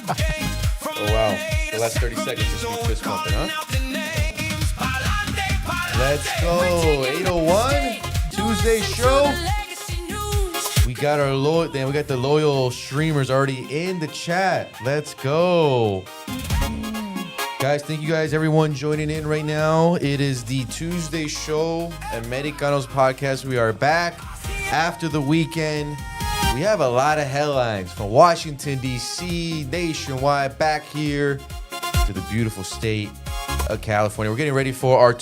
Oh, wow. The last 30 seconds just be fist pumping, huh? Let's go. 801 Tuesday show. We got our the loyal streamers already in the chat. Let's go. Guys, thank you guys, everyone joining in right now. It is the Tuesday show, Americanos Podcast. We are back after the weekend. We have a lot of headlines from Washington, D.C., nationwide, back here to the beautiful state of California. We're getting ready for our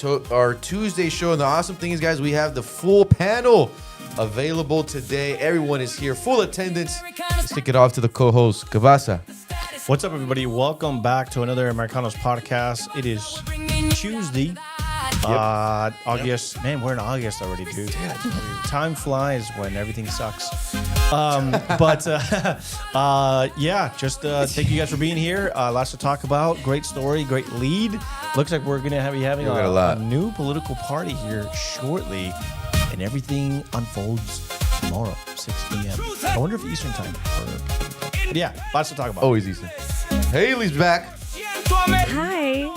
Tuesday show. And the awesome thing is, guys, we have the full panel available today. Everyone is here, full attendance. Let's kick it off to the co-host, Kavasa. What's up, everybody? Welcome back to another Americanos Podcast. It is Tuesday. August. Man, we're in August already, dude. Time flies when everything sucks. Just thank you guys for being here. Lots to talk about. Great story, great lead. Looks like we're going to be having a new political party here shortly, and everything unfolds tomorrow, 6 p.m. I wonder if Eastern time. But yeah, lots to talk about. Always Eastern. Haley's back. Hi.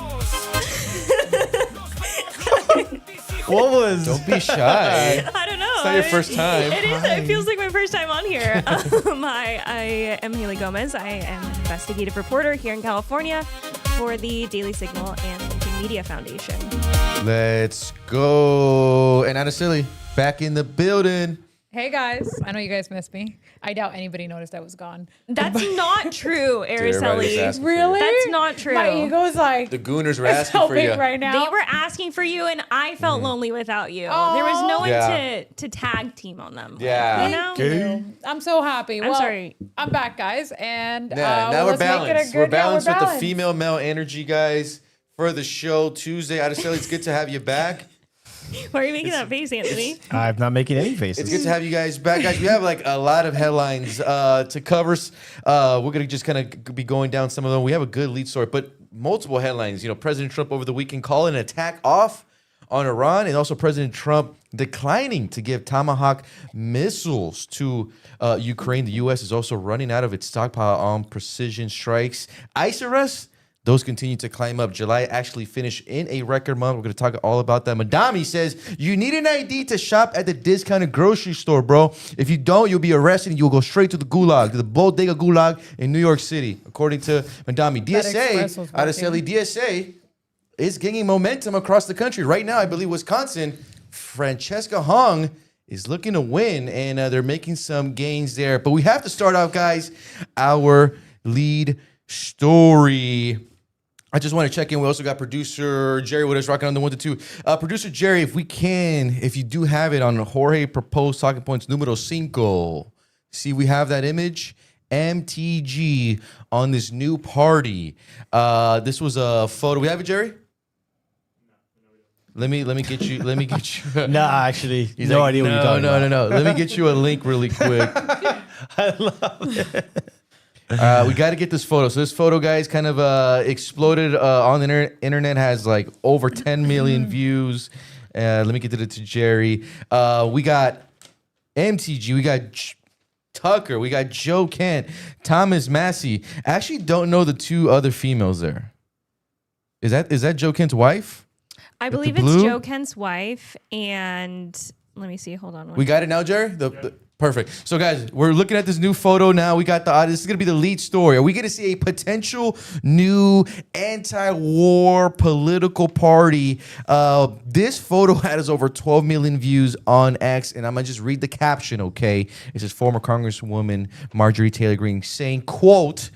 Don't be shy. I don't know. It's not your first time. It is. It feels like my first time on here. I am Haley Gomez. I am an investigative reporter here in California for the Daily Signal and Lincoln Media Foundation. Let's go. And Anacili, back in the building. Hey guys, I know you guys missed me. I doubt anybody noticed I was gone. That's not true, Araceli. Really? That's not true. My ego's like, the Gooners were asking for you right now. They were asking for you, and I felt lonely without you. There was no one to tag team on them. Yeah. You know? I'm so happy. I'm sorry. I'm back, guys, and now we're balanced. We're balanced with the balanced. female-male energy, guys, for the show Tuesday. Araceli, it's good to have you back. Why are you making that face, Anthony? I'm not making any faces. It's good to have you guys back, guys. We have like a lot of headlines to cover. We're gonna just kind of be going down some of them. We have a good lead story, but multiple headlines. You know, President Trump over the weekend calling an attack off on Iran, and also President Trump declining to give Tomahawk missiles to Ukraine. The U.S. is also running out of its stockpile on precision strikes. ICE arrests. Those continue to climb up. July actually finished in a record month. We're going to talk all about that. Madami says, you need an ID to shop at the discounted grocery store, bro. If you don't, you'll be arrested and you'll go straight to the gulag, to the Bodega Gulag in New York City, according to Madami. DSA is gaining momentum across the country. Right now, I believe Wisconsin, Francesca Hong is looking to win, and they're making some gains there. But we have to start off, guys, our lead story. I just want to check in. We also got producer Jerry with us, rocking on the 1 to 2. Producer Jerry, if you do have it on Jorge proposed talking points numero 5. See, we have that image. MTG on this new party. This was a photo. We have it, Jerry? Let me get you. Nah, actually, no idea what you're talking about. No. Let me get you a link really quick. I love it. We got to get this photo. So this photo, guys, kind of exploded on the internet. Has like over 10 million views. Let me get it to Jerry. We got MTG. We got Tucker. We got Joe Kent. Thomas Massey. I actually don't know the two other females there. Is that Joe Kent's wife? I believe it's Joe Kent's wife. And let me see. Hold on. We got it now, Jerry? Perfect. So, guys, we're looking at this new photo now. We got this is going to be the lead story. Are we going to see a potential new anti-war political party? This photo has over 12 million views on X, and I'm going to just read the caption, okay? It says, former Congresswoman Marjorie Taylor Greene saying, quote,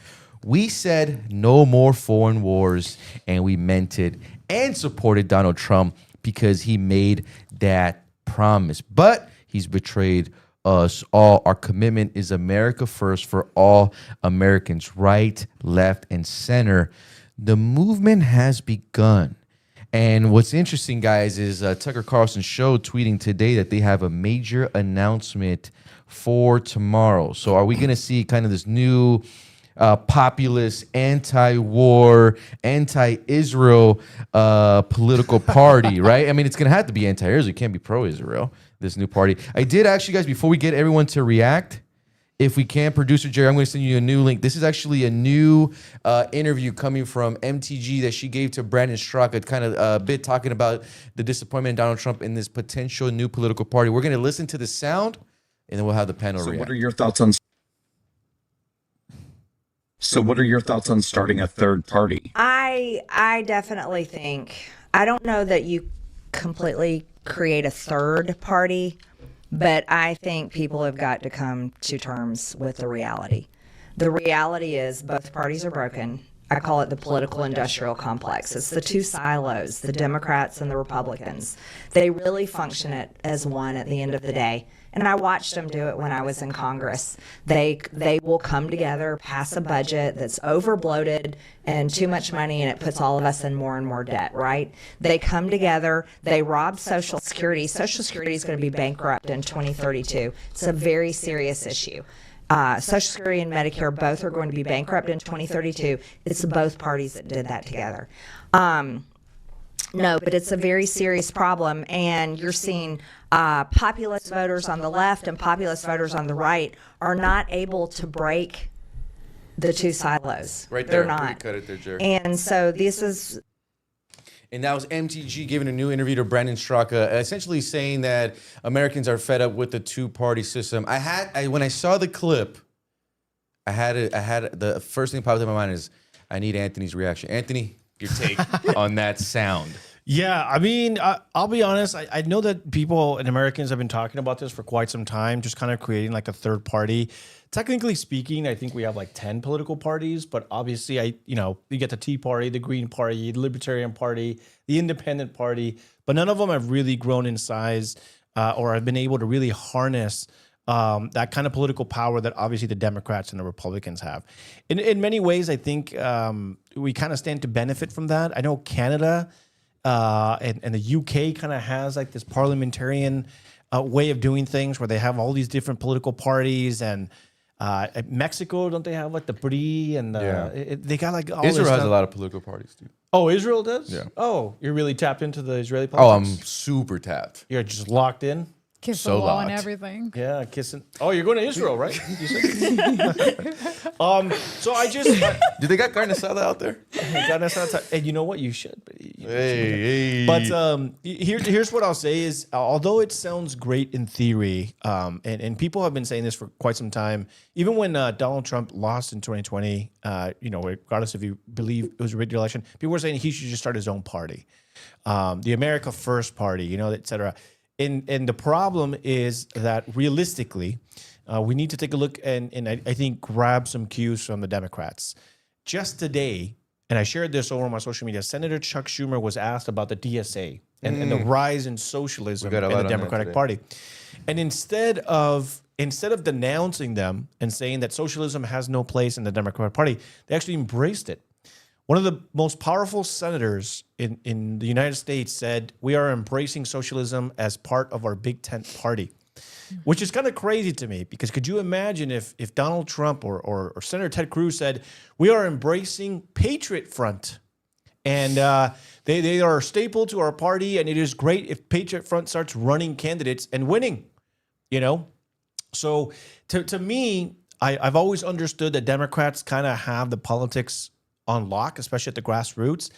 we said no more foreign wars, and we meant it, and supported Donald Trump because he made that promise. But he's betrayed us all. Our commitment is America first for all Americans, right, left, and center. The movement has begun. And what's interesting, guys, is Tucker Carlson show tweeting today that they have a major announcement for tomorrow. So are we going to see kind of this new populist, anti-war, anti-Israel political party, right? I mean, it's going to have to be anti-Israel. It can't be pro-Israel, this new party. I did actually, guys, before we get everyone to react, if we can, producer Jerry, I'm going to send you a new link. This is actually a new interview coming from MTG that she gave to Brandon Straka, kind of a bit talking about the disappointment in Donald Trump in this potential new political party. We're going to listen to the sound, and then we'll have the panel react. What are your thoughts on? So what are your thoughts on starting a third party? I definitely think, I don't know that you completely create a third party, but I think people have got to come to terms with the reality. The reality is both parties are broken. I call it the political industrial complex. It's the two silos, the Democrats and the Republicans. They really function as one at the end of the day. And I watched them do it when I was in Congress. They will come together, pass a budget that's over bloated and too much money, and it puts all of us in more and more debt, right? They come together, they rob Social Security. Social Security is going to be bankrupt in 2032. It's a very serious issue. Social Security and Medicare both are going to be bankrupt in 2032. It's both parties that did that together. No, but it's a very serious problem, and you're seeing populist voters on the left and populist voters on the right are not able to break the two silos. Right there. They're not. Cut it there, Jerry. And so this is... And that was MTG giving a new interview to Brandon Straka, essentially saying that Americans are fed up with the two-party system. When I saw the clip, I had the first thing that popped in my mind is I need Anthony's reaction. Anthony, your take on that sound. Yeah, I mean, I'll be honest. I know that people and Americans have been talking about this for quite some time, just kind of creating like a third party. Technically speaking, I think we have like 10 political parties, but obviously, you get the Tea Party, the Green Party, the Libertarian Party, the Independent Party, but none of them have really grown in size or have been able to really harness that kind of political power that obviously the Democrats and the Republicans have. In many ways, I think we kind of stand to benefit from that. I know Canada and the UK kind of has like this parliamentarian way of doing things where they have all these different political parties, and Mexico, don't they have like the PRI and they got like all Israel this has stuff. a lot of political parties, dude. Oh, Israel does? Yeah. Oh, you're really tapped into the Israeli Oh, I'm politics? super tapped. You're just locked in? Kiss So the wall and locked. everything. Yeah, kissing. Oh, you're going to Israel, right? You said? So I just... Do they got carne asada out there? And you know what? You should. Hey. But here's what I'll say is, although it sounds great in theory, and people have been saying this for quite some time, even when Donald Trump lost in 2020, regardless if you believe it was a rigged election, people were saying he should just start his own party, the America First Party, et cetera. And the problem is that realistically, we need to take a look and I think grab some cues from the Democrats. Just today, and I shared this over on my social media, Senator Chuck Schumer was asked about the DSA and the rise in socialism in the Democratic Party. And instead of denouncing them and saying that socialism has no place in the Democratic Party, they actually embraced it. One of the most powerful senators in the United States said, "We are embracing socialism as part of our Big Tent party," which is kind of crazy to me, because could you imagine if Donald Trump or Senator Ted Cruz said, "We are embracing Patriot Front, and they are a staple to our party, and it is great if Patriot Front starts running candidates and winning," So to me, I've always understood that Democrats kind of have the politics on lock, especially at the grassroots.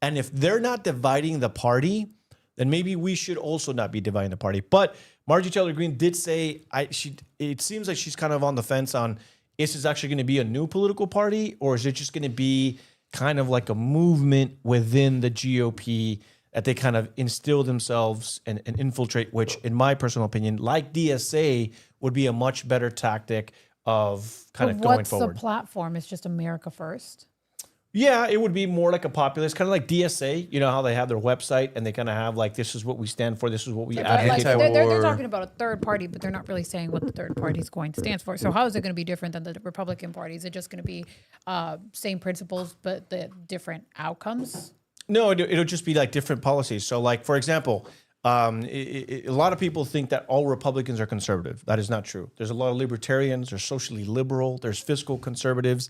And if they're not dividing the party, then maybe we should also not be dividing the party. But Marjorie Taylor Greene did say, it seems like she's kind of on the fence on, is this actually going to be a new political party, or is it just going to be kind of like a movement within the GOP that they kind of instill themselves and infiltrate, which in my personal opinion, like DSA, would be a much better tactic of kind of going forward. What's the platform? It's just America First? Yeah, it would be more like a populist, kind of like DSA. You know how they have their website and they kind of have like, this is what we stand for, this is what we advocate for. They're talking about a third party, but they're not really saying what the third party is going to stand for. So how is it going to be different than the Republican Party? Is it just going to be same principles, but the different outcomes? No, it'll just be like different policies. So like, for example, a lot of people think that all Republicans are conservative. That is not true. There's a lot of libertarians, there's socially liberal, there's fiscal conservatives.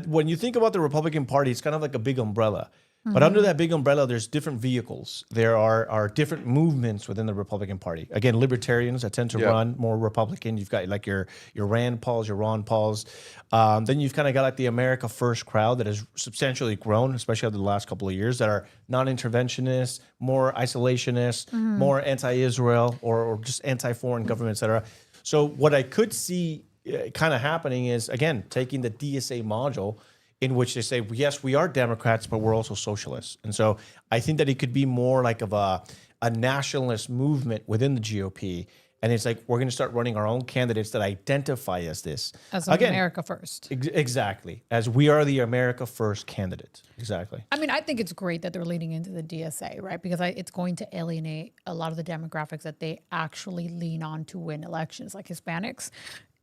When you think about the Republican Party, it's kind of like a big umbrella. But under that big umbrella, there's different vehicles. There are different movements within the Republican Party. Again, libertarians that tend to run more Republican. You've got like your Rand Pauls, your Ron Pauls. Then you've kind of got like the America First crowd that has substantially grown, especially over the last couple of years, that are non-interventionist, more isolationist, more anti-Israel, or just anti-foreign government, et cetera. So what I could see kind of happening is, again, taking the DSA module in which they say, yes, we are Democrats, but we're also socialists. And so I think that it could be more like of a nationalist movement within the GOP. And it's like, we're going to start running our own candidates that identify as this. As America First. Exactly. As we are the America First candidates. Exactly. I mean, I think it's great that they're leaning into the DSA, right? Because it's going to alienate a lot of the demographics that they actually lean on to win elections, like Hispanics.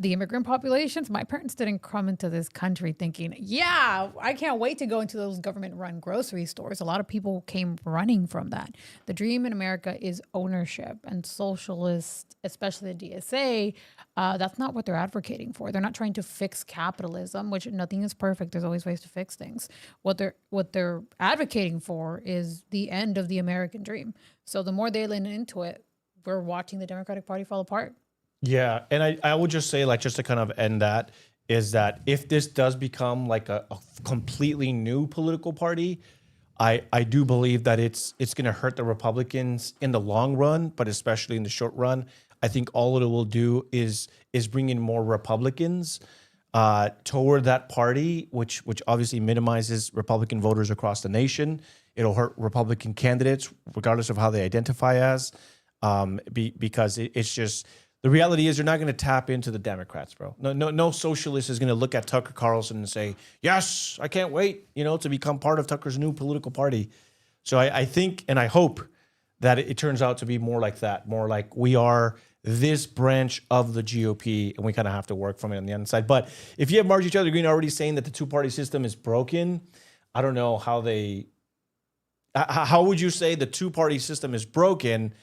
The immigrant populations, my parents didn't come into this country thinking, yeah, I can't wait to go into those government-run grocery stores. A lot of people came running from that. The dream in America is ownership, and socialists, especially the DSA, that's not what they're advocating for. They're not trying to fix capitalism, which nothing is perfect. There's always ways to fix things. What they're advocating for is the end of the American dream. So the more they lean into it, we're watching the Democratic Party fall apart. Yeah, and I would just say, like, just to kind of end that, is that if this does become like a completely new political party, I do believe that it's going to hurt the Republicans in the long run, but especially in the short run. I think all it will do is bring in more Republicans toward that party, which obviously minimizes Republican voters across the nation. It'll hurt Republican candidates, regardless of how they identify as, because it's just... The reality is, you're not going to tap into the Democrats, bro. No socialist is going to look at Tucker Carlson and say, yes, I can't wait, to become part of Tucker's new political party. So I think and I hope that it turns out to be more like that, more like we are this branch of the GOP and we kind of have to work from it on the inside. But if you have Marjorie Taylor Greene already saying that the two-party system is broken, I don't know how would you say the two-party system is broken,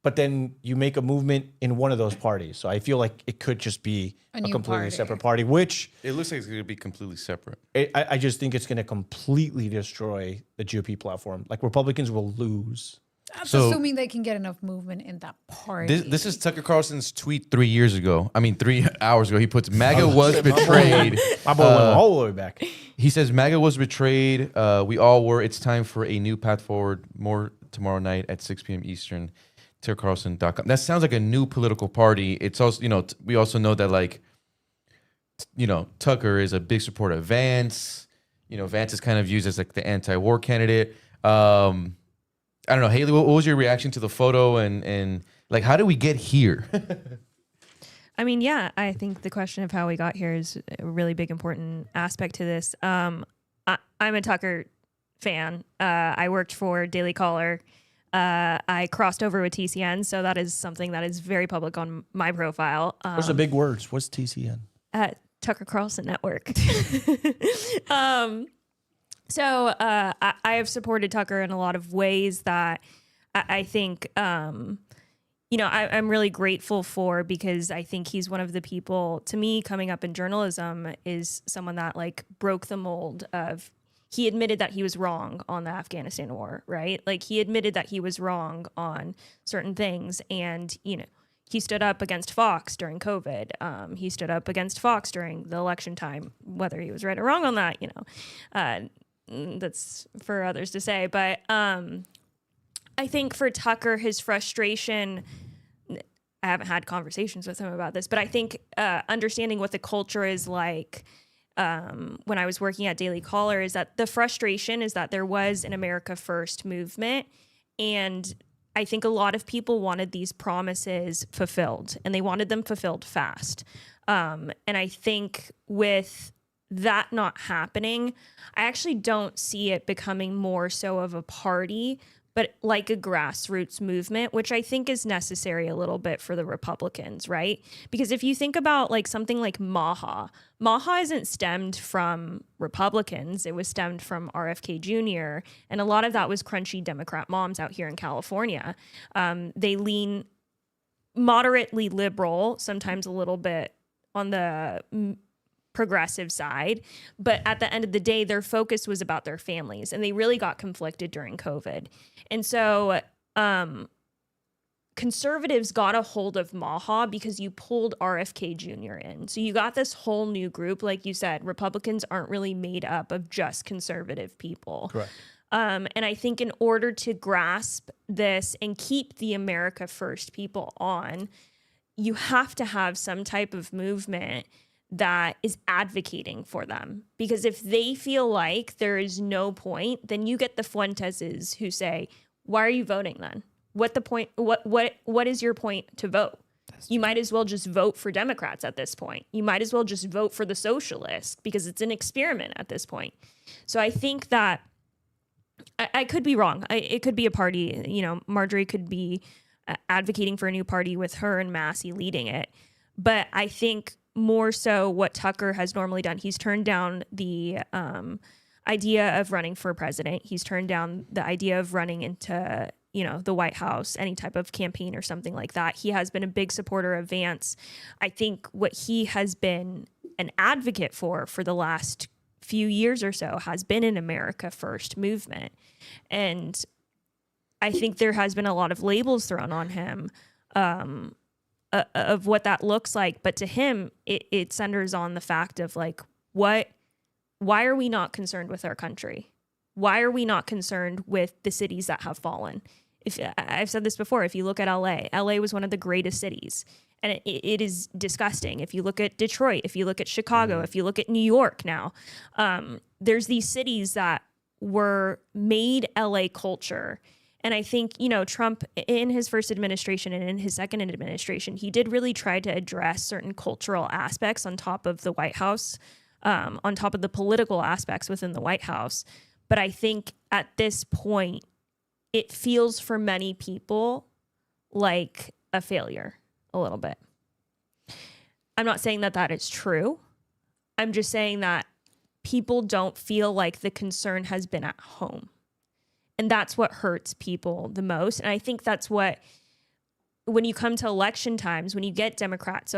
but then you make a movement in one of those parties? So I feel like it could just be a completely separate party, which... It looks like it's going to be completely separate. I just think it's going to completely destroy the GOP platform. Like, Republicans will lose. That's assuming they can get enough movement in that party. This is Tucker Carlson's tweet 3 years ago. 3 hours ago. He puts, MAGA was betrayed. My boy went all the way back. He says, MAGA was betrayed. We all were. It's time for a new path forward. More tomorrow night at 6 p.m. Eastern. TuckerCarlson.com. That sounds like a new political party. It's also, we also know that, Tucker is a big supporter of Vance. Vance is kind of used as like the anti-war candidate. I don't know, Haley, what was your reaction to the photo and like, how did we get here? I think the question of how we got here is a really big, important aspect to this. I'm a Tucker fan. I worked for Daily Caller. I crossed over with TCN, so that is something that is very public on my profile. What's the big words? What's TCN? Tucker Carlson Network. I have supported Tucker in a lot of ways that I think, I'm really grateful for, because I think he's one of the people, to me, coming up in journalism, is someone that broke the mold of... He admitted that he was wrong on the Afghanistan war, right? He admitted that he was wrong on certain things. And, he stood up against Fox during COVID. He stood up against Fox during the election time, whether he was right or wrong on that, that's for others to say. But I think for Tucker, his frustration... I haven't had conversations with him about this, but I think understanding what the culture is like when I was working at Daily Caller is that the frustration is that there was an America First movement, and I think a lot of people wanted these promises fulfilled, and they wanted them fulfilled fast. And I think with that not happening, I actually don't see it becoming more so of a party, but like a grassroots movement, which I think is necessary a little bit for the Republicans, right? Because if you think about something like MAHA isn't stemmed from Republicans. It was stemmed from RFK Jr. And a lot of that was crunchy Democrat moms out here in California. They lean moderately liberal, sometimes a little bit on the progressive side. But at the end of the day, their focus was about their families, and they really got conflicted during COVID. And so conservatives got a hold of Maha because you pulled RFK Jr. in. So you got this whole new group. Like you said, Republicans aren't really made up of just conservative people. Correct. And I think in order to grasp this and keep the America First people on, you have to have some type of movement that is advocating for them. Because if they feel like there is no point, then you get the Fuenteses who say, why are you voting then? What the point? What is your point to vote? You might as well just vote for Democrats at this point. You might as well just vote for the socialists because it's an experiment at this point. So I think that I could be wrong. It could be a party. You know, Marjorie could be advocating for a new party with her and Massey leading it. But I think more so what Tucker has normally done, he's turned down the idea of running for president. He's turned down the idea of running into the White House, any type of campaign or something like that. He has been a big supporter of Vance. I think what he has been an advocate for the last few years or so has been an America First movement. And I think there has been a lot of labels thrown on him of what that looks like. But to him, it centers on the fact of like, why are we not concerned with our country? Why are we not concerned with the cities that have fallen? If I've said this before, if you look at LA was one of the greatest cities, and it is disgusting. If you look at Detroit, if you look at Chicago, if you look at New York now, there's these cities that were made LA culture. And I think, Trump in his first administration and in his second administration, he did really try to address certain cultural aspects on top of the White House, on top of the political aspects within the White House. But I think at this point, it feels for many people like a failure a little bit. I'm not saying that is true. I'm just saying that people don't feel like the concern has been at home. And that's what hurts people the most. And I think that's what, when you come to election times, when you get Democrat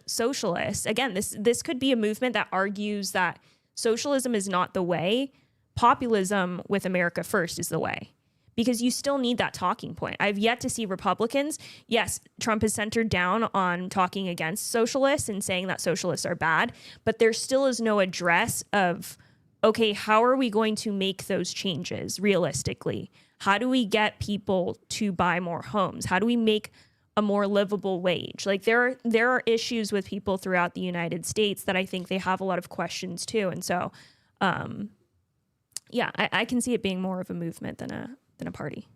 socialists, again, this could be a movement that argues that socialism is not the way. Populism with America First is the way, because you still need that talking point. I've yet to see Republicans. Yes, Trump has centered down on talking against socialists and saying that socialists are bad, but there still is no address of, okay, how are we going to make those changes realistically? How do we get people to buy more homes? How do we make a more livable wage? Like there are issues with people throughout the United States that I think they have a lot of questions too. And so, I can see it being more of a movement than a party.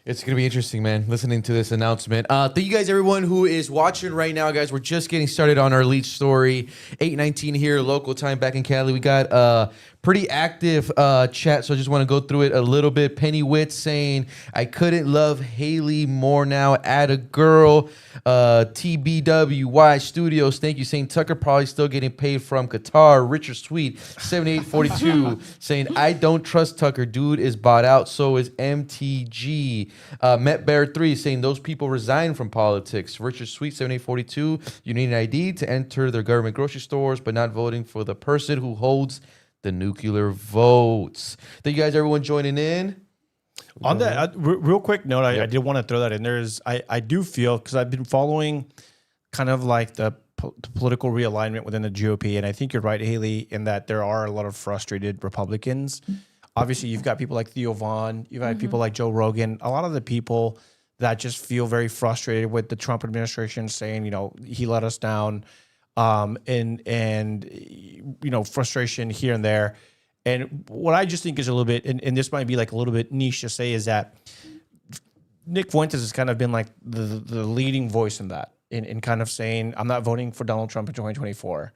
It's going to be interesting, man, listening to this announcement. Thank you guys, everyone who is watching right now, guys. We're just getting started on our lead story. 8:19 here, local time back in Cali. We got pretty active chat, so I just want to go through it a little bit. Penny Witt saying, I couldn't love Haley more now. Add a girl. TBWY Studios, thank you, saying Tucker probably still getting paid from Qatar. Richard Sweet 7842 saying, I don't trust Tucker. Dude is bought out. So is MTG. Met Bear 3 saying those people resign from politics. Richard Sweet 7842, you need an ID to enter their government grocery stores, but not voting for the person who holds the nuclear votes. Thank you guys, everyone joining in. On that, real quick note, I did want to throw that in there. I do feel, because I've been following kind of like the political realignment within the GOP, and I think you're right, Haley, in that there are a lot of frustrated Republicans. Obviously, you've got people like Theo Vaughn, you've had people like Joe Rogan, a lot of the people that just feel very frustrated with the Trump administration saying, he let us down, and frustration here and there. And what I just think is a little bit, and this might be like a little bit niche to say, is that Nick Fuentes has kind of been like the leading voice in that, in kind of saying, I'm not voting for Donald Trump in 2024.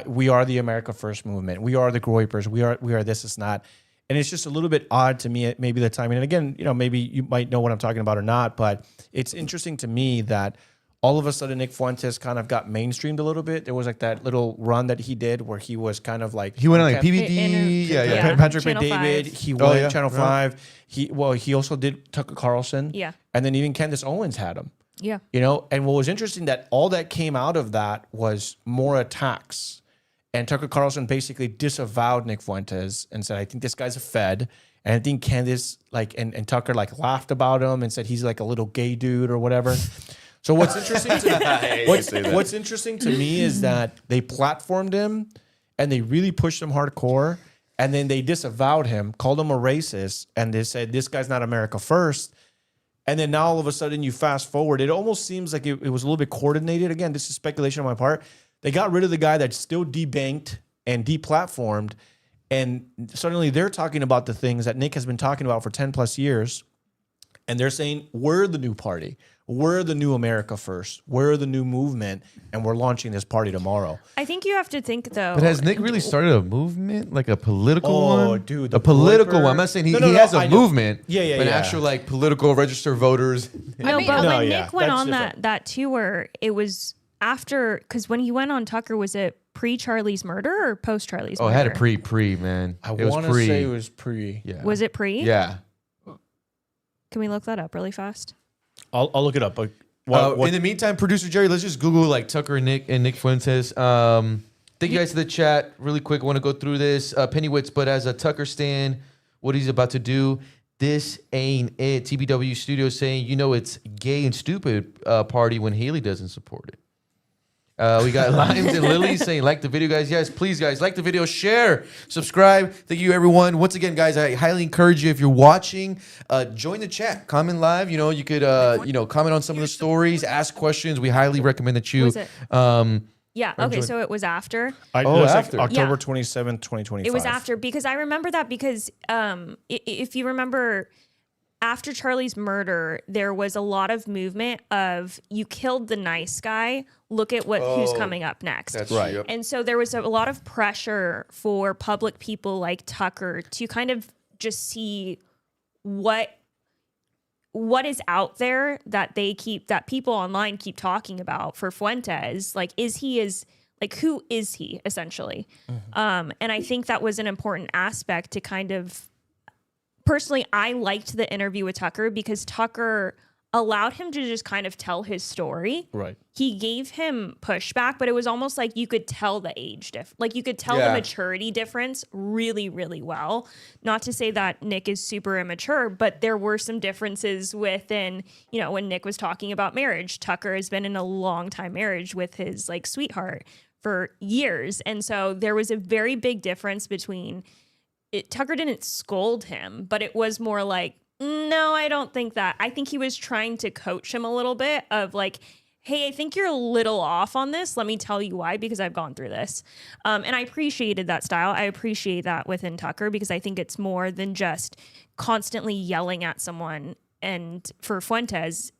We are the America First movement. We are the Groypers. We are this and that. And it's just a little bit odd to me, maybe the timing. And again, maybe you might know what I'm talking about or not, but it's interesting to me that all of a sudden Nick Fuentes kind of got mainstreamed a little bit. There was like that little run that he did where he was kind of like... He went on like PVD. Patrick Channel McDavid. 5. He went Channel 5. He also did Tucker Carlson. Yeah. And then even Candace Owens had him. Yeah. You know, and what was interesting that all that came out of that was more attacks. And Tucker Carlson basically disavowed Nick Fuentes and said, I think this guy's a Fed. And I think Candace, and Tucker laughed about him and said he's like a little gay dude or whatever. So what's interesting what's interesting to me is that they platformed him and they really pushed him hardcore. And then they disavowed him, called him a racist, and they said, this guy's not America first. And then now all of a sudden you fast forward, it almost seems like it was a little bit coordinated. Again, this is speculation on my part. They got rid of the guy that's still debanked and deplatformed. And suddenly they're talking about the things that Nick has been talking about for 10 plus years. And they're saying, we're the new party. We're the new America first. We're the new movement. And we're launching this party tomorrow. I think you have to think, though. But has Nick really started a movement? Like a political one? Oh, dude. A political one. I'm not saying he has a movement. Yeah. But actual political registered voters. No, mean, but no, when yeah, Nick went that's on different. that tour, it was after, because when he went on Tucker, was it pre-Charlie's murder or post-Charlie's murder? Oh, I had a pre, man. I It was want to say it was pre. Yeah. Was it pre? Yeah. Can we look that up really fast? I'll look it up. But In the meantime, producer Jerry, let's just Google Tucker and Nick Fuentes. Thank you guys to the chat. Really quick, I want to go through this. Pennywitz, but as a Tucker stan, what he's about to do, this ain't it. TBW Studios saying, it's gay and stupid party when Haley doesn't support it. We got Limes and Lily saying, like the video, guys. Yes, please, guys, like the video, share, subscribe. Thank you, everyone. Once again, guys, I highly encourage you, if you're watching, join the chat, comment live. You could, comment on some of the stories, ask questions. We highly recommend that you. Was it? Yeah. Okay. So it was after. After. October Yeah. 27th, 2025. It was after, because I remember that because if you remember, after Charlie's murder, there was a lot of movement of, you killed the nice guy, look at who's coming up next. That's right. Yep. And so there was a lot of pressure for public people like Tucker to kind of just see what is out there that that people online keep talking about for Fuentes. Who is he essentially? Mm-hmm. And I think that was an important aspect to kind of, personally, I liked the interview with Tucker because Tucker allowed him to just kind of tell his story. Right. He gave him pushback, but it was almost like you could tell the age you could tell the maturity difference really, really well. Not to say that Nick is super immature, but there were some differences within, when Nick was talking about marriage. Tucker has been in a long time marriage with his sweetheart for years. And so there was a very big difference between Tucker didn't scold him, but it was more like, no, I don't think that. I think he was trying to coach him a little bit of hey, I think you're a little off on this. Let me tell you why, because I've gone through this. And I appreciated that style. I appreciate that within Tucker because I think it's more than just constantly yelling at someone. And for Fuentes,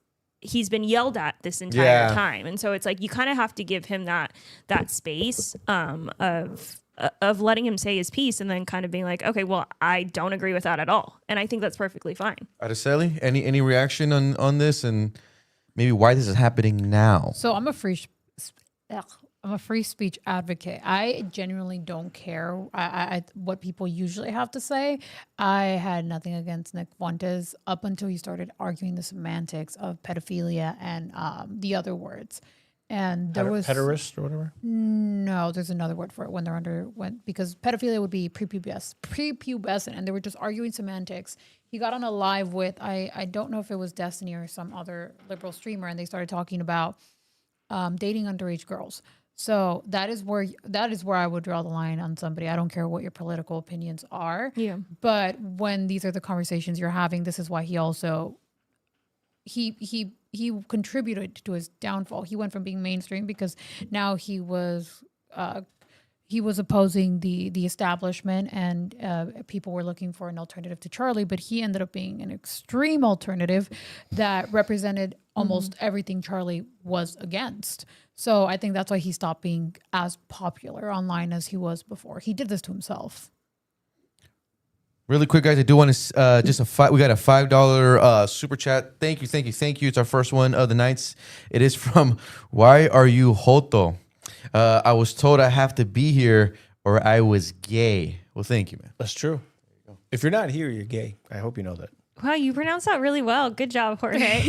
he's been yelled at this entire time. And so it's you kind of have to give him that space of letting him say his piece and then kind of being okay, well, I don't agree with that at all. And I think that's perfectly fine. Araceli, any reaction on this and maybe why this is happening now? So I'm a free speech advocate. I genuinely don't care I what people usually have to say. I had nothing against Nick Fuentes up until he started arguing the semantics of pedophilia and the other words. And there was pederast or whatever. No, there's another word for it because pedophilia would be prepubescent, and they were just arguing semantics. He got on a live with I don't know if it was Destiny or some other liberal streamer, and they started talking about dating underage girls. So that is where I would draw the line on somebody. I don't care what your political opinions are. Yeah. But when these are the conversations you're having, this is why he also he contributed to his downfall. He went from being mainstream because now he was opposing the establishment and people were looking for an alternative to Charlie, but he ended up being an extreme alternative that represented almost everything Charlie was against. So I think that's why he stopped being as popular online as he was before. He did this to himself. Really quick, guys, I do want to we got a $5 super chat. Thank you. It's our first one of the nights. It is from Why Are You Joto? I was told I have to be here or I was gay. Well, thank you, man. That's true. If you're not here, you're gay. I hope you know that. Wow, you pronounced that really well. Good job, Jorge.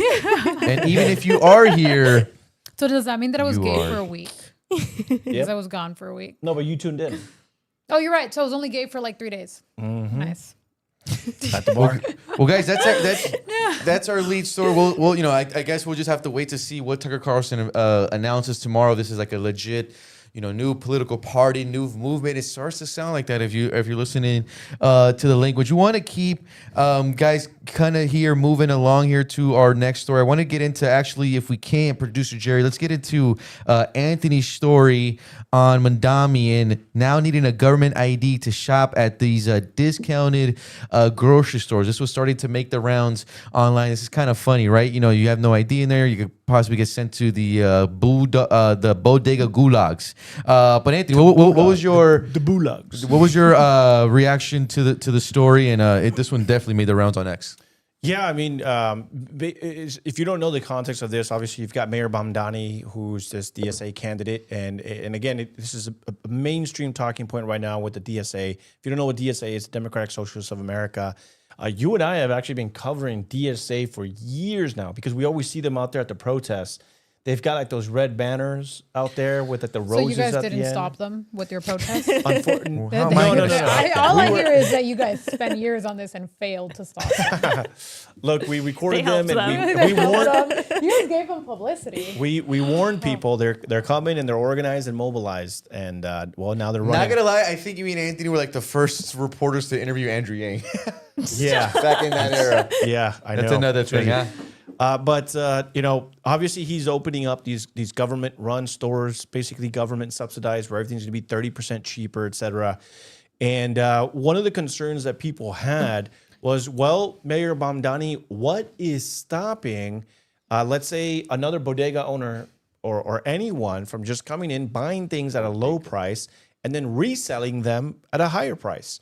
And even if you are here, So does that mean that I was You gay are. for a week? Because I was gone for a week. No, but you tuned in Oh, you're right. So I was only gay for like 3 days. Nice. at the bar. well, guys, that's our lead story. Well, I guess we'll just have to wait to see what Tucker Carlson announces tomorrow. This is like a legit, new political party, new movement. It starts to sound like that if you're listening to the language. You want to keep guys kind of here moving along here to our next story. I want to get into actually, if we can, producer Jerry, let's get into Anthony's story on Mandami and now needing a government ID to shop at these discounted grocery stores. This was starting to make the rounds online. This is kind of funny, right? You have no ID in there. You could possibly get sent to the bodega gulags. But Anthony, what was your The Bulags. what was your reaction to the story? And this one definitely made the rounds on X. Yeah, I mean, if you don't know the context of this, obviously you've got Mayor Bamdani, who's this DSA candidate, and again, this is a mainstream talking point right now with the DSA. If you don't know what DSA is, Democratic Socialists of America. You and I have actually been covering DSA for years now because we always see them out there at the protests. They've got like those red banners out there with like the roses. So you guys at the didn't end. stop them with your protests? Unfortunately, How am I no. All I hear is that you guys spent years on this and failed to stop them. Look, we recorded They them helped and them. we warned. You guys gave them publicity. We warned people they're coming and they're organized and mobilized and well now they're running. Not gonna lie, I think you and Anthony were like the first reporters to interview Andrew Yang Yeah, back in that era. yeah, I know. That's another It's thing, crazy. huh? But obviously he's opening up these government-run stores, basically government subsidized, where everything's going to be 30% cheaper, et cetera. And one of the concerns that people had was, well, Mayor Bamdani, what is stopping, let's say, another bodega owner or anyone from just coming in, buying things at a low price, and then reselling them at a higher price?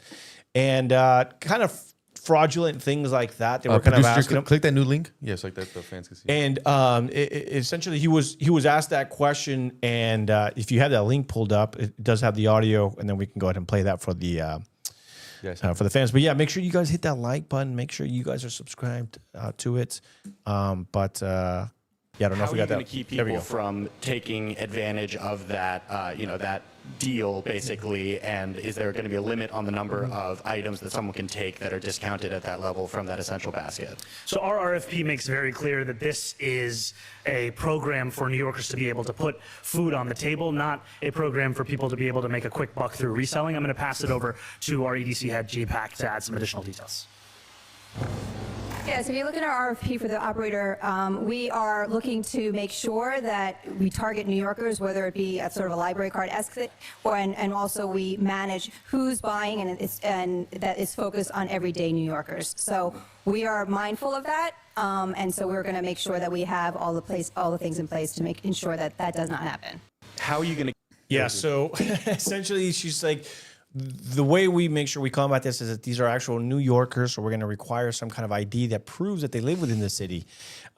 And kind of fraudulent things like that. They were kind of Producer, asking him. click that new link. Yes, like that the fans can see. And essentially, he was asked that question, and if you have that link pulled up, it does have the audio, and then we can go ahead and play that for the Yes. for the fans. But yeah, make sure you guys hit that like button. Make sure you guys are subscribed to it. Yeah, I don't know How if we are you got going that. to keep There we people go. from taking advantage of that, that deal, basically? And is there going to be a limit on the number of items that someone can take that are discounted at that level from that essential basket? So our RFP makes very clear that this is a program for New Yorkers to be able to put food on the table, not a program for people to be able to make a quick buck through reselling. I'm going to pass it over to our EDC head, G-Pack, to add some additional details. Yes, if you look at our RFP for the operator, we are looking to make sure that we target New Yorkers, whether it be a sort of a library card esque, and also we manage who's buying and that is focused on everyday New Yorkers. So we are mindful of that, and so we're going to make sure that we have all the things in place to ensure that that does not happen. How are you going to? Yeah, so essentially, she's like, the way we make sure we combat this is that these are actual New Yorkers, so we're going to require some kind of ID that proves that they live within the city.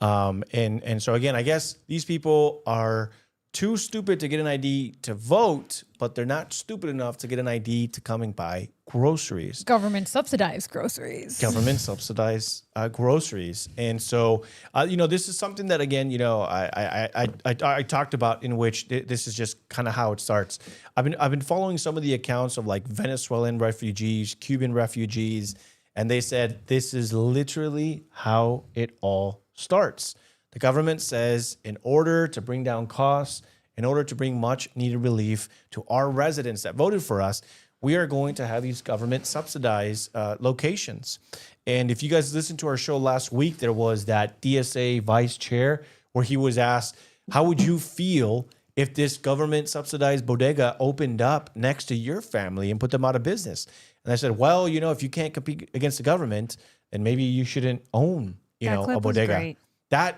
And so again, I guess these people are too stupid to get an ID to vote, but they're not stupid enough to get an ID to come and buy groceries. Government subsidized groceries. Government subsidized groceries. And so, this is something that, again, I talked about, in which this is just kind of how it starts. I've been following some of the accounts of like Venezuelan refugees, Cuban refugees, and they said this is literally how it all starts. The government says, in order to bring down costs, in order to bring much needed relief to our residents that voted for us, we are going to have these government subsidized locations. And if you guys listened to our show last week, there was that DSA vice chair where he was asked, how would you feel if this government subsidized bodega opened up next to your family and put them out of business? And I said, well, if you can't compete against the government, then maybe you shouldn't own, That clip a was bodega. great.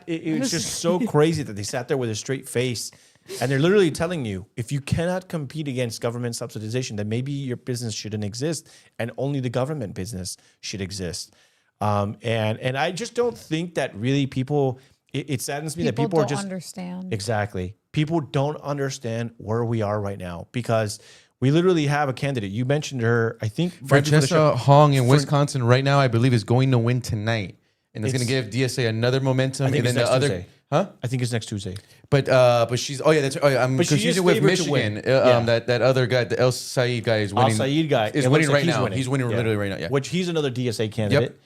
It was just so crazy that they sat there with a straight face, and they're literally telling you, if you cannot compete against government subsidization, then maybe your business shouldn't exist, and only the government business should exist. And I just don't think that really people. It saddens me that people are don't just understand. Exactly. People don't understand where we are right now, because we literally have a candidate. You mentioned her, I think. right before the show. Francesca Hong in Wisconsin right now, I believe, is going to win tonight. and it's going to give DSA another momentum. I think and it's then next Tuesday. Huh? I think it's next Tuesday. But she's that's I'm But she is confusing with favored to Michigan. win. Yeah. That other guy, the El Said guy, is winning. Al Said guy is it winning looks like right now. He's winning Yeah. literally right now. Yeah. Which he's another DSA candidate.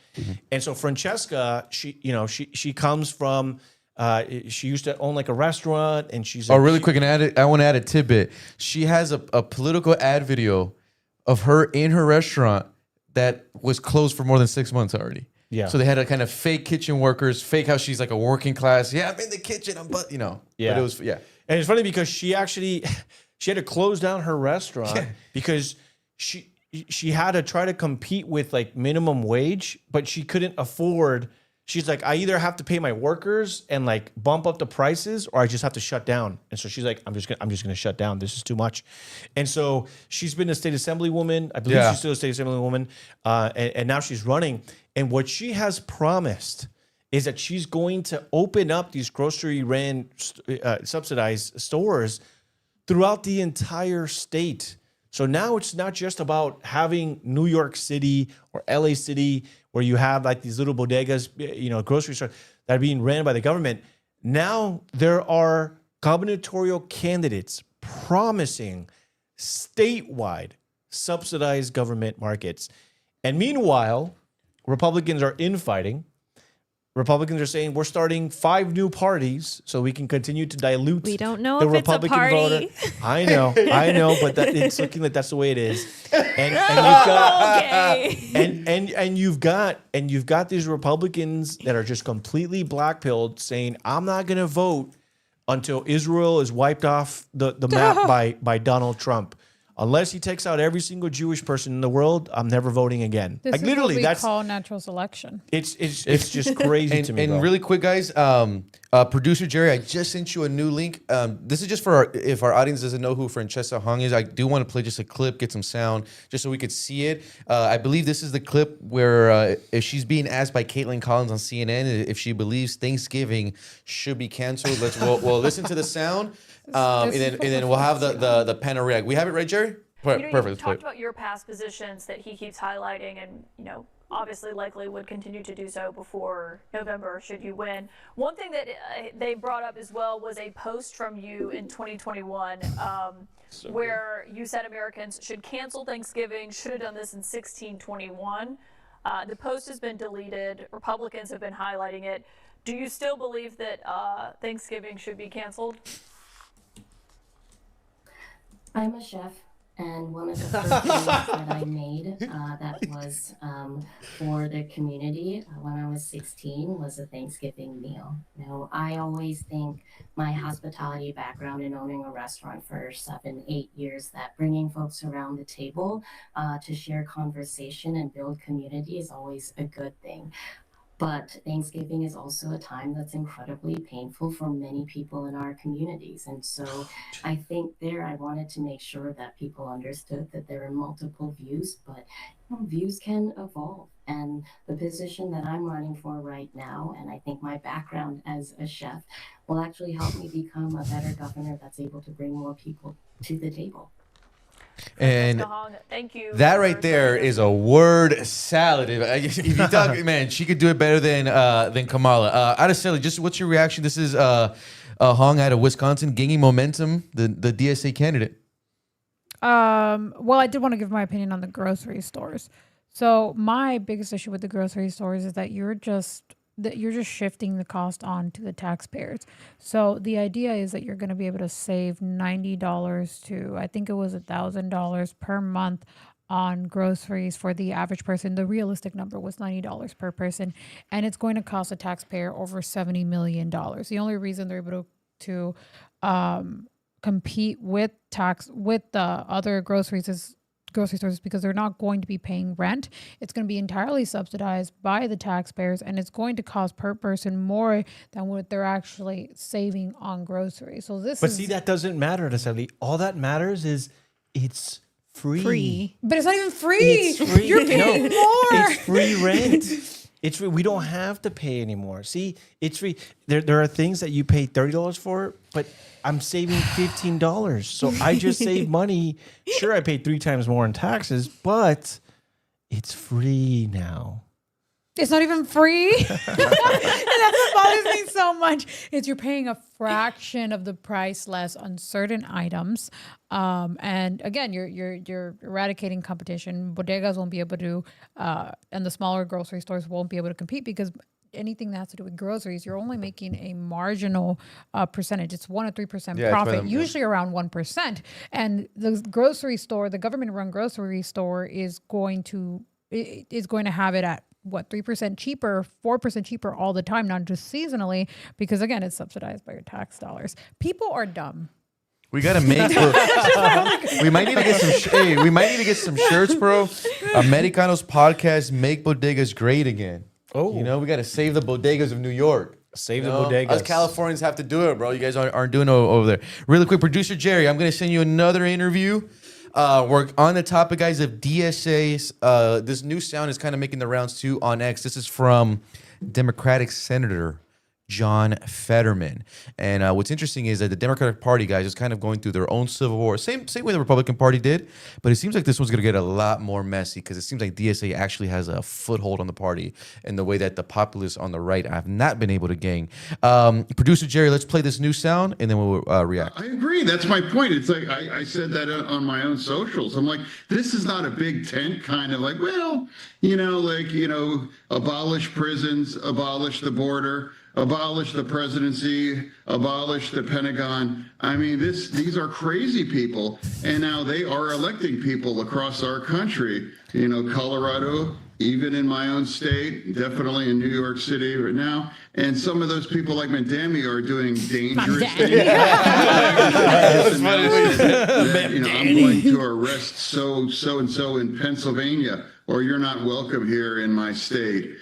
And so Francesca, she comes from. She used to own like a restaurant, and she's. Really quick, I want to add a tidbit. She has a political ad video of her in her restaurant that was closed for more than 6 months already. Yeah. So they had a kind of fake kitchen workers, fake how she's like a working class. Yeah, I'm in the kitchen. Yeah. But it was And it's funny because she had to close down her restaurant because she had to try to compete with like minimum wage, but she couldn't afford. She's like, I either have to pay my workers and like bump up the prices, or I just have to shut down. And so she's like, I'm just gonna shut down. This is too much. And so she's been a state assemblywoman. I believe she's still a state assemblywoman, and now she's running. And what she has promised is that she's going to open up these grocery ran subsidized stores throughout the entire state. So now it's not just about having New York City or LA City where you have like these little bodegas, grocery stores that are being ran by the government. Now there are gubernatorial candidates promising statewide subsidized government markets. And meanwhile, Republicans are infighting. Republicans are saying we're starting 5 new parties so we can continue to dilute We don't know the if it's a Republican party. voter. I know, but it's looking like that's the way it is. And you've got Okay. and you've got these Republicans that are just completely black-pilled saying, I'm not gonna vote until Israel is wiped off the map by Donald Trump. Unless he takes out every single Jewish person in the world, I'm never voting again. This Like is literally, what we that's call natural selection. it's just crazy to me. And bro. really quick, guys, producer Jerry, I just sent you a new link. This is just for if our audience doesn't know who Francesca Hong is. I do want to play just a clip, get some sound, just so we could see it. I believe this is the clip where if she's being asked by Caitlin Collins on CNN if she believes Thanksgiving should be canceled. We'll listen to the sound, and then we'll have the panel react. We have it right, Jerry? Perfect. You Let's play talked it. about your past positions that he keeps highlighting and, obviously likely would continue to do so before November should you win. One thing that they brought up as well was a post from you in 2021 where you said Americans should cancel Thanksgiving, should have done this in 1621. The post has been deleted. Republicans have been highlighting it. Do you still believe that Thanksgiving should be canceled? I'm a chef, and one of the first things that I made that was for the community when I was 16 was a Thanksgiving meal. I always think my hospitality background in owning a restaurant for 7-8 years, that bringing folks around the table to share conversation and build community is always a good thing. But Thanksgiving is also a time that's incredibly painful for many people in our communities. And so I think I wanted to make sure that people understood that there are multiple views, but views can evolve. And the position that I'm running for right now, and I think my background as a chef, will actually help me become a better governor that's able to bring more people to the table. And thank you. That right there is a word salad. If you talk, man, she could do it better than Kamala. Araceli, just what's your reaction? This is Hong out of Wisconsin, gaining momentum, the DSA candidate. Well, I did want to give my opinion on the grocery stores. So my biggest issue with the grocery stores is that you're just shifting the cost on to the taxpayers. So the idea is that you're going to be able to save $90 to, I think it was $1,000 per month on groceries for the average person. The realistic number was $90 per person, and it's going to cost the taxpayer over $70 million. The only reason they're able to compete with the other grocery stores because they're not going to be paying rent. It's going to be entirely subsidized by the taxpayers, and it's going to cost per person more than what they're actually saving on groceries. So see, that doesn't matter necessarily. All that matters is it's free. But it's not even free. It's free. You're paying more. It's free rent. It's free. We don't have to pay anymore. See, it's free. There are things that you pay $30 for, but I'm saving $15. So I just save money. Sure, I paid 3 times more in taxes, but it's free now. It's not even free. And that's what bothers me so much. Is you're paying a fraction of the price less on certain items. And again, you're eradicating competition. Bodegas won't be able to, and the smaller grocery stores won't be able to compete because anything that has to do with groceries, you're only making a marginal percentage. It's 1 or 3% profit, usually around 1%. And the grocery store, the government-run grocery store, is going to have it at 3% cheaper, 4% cheaper all the time, not just seasonally, because again, it's subsidized by your tax dollars. People are dumb. We gotta make. We might need to get some. We might need to get some shirts, bro. Americanos Podcast, make bodegas great again. Oh, we gotta save the bodegas of New York. Save the bodegas. Us Californians have to do it, bro. You guys aren't doing it over there. Really quick, producer Jerry, I'm gonna send you another interview. We're on the topic, guys, of DSAs. This new sound is kind of making the rounds too on X. This is from Democratic Senator John Fetterman. And what's interesting is that the Democratic Party, guys, is kind of going through their own civil war. Same way the Republican Party did, but it seems like this one's going to get a lot more messy because it seems like DSA actually has a foothold on the party in the way that the populists on the right have not been able to gain. Producer Jerry, let's play this new sound and then we'll react. I agree. That's my point. It's like I said that on my own socials. I'm like, this is not a big tent kind of like, abolish prisons, abolish the border, abolish the presidency, abolish the Pentagon. I mean, these are crazy people. And now they are electing people across our country. Colorado, even in my own state, definitely in New York City right now. And some of those people like Mandami are doing dangerous things. I'm going to arrest so-and-so in Pennsylvania, or you're not welcome here in my state.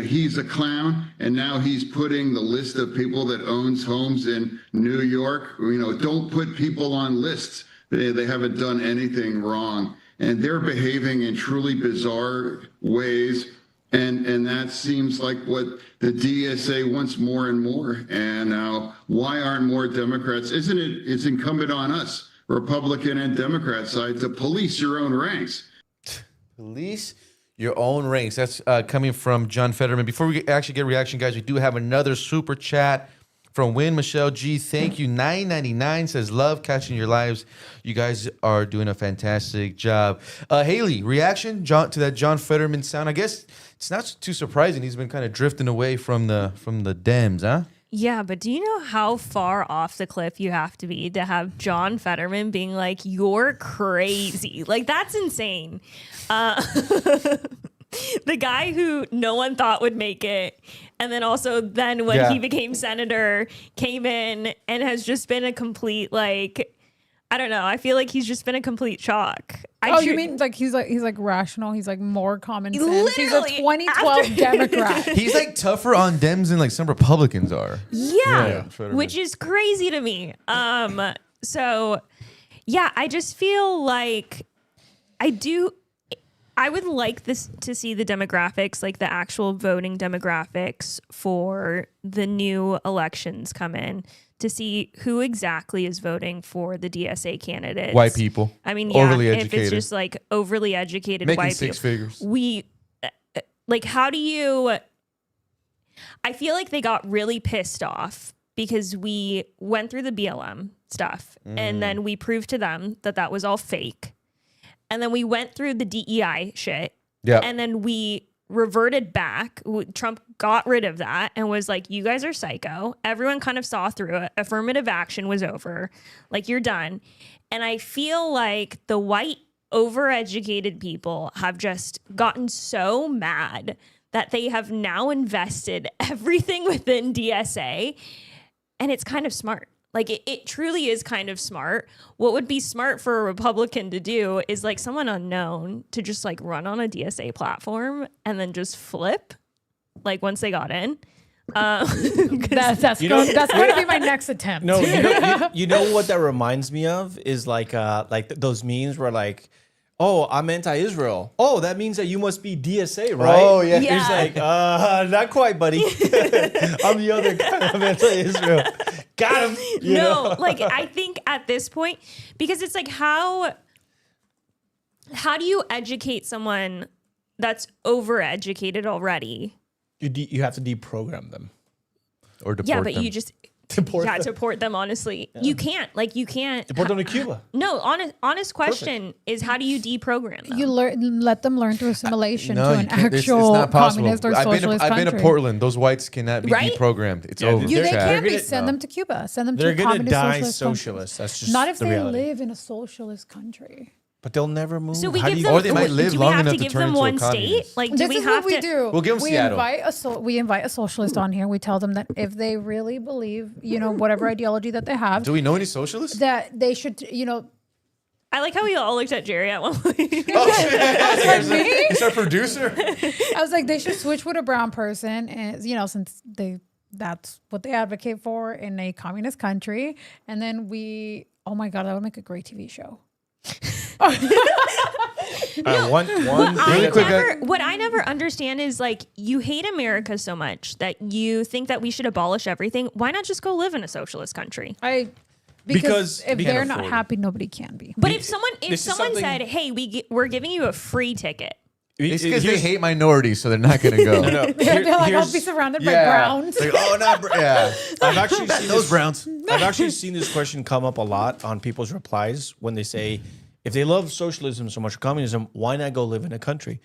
He's a clown, and now he's putting the list of people that owns homes in New York. Don't put people on lists. They haven't done anything wrong. And they're behaving in truly bizarre ways. And that seems like what the DSA wants more and more. And now, why aren't more Democrats? It's incumbent on us, Republican and Democrat side, to police your own ranks. Police your own ranks. That's coming from John Fetterman. Before we actually get reaction, guys, we do have another super chat from Win Michelle G. Thank you. $9.99 says, love catching your lives. You guys are doing a fantastic job. Haley, reaction to that John Fetterman sound? I guess it's not too surprising. He's been kind of drifting away from the Dems, huh? Yeah, but do you know how far off the cliff you have to be to have John Fetterman being like, you're crazy? Like, that's insane. The guy who no one thought would make it. And then also when he became senator, came in and has just been a complete, I don't know. I feel like he's just been a complete shock. You mean he's rational? He's like more common sense. Literally, he's a 2012 Democrat. He's like tougher on Dems than like some Republicans are. Yeah, which is crazy to me. So yeah, I just feel like I would like this to see the demographics, like the actual voting demographics for the new elections come in, to see who exactly is voting for the DSA candidates. White people. I mean, overly if educated. it's just like overly educated making white six people. figures. How do you... I feel like they got really pissed off because we went through the BLM stuff and then we proved to them that was all fake. And then we went through the DEI shit. Yeah. And then we reverted back. Trump got rid of that and was like, you guys are psycho. Everyone kind of saw through it. Affirmative action was over. Like, you're done. And I feel like the white overeducated people have just gotten so mad that they have now invested everything within DSA. And it's kind of smart. Like, it truly is kind of smart. What would be smart for a Republican to do is like someone unknown to just like run on a DSA platform and then just flip, like once they got in. That's going to be my next attempt. No, you know what that reminds me of is like those memes where like, oh, I'm anti-Israel. Oh, that means that you must be DSA, right? Oh, yeah. It's like, not quite, buddy. I'm the other kind of anti-Israel. Got him. I think at this point, because it's like, how do you educate someone that's overeducated already. You have to deprogram them. Or deport Yeah, but them. you just Deport them. deport them. Honestly, you can't. Deport them to Cuba. No, honest question is, how do you deprogram them? You let them learn through assimilation No, to you an can't. actual It's not possible. communist or socialist I've been to country. Portland. Those whites cannot be Right? deprogrammed. It's Yeah, over. They They're can be. gonna- Send them to Cuba. Send them They're to gonna communist die socialist socialist. countries. That's just Not if the they reality. live in a socialist country. But they'll never move. So we How give do them. you- Or they might live do long we have enough to to give turn them into a one state? communist. Like, do This we is have what we to? do. We'll give them Seattle. We invite a socialist on here. We tell them that if they really believe, whatever ideology that they have, Do we know any socialists? that they should, I like how we all looked at Jerry at one point. It's our producer. I was like, they should switch with a brown person, and since that's what they advocate for in a communist country, and then oh my god, that would make a great TV show. one Really quick, What I never understand is, like, you hate America so much that you think that we should abolish everything. Why not just go live in a socialist country? Because if we they're can't not afford it. happy, nobody can be. But if someone this is said, something- "Hey, we're giving you a free ticket," It's because they hate minorities, so they're not going to go. No, They're like, I'll here's- be surrounded by Yeah. browns. Like, oh, not yeah. I've actually seen Those this, browns. I've actually seen this question come up a lot on people's replies when they say, if they love socialism so much or communism, why not go live in a country?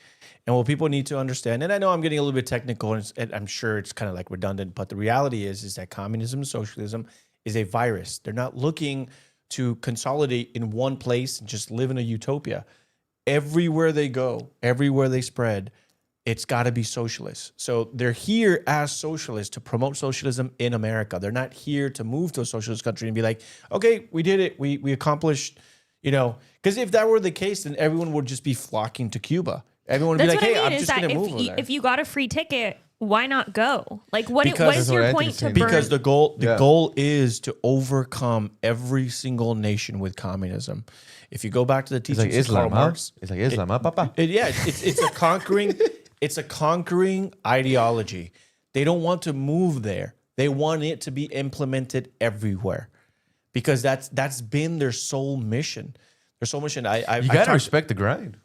And what people need to understand, and I know I'm getting a little bit technical, and I'm sure it's kind of like redundant, but the reality is that communism and socialism is a virus. They're not looking to consolidate in one place and just live in a utopia. Everywhere they go, everywhere they spread, it's got to be socialist. So they're here as socialists to promote socialism in America. They're not here to move to a socialist country and be like, okay, we did it. We accomplished, because if that were the case, then everyone would just be flocking to Cuba. Everyone would that's be like, what hey, I mean. I'm Is just going that to move over there. if you got a free ticket, why not go? Like, what Because- is That's your what point Anthony's to saying. burn? Because the goal is to overcome every single nation with communism. If you go back to the It's teachings like of Karl Islam, huh? Marx, It's like Islam, huh, Papa? it's a conquering ideology. They don't want to move there. They want it to be implemented everywhere, because that's been their sole mission. Their sole mission. You got to respect the grind.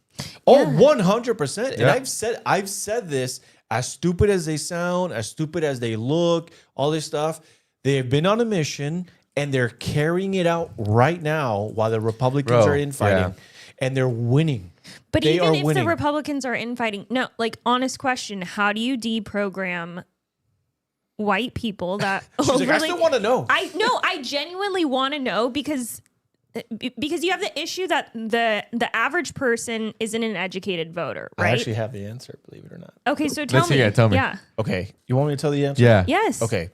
Oh, 100%. And Yeah. I've said this, as stupid as they sound, as stupid as they look, all this stuff, they've been on a mission and they're carrying it out right now while the Republicans Bro, are infighting, and they're winning. But They even are if winning. the Republicans are infighting, no, like, honest question, how do you deprogram white people that She's like, I still want to know. I genuinely want to know, because you have the issue that the average person isn't an educated voter, I right? actually have the answer, believe it or not. Okay, so tell Let's me. hear it, tell me. Yeah. Okay. You want me to tell the answer? Yeah. Yes. Okay.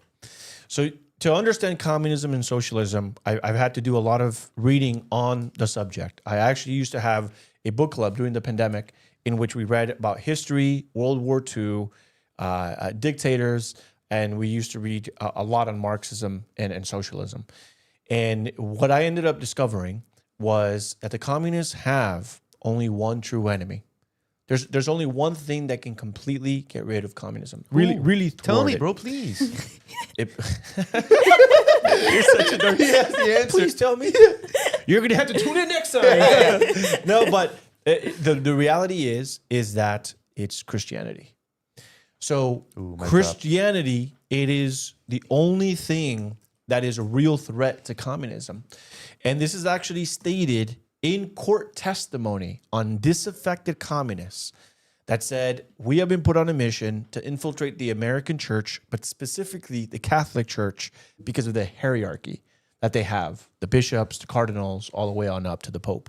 So to understand communism and socialism, I've had to do a lot of reading on the subject. I actually used to have a book club during the pandemic in which we read about history, World War II, dictators, and we used to read a lot on Marxism and socialism. And what I ended up discovering was that the communists have only one true enemy. There's only one thing that can completely get rid of communism. Really Tell thwart me, it. bro, please. It- You're such a nerd. He has the answer. Please tell me. You're gonna have to tune in next time. No, but the reality is that it's Christianity. So my Christianity, it is the only thing that is a real threat to communism, and this is actually stated in court testimony on disaffected communists that said, we have been put on a mission to infiltrate the American church, but specifically the Catholic Church, because of the hierarchy that they have, the bishops, the cardinals, all the way on up to the Pope.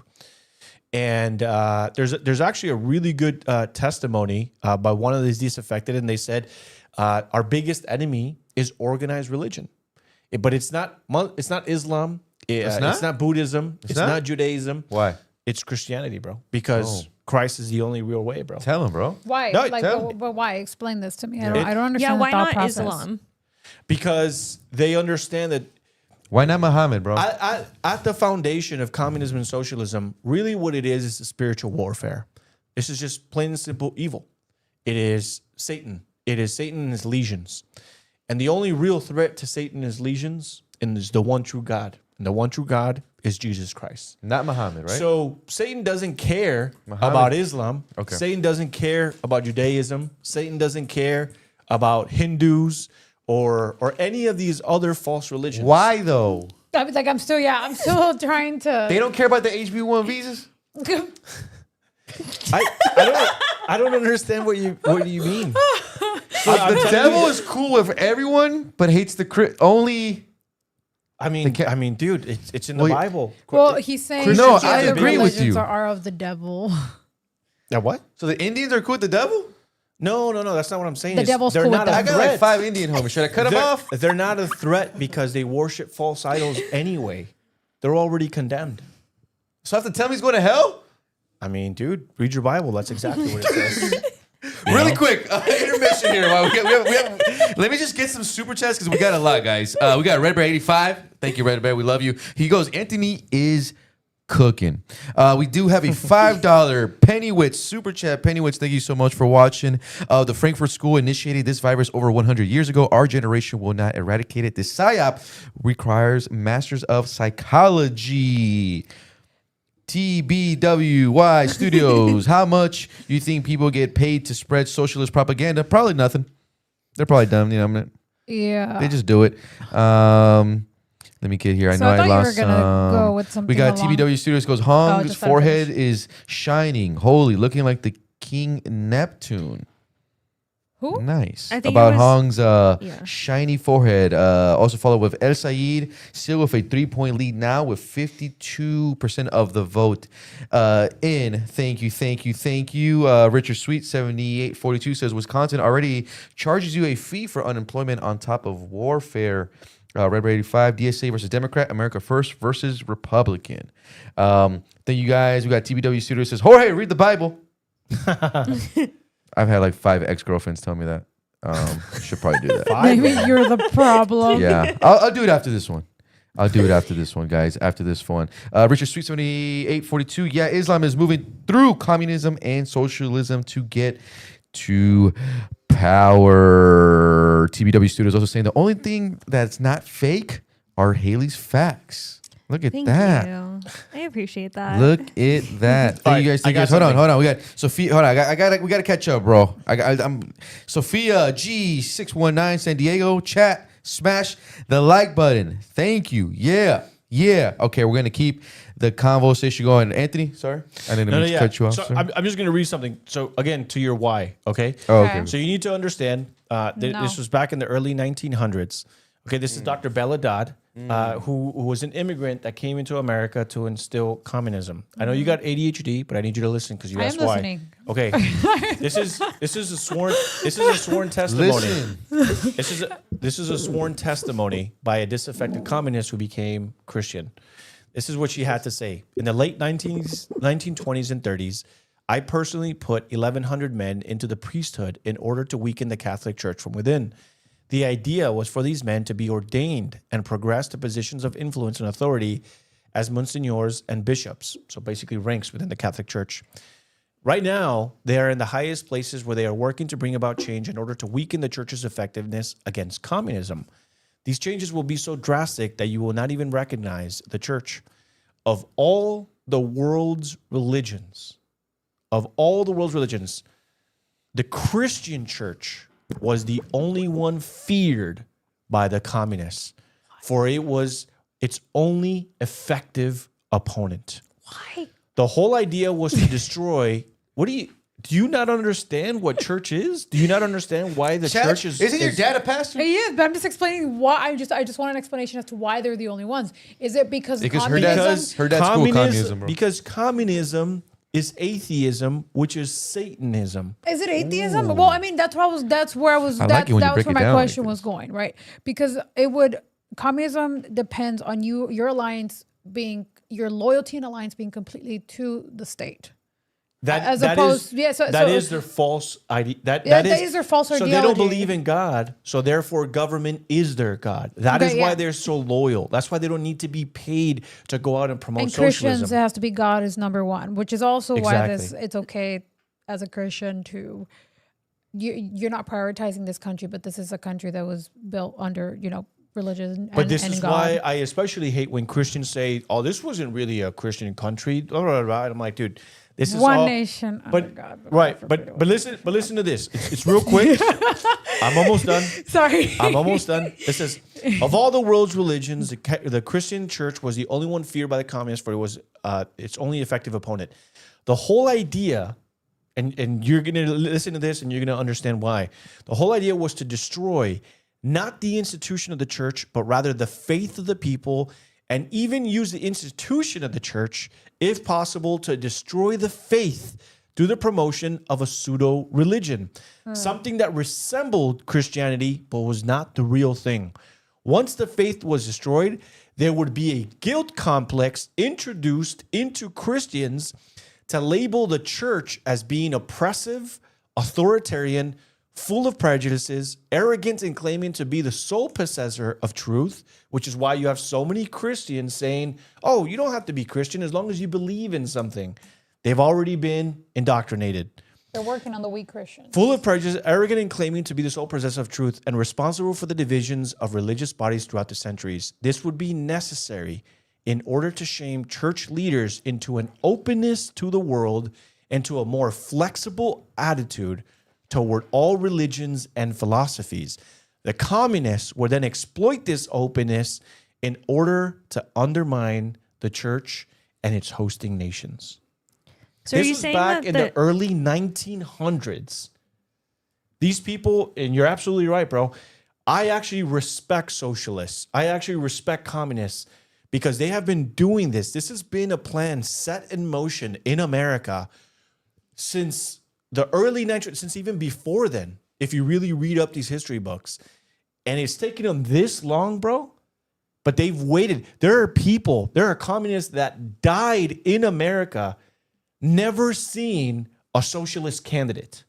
And there's actually a really good testimony by one of these disaffected, and they said, our biggest enemy is organized religion. But it's not Islam, it's not Buddhism, it's not? not Judaism. Why? It's Christianity, bro. Because Christ is the only real way, bro. Tell him, bro. Why? No, But why? Explain this to me. I don't understand. Yeah, the why thought not process. Islam? Because they understand that Why not Muhammad, bro? at the foundation of communism and socialism, really what it is a spiritual warfare. This is just plain and simple evil. It is Satan. It is Satan and his legions. And the only real threat to Satan and his legions is the one true God, and and the one true God is Jesus Christ. Not Muhammad, right? So Satan doesn't care Muhammad. about Islam. Okay. Satan doesn't care about Judaism. Satan doesn't care about Hindus or any of these other false religions. Why though? I was like, I'm still trying to. They don't care about the HB1 visas? I don't understand what you mean. Like, the devil is cool with everyone, but hates the only. I mean, dude, it's in the Bible. Well, he's saying No, that I the agree with religions you. Are of the devil. Yeah, what? So the Indians are cool with the devil? No, that's not what I'm saying. The devil's they're cool with not them. a I got like threat. 5 Indian homies. Should I cut them off? They're not a threat because they worship false idols anyway. They're already condemned. So I have to tell him he's going to hell? I mean, dude, read your Bible. That's exactly what it says. Really quick, intermission here. While we have, let me just get some super chats because we got a lot, guys. We got Red Bear 85. Thank you, Red Bear. We love you. He goes, Anthony is cooking. We do have a $5 Pennywitz super chat. Pennywitz, thank you so much for watching. The Frankfurt School initiated this virus over 100 years ago. Our generation will not eradicate it. This PSYOP requires masters of psychology. TBWY Studios. How much you think people get paid to spread socialist propaganda? Probably nothing. They're probably dumb. Yeah. They just do it. Let me get here. I So know I thought I you were lost gonna go with We something got along- TBW Studios goes, Hong's just let it forehead finish. is shining, holy, looking like the King Neptune. Who? Nice. I think About it was- Hong's shiny forehead. Also followed with El Sayed, still with a 3-point lead now with 52% of the vote in. Thank you. Richard Sweet, 7842 says, Wisconsin already charges you a fee for unemployment on top of warfare. Red Bear 85, DSA versus Democrat, America First versus Republican. Thank you guys. We got TBW Studio says, Jorge, read the Bible. I've had like 5 ex-girlfriends tell me that. Should probably do that. Maybe you're the problem. Yeah, I'll do it after this one. Guys. After this one. Richard Sweet 7842. Yeah, Islam is moving through communism and socialism to get to power. TBW Studios also saying the only thing that's not fake are Haley's facts. Look at Thank that. you. I appreciate that. Look at that. Thank you guys. Thank you guys. Hold on. We got Sophia. Hold on. We got to catch up, bro. I'm Sophia G619 San Diego. Chat. Smash the like button. Thank you. Yeah. Okay, we're gonna keep the conversation going. Anthony, sorry, I didn't mean to cut you off. So sir. I'm just going to read something. So again, to your why, okay? Oh, okay. So you need to understand, this was back in the early 1900s. Okay, this is Dr. Bella Dodd, who was an immigrant that came into America to instill communism. I know you got ADHD, but I need you to listen because you I asked am why. listening. Okay, this is a sworn testimony. Listen. This is a sworn testimony by a disaffected communist who became Christian. This is what she had to say. In the late 1920s and 30s, I personally put 1,100 men into the priesthood in order to weaken the Catholic Church from within. The idea was for these men to be ordained and progress to positions of influence and authority as monsignors and bishops, so basically ranks within the Catholic Church. Right now, they are in the highest places where they are working to bring about change in order to weaken the church's effectiveness against communism. These changes will be so drastic that you will not even recognize the church. Of all the world's religions, the Christian church was the only one feared by the communists, for it was its only effective opponent. Why? The whole idea was to destroy. Do you not understand what church is? Do you not understand why the church is? Isn't your dad a pastor? He is, but I'm just explaining why. I just want an explanation as to why they're the only ones. Is it because her communism? dad's cool with communism, bro. Because communism is atheism, which is Satanism. Is it atheism? Well, I mean, that's where I was. I like it when you That was break where it my down like question was going, right? Because communism depends on your alliance being your loyalty and alliance being completely to the state. As opposed, that is their false idea. That is their false So they ideology. don't believe in God, so therefore government is their God. That is why they're so loyal. That's why they don't need to be paid to go out and promote Christians, socialism. it has to be God is number one, which is also why Exactly. it's okay as a Christian to you're not prioritizing this country, but this is a country that was built under religion. But this and is God. why I especially hate when Christians say, "Oh, this wasn't really a Christian country." Blah, blah, blah. I'm like, dude, this is one all, nation under But God. right, but listen to this. It's real quick. I'm almost done. Sorry. I'm almost done. It says, of all the world's religions, the Christian church was the only one feared by the communists, for it was its only effective opponent. The whole idea, and you're going to listen to this and you're going to understand why. The whole idea was to destroy not the institution of the church, but rather the faith of the people, and even use the institution of the church, if possible, to destroy the faith through the promotion of a pseudo-religion, something that resembled Christianity, but was not the real thing. Once the faith was destroyed, there would be a guilt complex introduced into Christians to label the church as being oppressive, authoritarian, full of prejudices, arrogant in claiming to be the sole possessor of truth, which is why you have so many Christians saying, oh, you don't have to be Christian as long as you believe in something. They've already been indoctrinated. They're working on the weak Christians. Full of prejudice, arrogant in claiming to be the sole possessor of truth, and responsible for the divisions of religious bodies throughout the centuries. This would be necessary in order to shame church leaders into an openness to the world and to a more flexible attitude toward all religions and philosophies. The communists would then exploit this openness in order to undermine the church and its hosting nations. So this are you was saying back that in the early 1900s. These people, and you're absolutely right, bro. I actually respect socialists. I actually respect communists because they have been doing this. This has been a plan set in motion in America since the early 1900s, since even before then, if you really read up these history books. And it's taken them this long, bro. But they've waited. There are communists that died in America never seen a socialist candidate.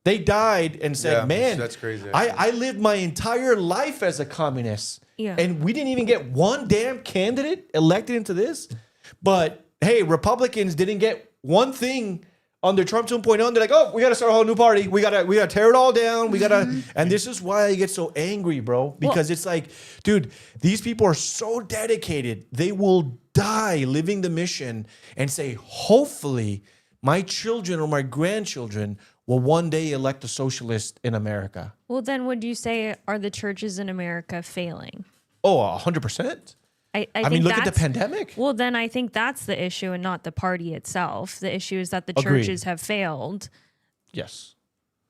They died and said, man, that's crazy. I lived my entire life as a communist. Yeah. And we didn't even get one damn candidate elected into this. But hey, Republicans didn't get one thing under Trump 2.0. They're like, oh, we got to start a whole new party. We gotta tear it all down. We gotta, and this is why I get so angry, bro. Because it's like, dude, these people are so dedicated. They will die living the mission and say, hopefully my children or my grandchildren will one day elect a socialist in America. Well, then would you say, are the churches in America failing? Oh, 100%. I mean, think look at the that's- pandemic. Well, then I think that's the issue and not the party itself. The issue is that the Agreed. churches have failed Yes.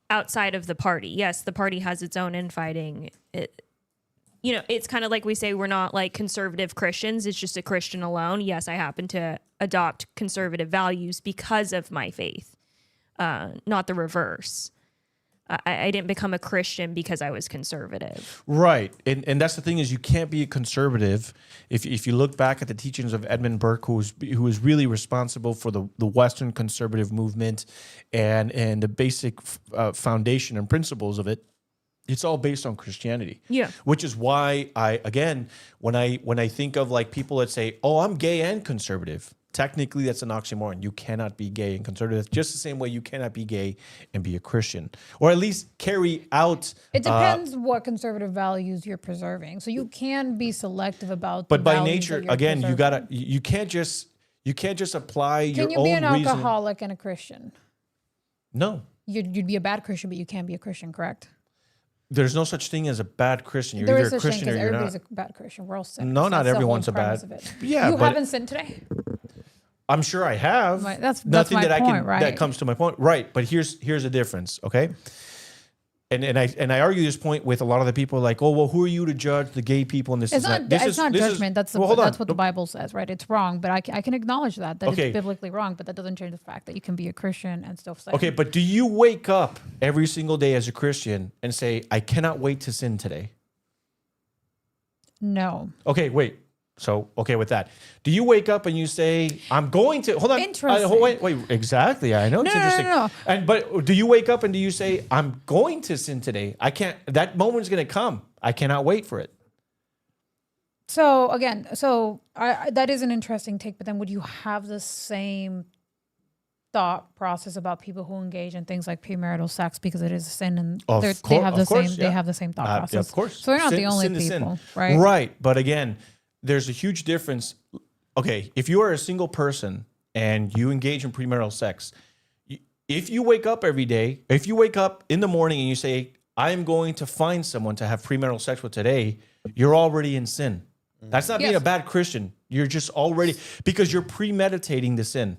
outside of the party. Yes, the party has its own infighting. It's kind of like we say we're not like conservative Christians. It's just a Christian alone. Yes, I happen to adopt conservative values because of my faith, not the reverse. I didn't become a Christian because I was conservative. Right. And that's the thing is you can't be a conservative. If you look back at the teachings of Edmund Burke, who was really responsible for the Western conservative movement and the basic foundation and principles of it, it's all based on Christianity. Yeah. Which is why when I think of like people that say, oh, I'm gay and conservative, technically that's an oxymoron. You cannot be gay and conservative just the same way you cannot be gay and be a Christian, or at least carry out. It depends what conservative values you're preserving. So you can be selective about. But the by values nature, that you're again, preserving. you can't just apply your Can you own be an reason. alcoholic and a Christian? No. You'd be a bad Christian, but you can be a Christian, correct? There's no such thing as a bad Christian. You're There either is a such thing Christian or because you're everybody's not. a bad Christian. We're all sinners. No, not That's the whole everyone's a premise bad. of it. Yeah, you but haven't sinned today. I'm sure I have. Right, that's nothing my that point, I can right? that comes to my point. Right, but here's the difference, okay? And I argue this point with a lot of the people like, oh well, who are you to judge the gay people and this It's is not. that? It's not judgment. That's hold on. that's what the Bible says, right? It's wrong, but I can acknowledge that Okay. it's biblically wrong. But that doesn't change the fact that you can be a Christian and still sin. Okay, but do you wake up every single day as a Christian and say, I cannot wait to sin today? No. Okay, wait. So, okay with that. Do you wake up and you say, I'm going to, hold on. Interesting. Wait, exactly. I know it's interesting. No. But do you wake up and do you say, I'm going to sin today? I can't, that moment's going to come. I cannot wait for it. So again, that is an interesting take. But then, would you have the same thought process about people who engage in things like premarital sex because it is a sin, and Of they cour- have of the course, same yeah. they have the same thought process. Of course. So they're not the only Sin is sin. people, right? Right. But again, there's a huge difference. Okay, if you are a single person and you engage in premarital sex, if you wake up every day, if you wake up in the morning and you say, I am going to find someone to have premarital sex with today, you're already in sin. That's not being a bad Christian. You're just already, because you're premeditating the sin.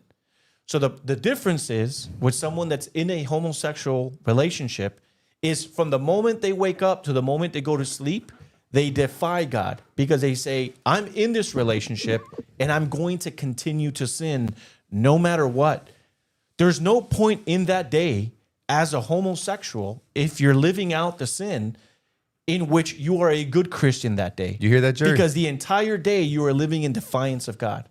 So the difference is with someone that's in a homosexual relationship is from the moment they wake up to the moment they go to sleep, they defy God because they say, I'm in this relationship and I'm going to continue to sin no matter what. There's no point in that day as a homosexual, if you're living out the sin, in which you are a good Christian that day. You hear that, Jerry? Because the entire day you are living in defiance of God.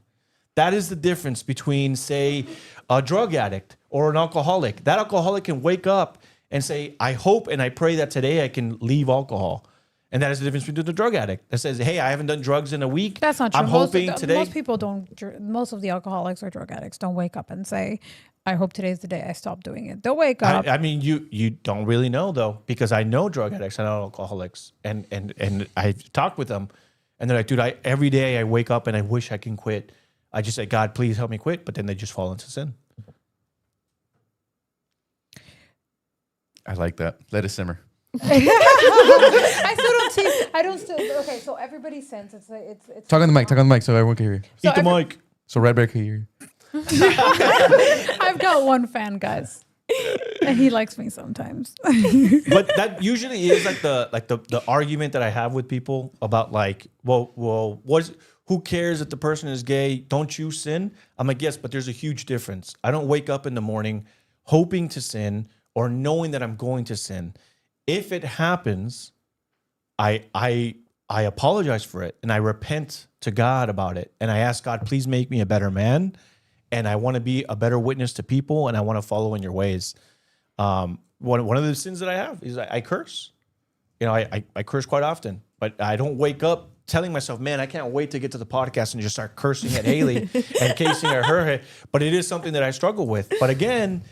That is the difference between, say, a drug addict or an alcoholic. That alcoholic can wake up and say, I hope and I pray that today I can leave alcohol. And that is the difference between the drug addict that says, hey, I haven't done drugs in a week. That's not true. I'm hoping today. Most people don't. Most of the alcoholics or drug addicts don't wake up and say, I hope today's the day I stop doing it. They'll wake up. I mean, you don't really know, though, because I know drug addicts, I know alcoholics, and I've talked with them. And they're like, dude, every day I wake up and I wish I can quit. I just say, God, please help me quit. But then they just fall into sin. I like that. Let it simmer. I still don't see. I don't still. Okay, so everybody sins. It's. Talk on the mic. Talk on the mic so everyone can hear you. So Eat the mic. So Red Bear can hear you. I've got one fan, guys, and he likes me sometimes. But that usually is like the argument that I have with people about like, well, who cares if the person is gay? Don't you sin? I'm like, yes, but there's a huge difference. I don't wake up in the morning hoping to sin or knowing that I'm going to sin. If it happens, I apologize for it and I repent to God about it. And I ask God, please make me a better man. And I want to be a better witness to people and I want to follow in your ways. One of the sins that I have is I curse. You know, I curse quite often, but I don't wake up telling myself, man, I can't wait to get to the podcast and just start cursing at Haley and casing at her. But it is something that I struggle with. But again,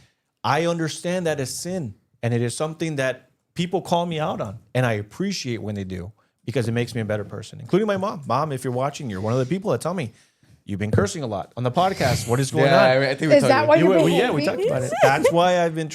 I understand that as sin and it is something that people call me out on, and I appreciate when they do because it makes me a better person, including my mom. Mom, if you're watching, you're one of the people that tell me, you've been cursing a lot on the podcast. What is going on? I think Is that why you're being Yeah, we talked about it. That's why I haven't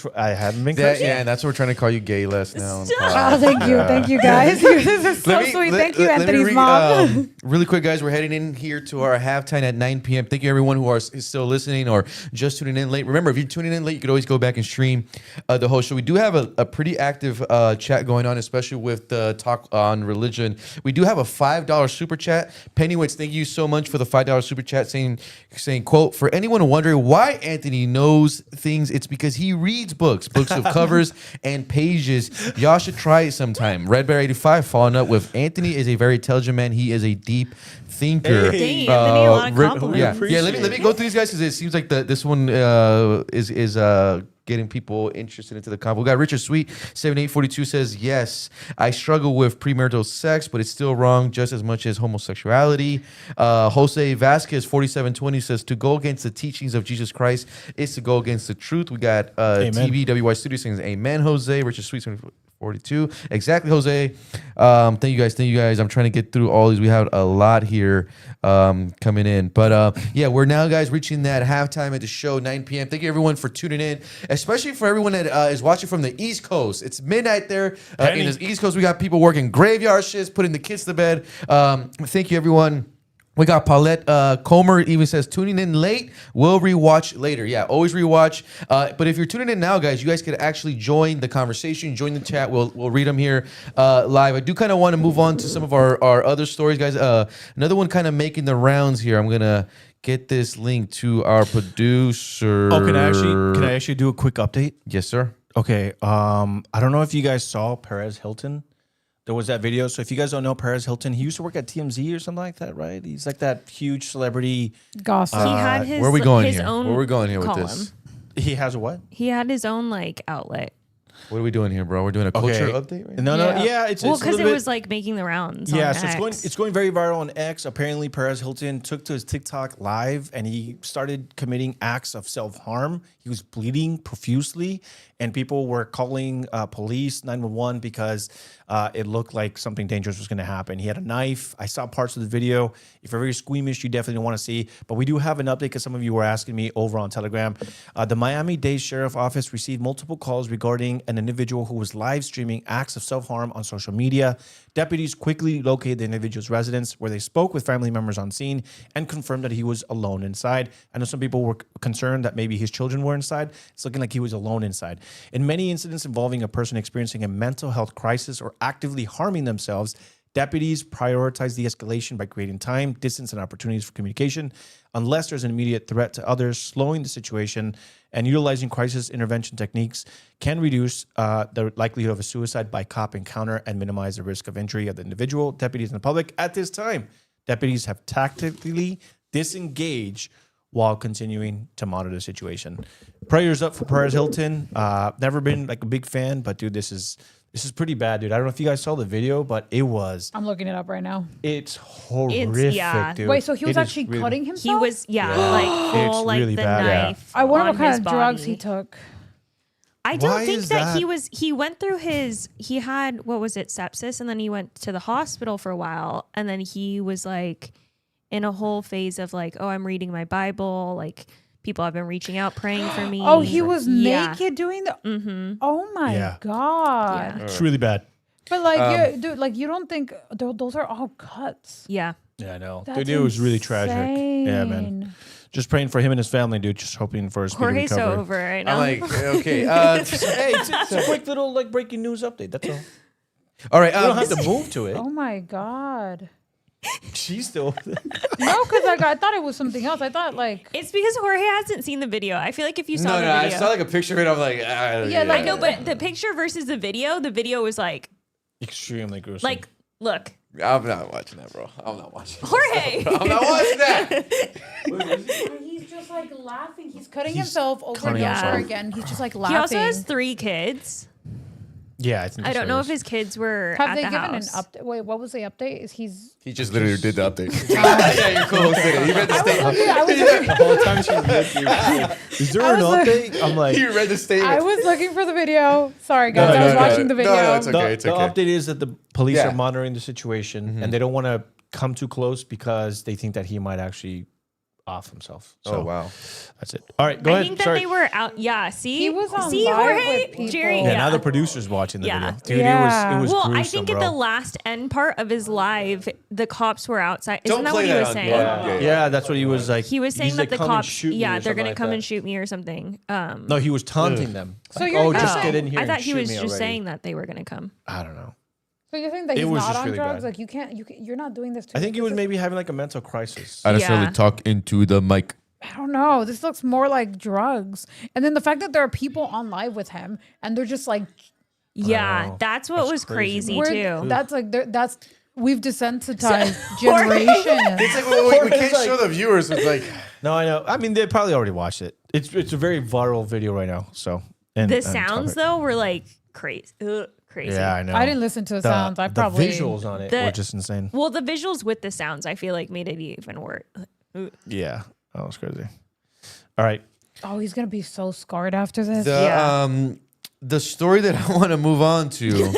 been cursing. Yeah, and that's why we're trying to call you gay less now. Oh, thank you, guys. This is so sweet. Thank you, Anthony's mom. Really quick, guys, we're heading in here to our halftime at 9 p.m. Thank you, everyone who is still listening or just tuning in late. Remember, if you're tuning in late, you could always go back and stream the whole show. We do have a pretty active chat going on, especially with the talk on religion. We do have a $5 super chat. Pennywitz, thank you so much for the $5 super chat saying, quote, for anyone wondering why Anthony knows things, it's because he reads books of covers and pages. Y'all should try it sometime. Red Bear 85 following up with Anthony is a very intelligent man. He is a deep thinker. Hey. Dang, Anthony, a lot of compliments. Yeah. Let me go through these guys because it seems like this one is getting people interested into the convo. We got Richard Sweet 7842 says, yes, I struggle with premarital sex, but it's still wrong just as much as homosexuality. Jose Vasquez 4720 says, to go against the teachings of Jesus Christ is to go against the truth. We got TVWY Studio saying, amen, Jose. Richard Sweet 72. Exactly, Jose. Thank you guys. I'm trying to get through all these. We have a lot here coming in. But yeah, we're now, guys, reaching that halftime at the show, 9 p.m. Thank you, everyone, for tuning in, especially for everyone that is watching from the East Coast. It's midnight there. In the East Coast, we got people working graveyard shifts, putting the kids to bed. Thank you, everyone. We got Paulette Comer even says, tuning in late, we'll rewatch later. Yeah, always rewatch. But if you're tuning in now, guys, you guys could actually join the conversation, join the chat. We'll read them here live. I do kind of want to move on to some of our other stories, guys. Another one kind of making the rounds here. I'm going to get this link to our producer. Oh, can I actually do a quick update? Yes, sir. Okay. I don't know if you guys saw Perez Hilton. There was that video. So if you guys don't know Perez Hilton, he used to work at TMZ or something like that, right? He's like that huge celebrity. Gossip. He had his where are we going his here? own Where are we going here with column. this? He has a what? He had his own like outlet. What are we doing here, bro? We're doing a culture update right now? No, yeah. It's because it was like making the rounds. Yeah, on so X. it's going very viral on X. Apparently, Perez Hilton took to his TikTok live and he started committing acts of self-harm. He was bleeding profusely, and people were calling police, 911, because it looked like something dangerous was going to happen. He had a knife. I saw parts of the video. If you're very squeamish, you definitely don't want to see. But we do have an update because some of you were asking me over on Telegram. The Miami-Dade Sheriff Office received multiple calls regarding an individual who was live streaming acts of self-harm on social media. Deputies quickly located the individual's residence, where they spoke with family members on scene and confirmed that he was alone inside. I know some people were concerned that maybe his children were inside. It's looking like he was alone inside. In many incidents involving a person experiencing a mental health crisis or actively harming themselves, deputies prioritize the escalation by creating time, distance, and opportunities for communication. Unless there's an immediate threat to others, slowing the situation and utilizing crisis intervention techniques can reduce the likelihood of a suicide by cop encounter and minimize the risk of injury of the individual, deputies, and the public. At this time, deputies have tactically disengaged while continuing to monitor the situation. Prayers up for Perez Hilton. Never been like a big fan, but dude, this is pretty bad, dude. I don't know if you guys saw the video, but it was. I'm looking it up right now. It's horrific, dude. Wait, so he was actually cutting himself? He was, like full, It's like really the bad. knife. I wonder what on kind his of drugs body. he took. I don't Why think is that that? he went through he had, what was it, sepsis, and then he went to the hospital for a while, and then he was like in a whole phase of like, oh, I'm reading my Bible, like people have been reaching out, praying for me. Oh, he was naked doing the. Mm-hmm. Oh my god! Yeah. It's really bad. But like, dude, like you don't think those are all cuts? Yeah. Yeah, I know. That's Dude, it was really tragic. Yeah, man. insane. Just praying for him and his family, dude. Just hoping for a speedy Jorge's so recovery. over right now. I'm like, okay. Hey, it's a quick little like breaking news update. That's all. All right. You don't have to move to it. Oh my god! She's still. No, because like I thought it was something else. I thought like it's because Jorge hasn't seen the video. I feel like if you saw the I video. saw like a picture of it. I'm like, I know, but the picture versus the video was like, extremely gruesome. like, look. I'm not watching that, bro. I'm not watching that. Jorge! I'm not watching that. he's just like laughing. He's cutting himself over and himself. over again. He's just like laughing. He also has 3 kids. Yeah, I think. I don't know if his kids were Have at they the given house. an update? Wait, what was the update? He just literally did the update. Yeah, you're cool. You read the statement. The whole time she looked, you were like, is there an update? I'm like, You read the statement. I was looking for the video. Sorry, guys. I was watching the video. No, it's okay. It's the okay. update is that the police Yeah. are monitoring the situation and they don't want to come too close because they think that he might actually off himself. So Oh, wow. that's it. All right, go I ahead. think that Sorry. they were out. Yeah, see? He was on see, live Jorge? with people. Jerry, Yeah, now the producer's watching the Yeah. video. Dude, Yeah. it was well, gruesome, I think bro. at the last end part of his live, the cops were outside. Don't Isn't that play what he that was on- saying? Yeah, that's what he was like. He was saying he's that like, the "Come and cops, shoot me," or they're something going to like come that. and shoot me or something. No, he was taunting them. So Like, you're oh, just saying- get in here I and thought he shoot was me just already. saying that they were going to come. I don't know. So you're saying that It he's was not just on really drugs? bad. Like you're not doing this to I think he was this is- maybe having like a mental crisis. I necessarily Yeah. talk into the mic. I don't know. This looks more like drugs. And then the fact that there are people on live with him and they're just like, Yeah, know. that's what That's was crazy, crazy, we're, too. that's like, that's, we've desensitized generations. It's like we can't show the viewers. It's like No, I know. I mean, they probably already watched it. It's a very viral video right now. So and The sounds, though, were like crazy. Crazy. Yeah, I know. I didn't listen to the sounds. I probably the visuals on it The- were just insane. Well, the visuals with the sounds, I feel like made it even worse. Yeah, that was crazy. All right. Oh, he's gonna be so scarred after this. the story that I want to move on to.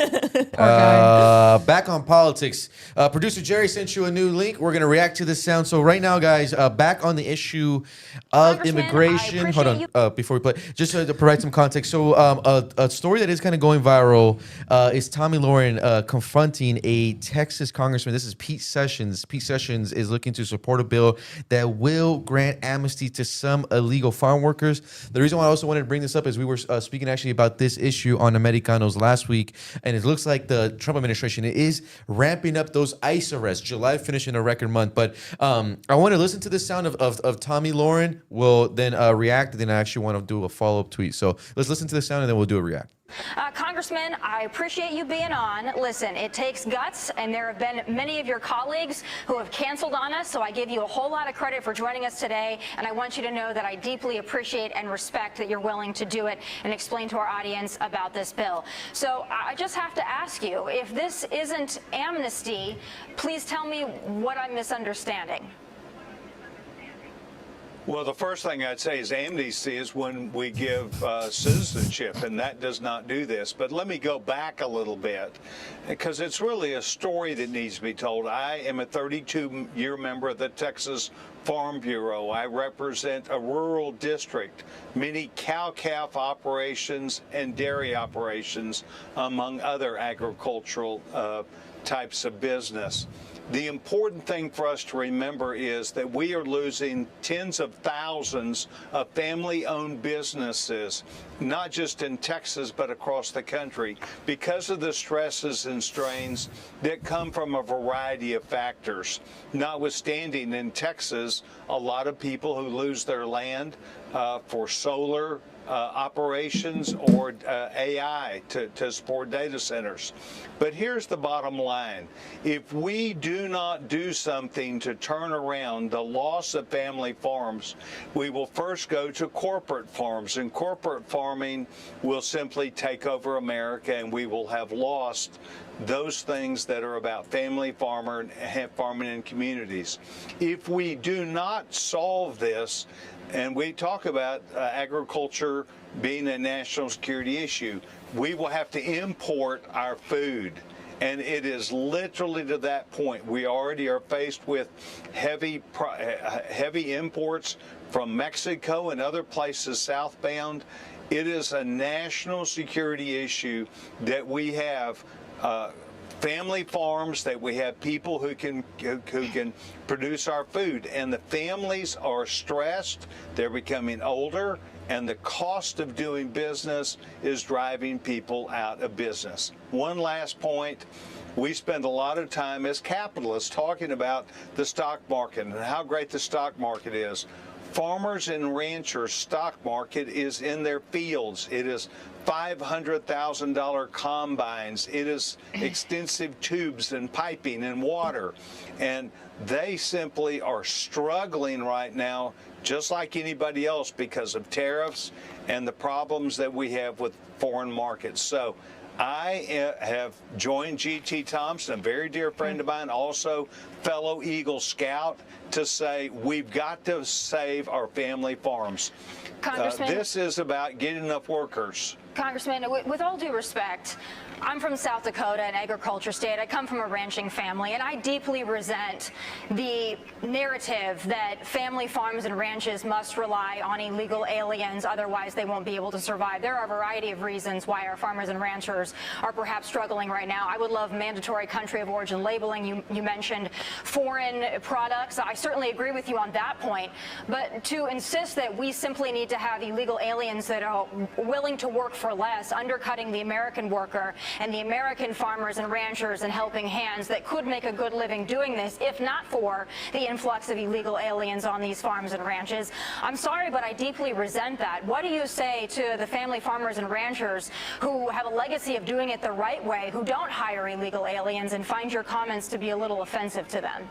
Back on politics. Producer Jerry sent you a new link. We're going to react to this sound. So right now, guys, back on the issue of immigration. Hold on, before we play, just to provide some context. So a story that is kind of going viral is Tommy Lauren confronting a Texas congressman. This is Pete Sessions. Pete Sessions is looking to support a bill that will grant amnesty to some illegal farm workers. The reason why I also wanted to bring this up is we were speaking actually about this issue on Americanos last week, and it looks like the Trump administration is ramping up those ICE arrests. July finishing a record month, but I want to listen to the sound of Tommy Lauren. We'll then react, and then I actually want to do a follow-up tweet. So let's listen to the sound, and then we'll do a react. Congressman, I appreciate you being on. Listen, it takes guts, and there have been many of your colleagues who have canceled on us, so I give you a whole lot of credit for joining us today, and I want you to know that I deeply appreciate and respect that you're willing to do it and explain to our audience about this bill. So I just have to ask you, if this isn't amnesty, please tell me what I'm misunderstanding. Well, the first thing I'd say is amnesty is when we give citizenship, and that does not do this. But let me go back a little bit, because it's really a story that needs to be told. I am a 32-year member of the Texas Farm Bureau. I represent a rural district, many cow-calf operations and dairy operations, among other agricultural types of business. The important thing for us to remember is that we are losing tens of thousands of family-owned businesses, not just in Texas, but across the country, because of the stresses and strains that come from a variety of factors. Notwithstanding, in Texas, a lot of people who lose their land for solar operations or AI to support data centers. But here's the bottom line. If we do not do something to turn around the loss of family farms, we will first go to corporate farms, and corporate farming will simply take over America, and we will have lost those things that are about family farming in communities. If we do not solve this, and we talk about agriculture being a national security issue, we will have to import our food. And it is literally to that point. We already are faced with heavy imports from Mexico and other places southbound. It is a national security issue that we have family farms, that we have people who can produce our food, and the families are stressed. They're becoming older, and the cost of doing business is driving people out of business. One last point. We spend a lot of time as capitalists talking about the stock market and how great the stock market is. Farmers and ranchers' stock market is in their fields. It is $500,000 combines. It is extensive tubes and piping and water. And they simply are struggling right now, just like anybody else, because of tariffs and the problems that we have with foreign markets. So I have joined G.T. Thompson, a very dear friend of mine, also fellow Eagle Scout, to say we've got to save our family farms. This is about getting enough workers. Congressman, with all due respect, I'm from South Dakota, an agriculture state. I come from a ranching family, and I deeply resent the narrative that family farms and ranches must rely on illegal aliens, otherwise they won't be able to survive. There are a variety of reasons why our farmers and ranchers are perhaps struggling right now. I would love mandatory country of origin labeling. You mentioned foreign products. I certainly agree with you on that point, but to insist that we simply need to have illegal aliens that are willing to work for less, undercutting the American worker and the American farmers and ranchers and helping hands that could make a good living doing this, if not for the influx of illegal aliens on these farms and ranches. I'm sorry, but I deeply resent that. What do you say to the family farmers and ranchers who have a legacy of doing it the right way, who don't hire illegal aliens, and find your comments to be a little offensive to them?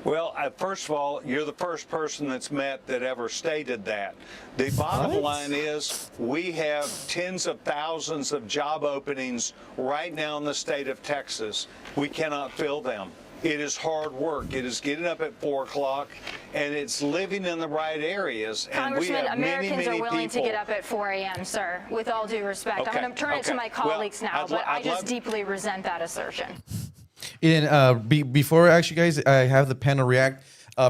Well, first of all, you're the first person that's met that ever stated that. The bottom line is we have tens of thousands of job openings right now in the state of Texas. We cannot fill them. It is hard work. It is getting up at 4 o'clock, and it's living in the right areas. And we have Americans many are willing people. to get up at 4 a.m., sir, with all due respect. Okay, I'm going to turn it to my colleagues now, but I just love deeply resent that assertion. And before actually, guys, I have the panel react.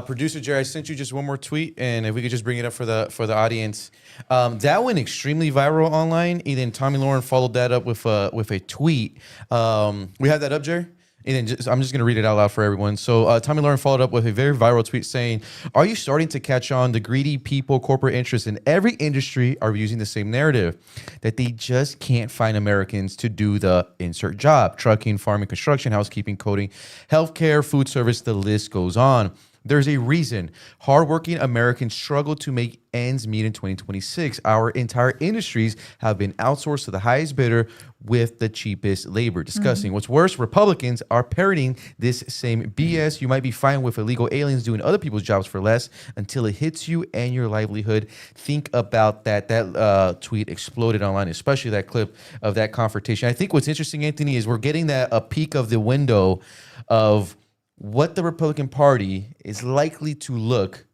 Producer Jerry, I sent you just one more tweet, and if we could just bring it up for the audience. That went extremely viral online. And then Tommy Lauren followed that up with a tweet. We have that up, Jerry? And then I'm just going to read it out loud for everyone. So Tommy Lauren followed up with a very viral tweet saying, "Are you starting to catch on? The greedy people, corporate interests in every industry are using the same narrative, that they just can't find Americans to do the insert job: trucking, farming, construction, housekeeping, coding, healthcare, food service, the list goes on. There's a reason hardworking Americans struggle to make ends meet in 2026. Our entire industries have been outsourced to the highest bidder with the cheapest labor. Disgusting. What's worse, Republicans are parroting this same BS. You might be fine with illegal aliens doing other people's jobs for less until it hits you and your livelihood. Think about that. That tweet exploded online, especially that clip of that confrontation. I think what's interesting, Anthony, is we're getting a peek of the window of what the Republican Party is likely to look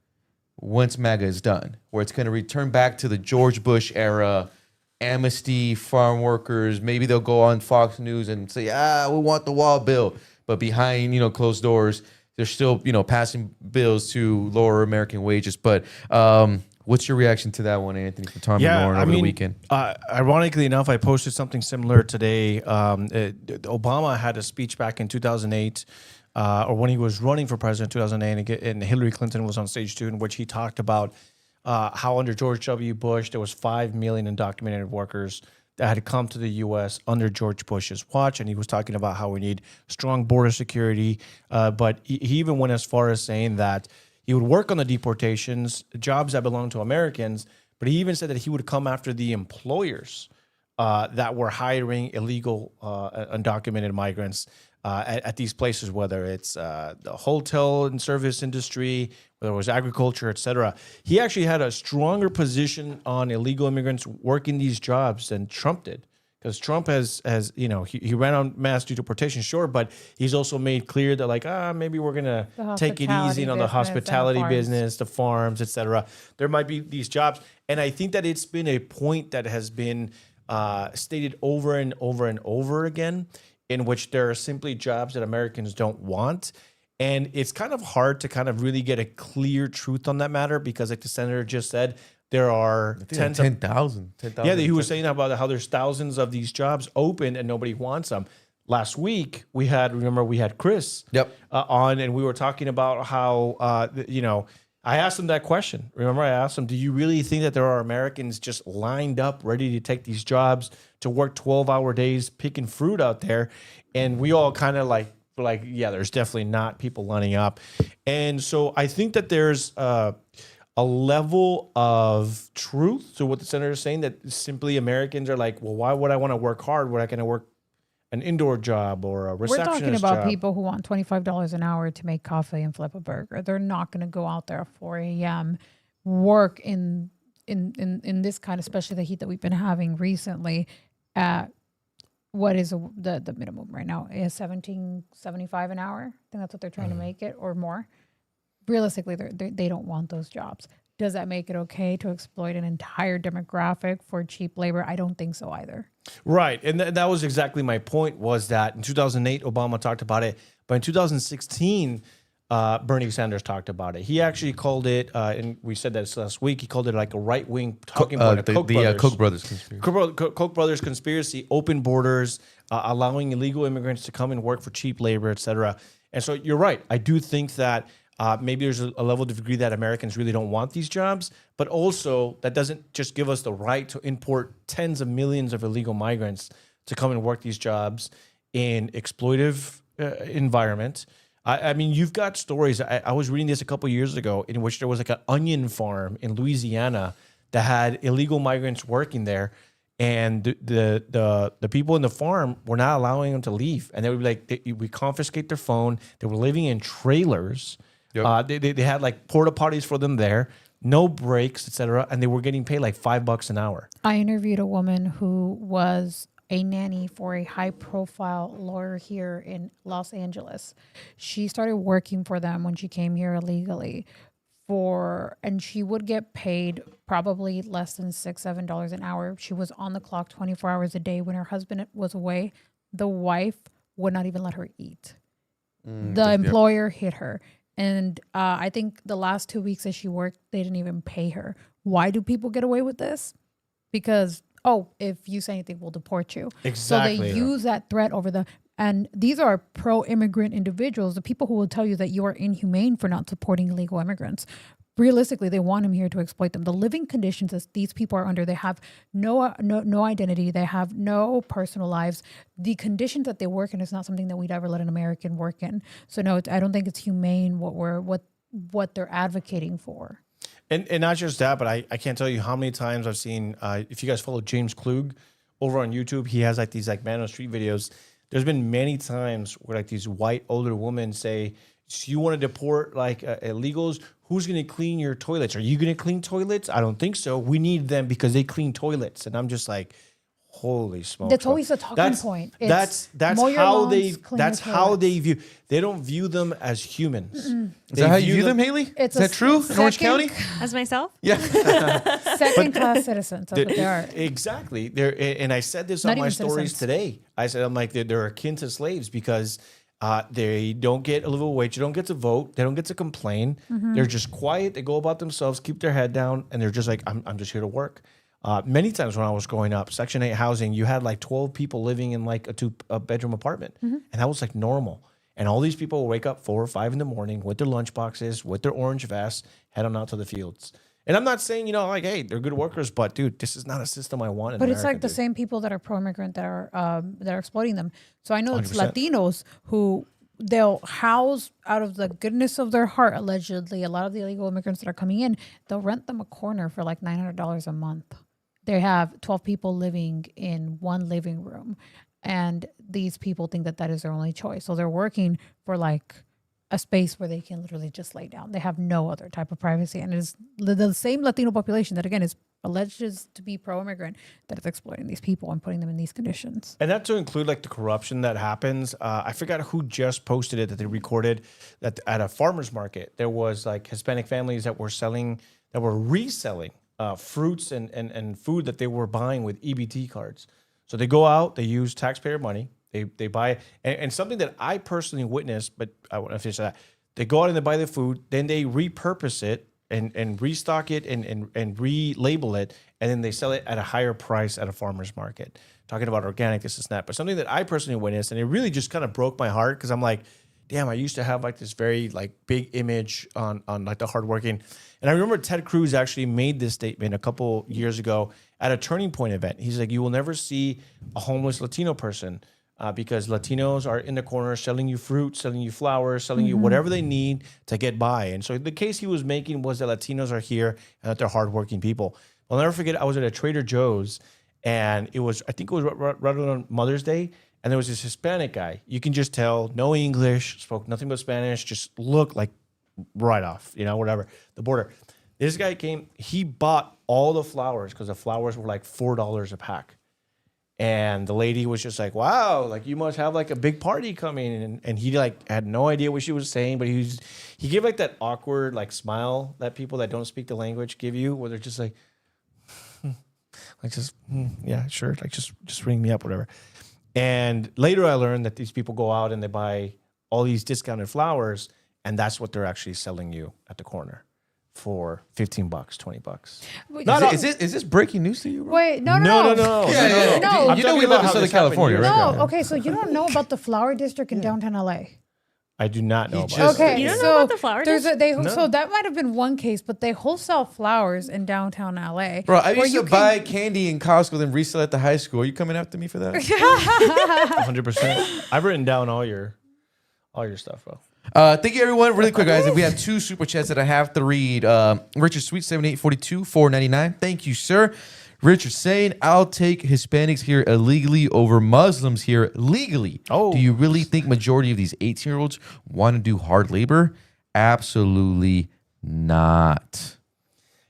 once MAGA is done, where it's going to return back to the George Bush era, amnesty, farm workers. Maybe they'll go on Fox News and say, we want the wall bill. But behind, closed doors, they're still, passing bills to lower American wages. But what's your reaction to that one, Anthony, from Tommy Lauren over the weekend? Ironically enough, I posted something similar today. Obama had a speech back in 2008, or when he was running for president in 2008, and Hillary Clinton was on stage too, in which he talked about how under George W. Bush, there was 5 million undocumented workers that had come to the U.S. under George Bush's watch. And he was talking about how we need strong border security. But he even went as far as saying that he would work on the deportations, jobs that belong to Americans. But he even said that he would come after the employers that were hiring illegal undocumented migrants at these places, whether it's the hotel and service industry, whether it was agriculture, et cetera. He actually had a stronger position on illegal immigrants working these jobs than Trump did. Because Trump has he ran on mass deportation, sure, but he's also made clear that maybe we're going to take it easy on the hospitality business, the farms, et cetera. There might be these jobs. And I think that it's been a point that has been stated over and over and over again, in which there are simply jobs that Americans don't want. And it's kind of hard to kind of really get a clear truth on that matter because, like the senator just said, there are 10,000. Yeah, he was saying about how there's thousands of these jobs open and nobody wants them. Last week, we had Chris on, and we were talking about how, I asked him that question. Remember, I asked him, do you really think that there are Americans just lined up, ready to take these jobs, to work 12-hour days picking fruit out there? And we all kind of like, yeah, there's definitely not people lining up. And so I think that there's a level of truth to what the senator is saying, that simply Americans are like, well, why would I want to work hard when I can work an indoor job or a receptionist job? We're talking about people who want $25 an hour to make coffee and flip a burger. They're not going to go out there at 4 a.m., work in this kind of, especially the heat that we've been having recently, at what is the minimum right now is $17.75 an hour. I think that's what they're trying to make it, or more. Realistically, they don't want those jobs. Does that make it okay to exploit an entire demographic for cheap labor? I don't think so either. Right. And that was exactly my point, was that in 2008, Obama talked about it. But in 2016, Bernie Sanders talked about it. He actually called it, and we said that last week, he called it like a right-wing talking point. Koch brothers conspiracy. Koch brothers conspiracy, open borders, allowing illegal immigrants to come and work for cheap labor, et cetera. And so you're right. I do think that maybe there's a level of degree that Americans really don't want these jobs, but also that doesn't just give us the right to import tens of millions of illegal migrants to come and work these jobs in exploitive environment. I mean, you've got stories. I was reading this a couple of years ago, in which there was like an onion farm in Louisiana that had illegal migrants working there, and the people in the farm were not allowing them to leave, and they would be like, we confiscate their phone. They were living in trailers. Yep. They had like porta potties for them there, no breaks, etc., and they were getting paid like $5 an hour. I interviewed a woman who was a nanny for a high-profile lawyer here in Los Angeles. She started working for them when she came here illegally, and she would get paid probably less than $6-7 an hour. She was on the clock 24 hours a day. When her husband was away, the wife would not even let her eat. The employer hit her. And I think the last 2 weeks that she worked, they didn't even pay her. Why do people get away with this? Because, if you say anything, we'll deport you. Exactly. So they use that threat and these are pro-immigrant individuals, the people who will tell you that you are inhumane for not supporting illegal immigrants. Realistically, they want them here to exploit them. The living conditions that these people are under, they have no identity. They have no personal lives. The conditions that they work in is not something that we'd ever let an American work in. So no, I don't think it's humane what what they're advocating for. And not just that, but I can't tell you how many times I've seen, if you guys follow James Klug over on YouTube, he has like these like man on the street videos. There's been many times where like these white older women say, so you want to deport like illegals? Who's going to clean your toilets? Are you going to clean toilets? I don't think so. We need them because they clean toilets. And I'm just like, holy smokes. That's always a talking point. That's how they view. They don't view them as humans. Is that how you view them, Haley? Is that true in Orange County? As myself? Yeah. Second-class citizens. That's what they are. Exactly. And I said this Not on my even stories citizens. today. I said, I'm like, they're akin to slaves because they don't get a livable wage. They don't get to vote. They don't get to complain. They're just quiet. They go about themselves, keep their head down, and they're just like, I'm just here to work. Many times when I was growing up, Section 8 housing, you had like 12 people living in like a bedroom apartment. And that was like normal. And all these people would wake up 4 or 5 in the morning with their lunch boxes, with their orange vests, head on out to the fields. And I'm not saying, like, hey, they're good workers, but dude, this is not a system I want in But America, it's like the dude. same people that are pro-immigrant that are exploiting them. So I know it's 100%. Latinos who they'll house out of the goodness of their heart, allegedly, a lot of the illegal immigrants that are coming in, they'll rent them a corner for like $900 a month. They have 12 people living in one living room. And these people think that that is their only choice. So they're working for like a space where they can literally just lay down. They have no other type of privacy. And it is the same Latino population that, again, is alleged to be pro-immigrant that is exploiting these people and putting them in these conditions. And not to include like the corruption that happens. I forgot who just posted it that they recorded that at a farmer's market, there was like Hispanic families that were reselling fruits and food that they were buying with EBT cards. So they go out, they use taxpayer money, they buy, and something that I personally witnessed, but I want to finish that. They go out and they buy the food, then they repurpose it and restock it and relabel it, and then they sell it at a higher price at a farmer's market. Talking about organic, this is that. But something that I personally witnessed, and it really just kind of broke my heart because I'm like, damn, I used to have like this very like big image on like the hardworking. And I remember Ted Cruz actually made this statement a couple years ago at a Turning Point event. He's like, you will never see a homeless Latino person because Latinos are in the corner selling you fruit, selling you flowers, selling you whatever they need to get by. And so the case he was making was that Latinos are here and that they're hardworking people. I'll never forget, I was at a Trader Joe's and I think it was right on Mother's Day. And there was this Hispanic guy. You can just tell, no English, spoke nothing but Spanish, just looked like right off, whatever, the border. This guy came, he bought all the flowers because the flowers were like $4 a pack. And the lady was just like, wow, like you must have like a big party coming. And he like had no idea what she was saying, but he gave like that awkward like smile that people that don't speak the language give you, where they're just like, yeah, sure. Like just ring me up, whatever. And later I learned that these people go out and they buy all these discounted flowers, and that's what they're actually selling you at the corner for $15, $20. Is this breaking news to you, bro? Wait, no. No. No. You know we live in Southern California, right? No, okay, so you don't know about the flower district in downtown LA. I do not know about Okay, it. You don't know about the flower district? So that might have been one case, but they wholesale flowers in downtown LA. Bro, I used to buy candy in Costco, then resell at the high school. Are you coming after me for that? 100%. I've written down all your stuff, bro. Thank you, everyone. Really quick, guys. We have 2 super chats that I have to read. Richard Sweet 7842 $4.99. Thank you, sir. Richard saying, I'll take Hispanics here illegally over Muslims here legally. Oh. Do you really think majority of these 18-year-olds want to do hard labor? Absolutely not.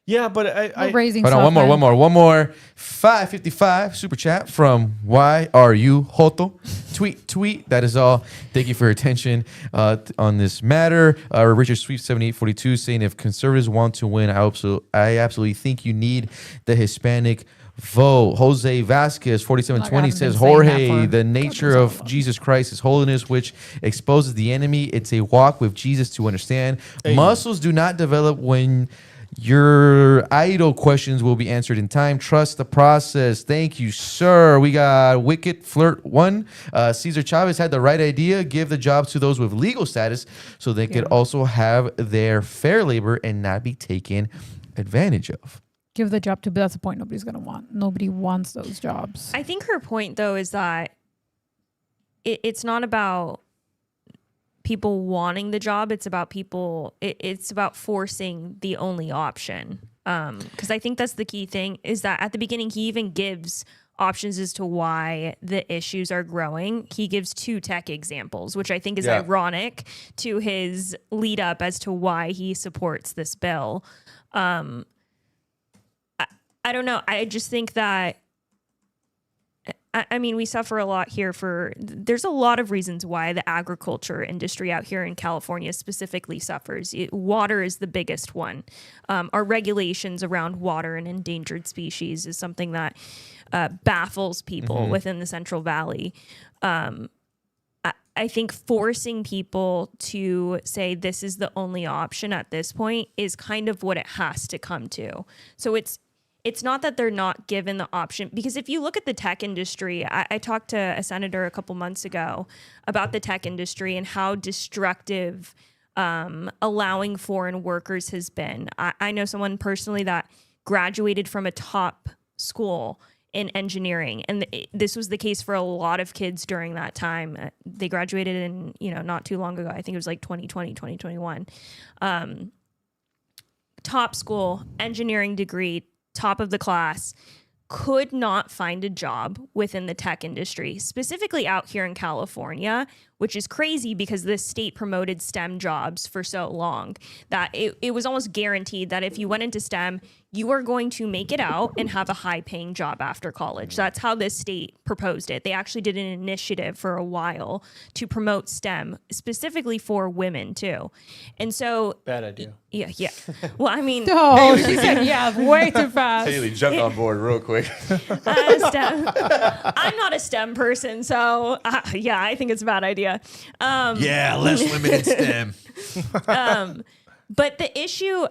Yeah, but We're raising Hold on, soft men. one more. 555 super chat from Why Are You Joto? Tweet. That is all. Thank you for your attention on this matter. Richard Sweet 7842 saying, if conservatives want to win, I absolutely think you need the Hispanic vote. Jose Vasquez 4720 says, Jorge, the nature of Jesus Christ is holiness, which exposes the enemy. It's a walk with Jesus to understand. Muscles do not develop when your idle questions will be answered in time. Trust the process. Thank you, sir. We got Wicked Flirt 1. Cesar Chavez had the right idea. Give the jobs to those with legal status so they could also have their fair labor and not be taken advantage of. Give the job to, but that's the point nobody's going to want. Nobody wants those jobs. I think her point, though, is that it's not about people wanting the job. It's about people. It's about forcing the only option. Because I think that's the key thing, is that at the beginning he even gives options as to why the issues are growing. He gives 2 tech examples, which I think is ironic to his lead up as to why he supports this bill. I don't know. I just think that, I mean, we suffer a lot here there's a lot of reasons why the agriculture industry out here in California specifically suffers. Water is the biggest one. Our regulations around water and endangered species is something that baffles people within the Central Valley. I think forcing people to say this is the only option at this point is kind of what it has to come to. So it's not that they're not given the option, because if you look at the tech industry, I talked to a senator a couple months ago about the tech industry and how destructive allowing foreign workers has been. I know someone personally that graduated from a top school in engineering, and this was the case for a lot of kids during that time. They graduated in, not too long ago. I think it was like 2020, 2021. Top school, engineering degree, top of the class, could not find a job within the tech industry, specifically out here in California, which is crazy because this state promoted STEM jobs for so long that it was almost guaranteed that if you went into STEM, you are going to make it out and have a high-paying job after college. That's how this state proposed it. They actually did an initiative for a while to promote STEM, specifically for women, too. And so... Bad idea. Yeah. Well, I mean... Oh, she said yeah, way too fast. Haley jumped on board real quick. STEM. I'm not a STEM person, so I think it's a bad idea. Less women in STEM. But the issue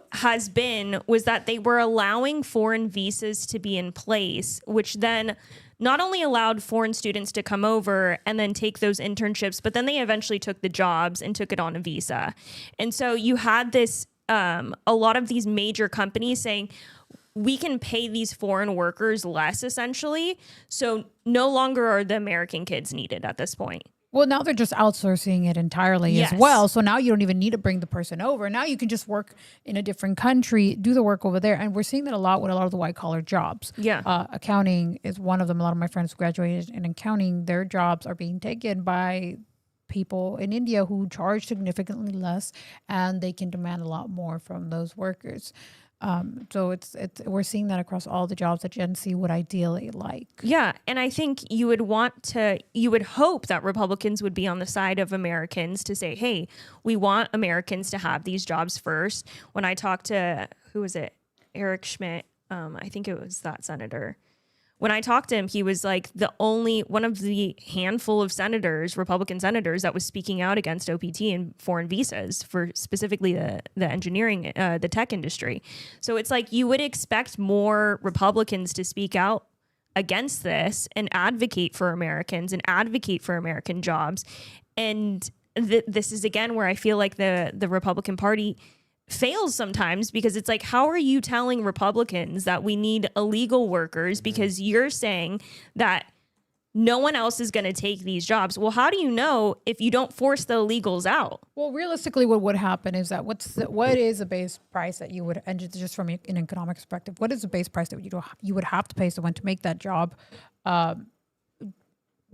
was that they were allowing foreign visas to be in place, which then not only allowed foreign students to come over and then take those internships, but then they eventually took the jobs and took it on a visa. And so you had this, a lot of these major companies saying, we can pay these foreign workers less, essentially. So no longer are the American kids needed at this point. Well, now they're just outsourcing it entirely as well. So now you don't even need to bring the person over. Now you can just work in a different country, do the work over there. And we're seeing that a lot with a lot of the white collar jobs. Yeah. Accounting is one of them. A lot of my friends who graduated in accounting, their jobs are being taken by people in India who charge significantly less, and they can demand a lot more from those workers. So we're seeing that across all the jobs that Gen Z would ideally like. Yeah. And I think you would hope that Republicans would be on the side of Americans to say, hey, we want Americans to have these jobs first. When I talked to, who was it? Eric Schmidt. I think it was that senator. When I talked to him, he was like one of the handful of Republican senators that was speaking out against OPT and foreign visas for specifically the engineering, the tech industry. So it's like you would expect more Republicans to speak out against this and advocate for Americans and advocate for American jobs. And this is, again, where I feel like the Republican Party fails sometimes, because it's like, how are you telling Republicans that we need illegal workers because you're saying that no one else is going to take these jobs? Well, how do you know if you don't force the illegals out? Well, realistically, what would happen is that what is the base price that you would, and just from an economic perspective, what is the base price that you would have to pay someone to make that job,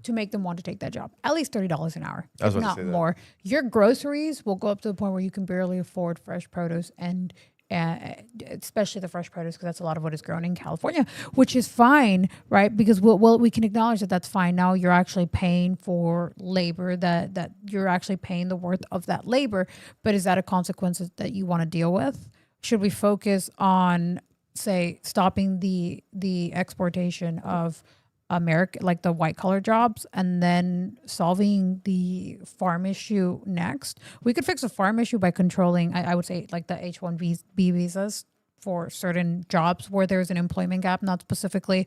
to make them want to take that job? At least $30 an hour, if not more. Your groceries will go up to the point where you can barely afford fresh produce, and especially the fresh produce, because that's a lot of what is grown in California, which is fine, right? Because we can acknowledge that that's fine. Now you're actually paying for labor, that you're actually paying the worth of that labor. But is that a consequence that you want to deal with? Should we focus on, say, stopping the exportation of America, like the white collar jobs, and then solving the farm issue next? We could fix the farm issue by controlling, I would say, like the H-1B visas for certain jobs where there's an employment gap, not specifically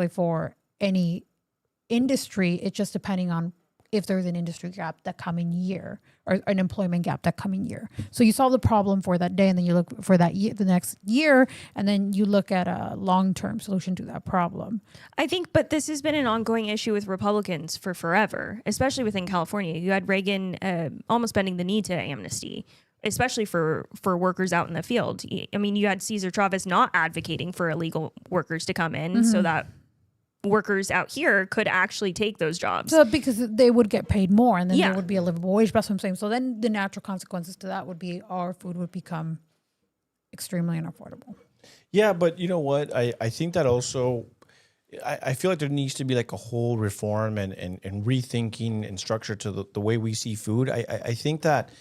for any industry. It's just depending on if there's an industry gap that coming year or an employment gap that coming year. So you solve the problem for that day, and then you look for that year, the next year, and then you look at a long-term solution to that problem. I think, but this has been an ongoing issue with Republicans for forever, especially within California. You had Reagan almost bending the knee to amnesty, especially for workers out in the field. I mean, you had Cesar Chavez not advocating for illegal workers to come in so that workers out here could actually take those jobs. So because they would get paid more, and then there would be a livable wage. That's what I'm saying. So then the natural consequences to that would be our food would become extremely unaffordable. Yeah, but you know what? I think that also, I feel like there needs to be like a whole reform and rethinking and structure to the way we see food. I think that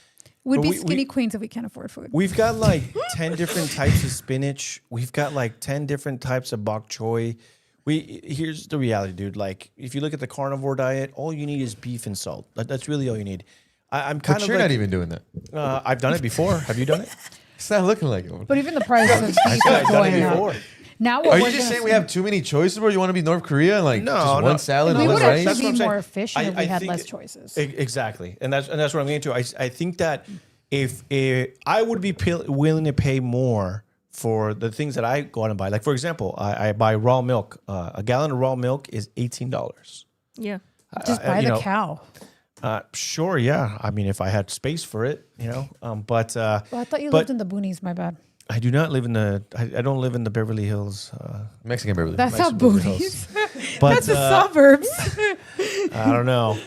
we'd be skinny queens if we can't afford food. We've got like 10 different types of spinach. We've got like 10 different types of bok choy. Here's the reality, dude. Like, if you look at the carnivore diet, all you need is beef and salt. That's really all you need. I'm kind but of you're not even doing that. I've done it before. Have you done it? It's not looking like it. But even the price of beef is going up. Now are you just saying we have too many choices, bro? You want to be North Korea and like just one salad? We one would rice? actually be more efficient if we had less choices. Exactly, and that's what I'm getting to. I think that if I would be willing to pay more for the things that I go out and buy. Like, for example, I buy raw milk. A gallon of raw milk is $18. Yeah. Just buy the cow. Sure, yeah. I mean, if I had space for it, you know. But well, I thought you lived in the boonies. My bad. I do not live in the. I don't live in the Beverly Hills. Mexican Beverly Hills. That's not boonies. But, that's the suburbs. I don't know.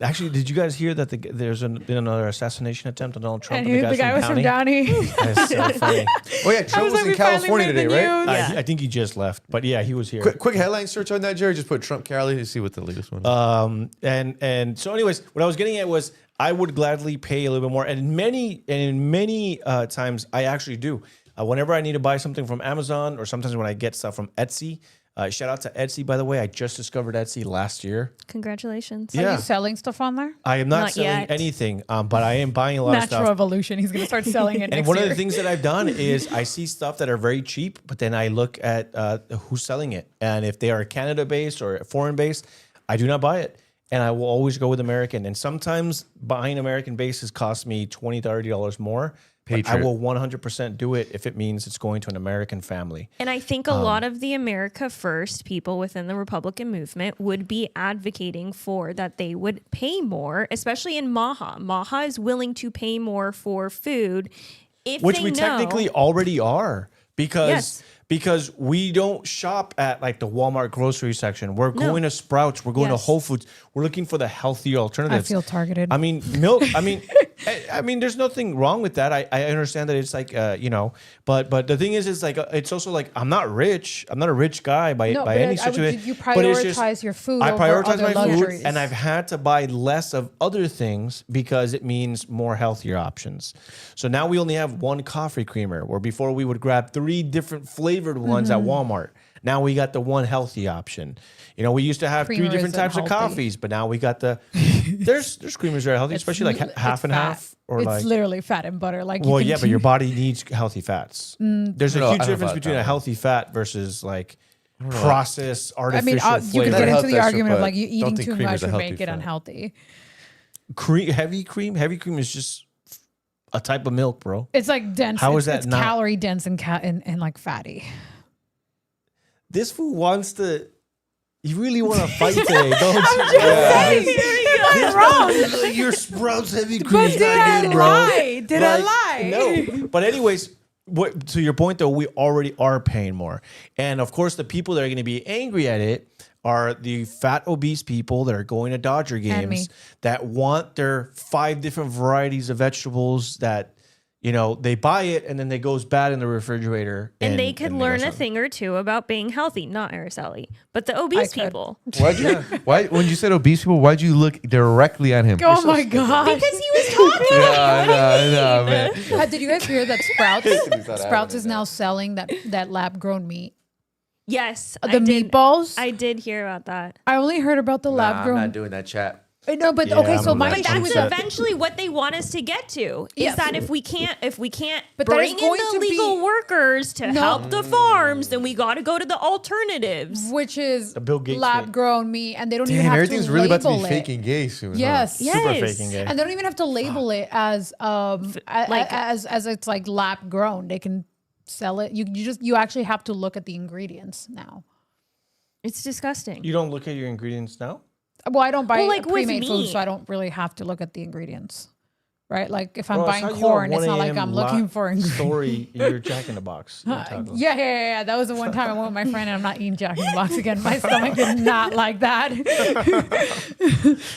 Actually, did you guys hear that there's been another assassination attempt on Donald Trump? And the guy was from Downey. That's so funny. Oh yeah, Trump was in California today, right? I think he just left, but yeah, he was here. Quick headline search on that, Jerry. Just put Trump Cali to see what the latest one is. And so, anyways, what I was getting at was I would gladly pay a little bit more, and in many times I actually do. Whenever I need to buy something from Amazon, or sometimes when I get stuff from Etsy. Shout out to Etsy, by the way. I just discovered Etsy last year. Congratulations. Are you selling stuff on there? I am not selling anything, but I am buying a lot of stuff. Natural evolution. He's going to start selling it And one of the things that I've done is I see stuff that are very cheap, but then I look at who's selling it. And if they are Canada-based or foreign-based, I do not buy it. And I will always go with American. And sometimes buying American-based has cost me $20, $30 more. I will 100% do it if it means it's going to an American family. And I think a lot of the America First people within the Republican movement would be advocating for that they would pay more, especially in Maha. Maha is willing to pay more for food if which they we know. Technically already are because we don't shop at like the Walmart grocery section. We're going to Sprouts. We're going to Whole Foods. We're looking for the healthier alternatives. I feel targeted. I mean, milk. I mean, there's nothing wrong with that. I understand that it's like, but the thing is like, it's also like, I'm not rich. I'm not a rich guy by any stretch of it. You prioritize your food I over prioritize other my luxuries. food, and I've had to buy less of other things because it means more healthier options. So now we only have one coffee creamer, where before we would grab 3 different flavored ones at Walmart. Now we got the one healthy option. You know, we used to have 3 different types of coffees, but now we got the there's creamers that are healthy, especially like half and half, or it's like literally fat and butter. Like, well, yeah, but your body needs healthy fats. There's a huge difference between a healthy fat versus like processed artificial flavor. You could get into the argument of like you eating too much would make it unhealthy. Heavy cream is just a type of milk, bro. It's like dense. How is that it's not calorie dense and like fatty? This fool wants to. You really want to fight today, don't you? You're wrong. Your Sprouts heavy cream. But did I lie? Did I lie? No. But anyways, to your point though, we already are paying more, and of course, the people that are going to be angry at it are the fat, obese people that are going to Dodger games that want their 5 different varieties of vegetables that. You know, they buy it and then it goes bad in the refrigerator. And they could learn a thing or two about being healthy, not Araceli, but the obese people. Why, when you said obese people, why'd you look directly at him? Oh my God. Because he was talking. No, man. Did you guys hear that Sprouts is now selling that lab grown meat? Yes. The meatballs? I did hear about that. I only heard about the lab grown. I'm not doing that, chat. No, but Yeah, okay, so I'm my not- But issue that's with that. eventually what they want us to get to. Is Yes. that if we can't But that is bring in going the to be- legal workers to help the farms, then we got to go to the alternatives. Which is Bill Gates lab thing. grown meat, and they don't even Damn, have everything's to really about to be label fake it. and gay soon. huh? Yes. Yes. Super faking gay. And they don't even have to label it as like- as it's like lab grown. They can sell it. You actually have to look at the ingredients now. It's disgusting. You don't look at your ingredients now? Well, I don't buy Well, like with pre-made food, meat. so I don't really have to look at the ingredients. Right? Like if I'm Bro, I buying saw you at corn, it's 1 not like a.m. I'm looking for ingredients. story in your Jack in the Box. Yeah. That was the one time I went with my friend and I'm not eating Jack in the Box again. My stomach did not like that.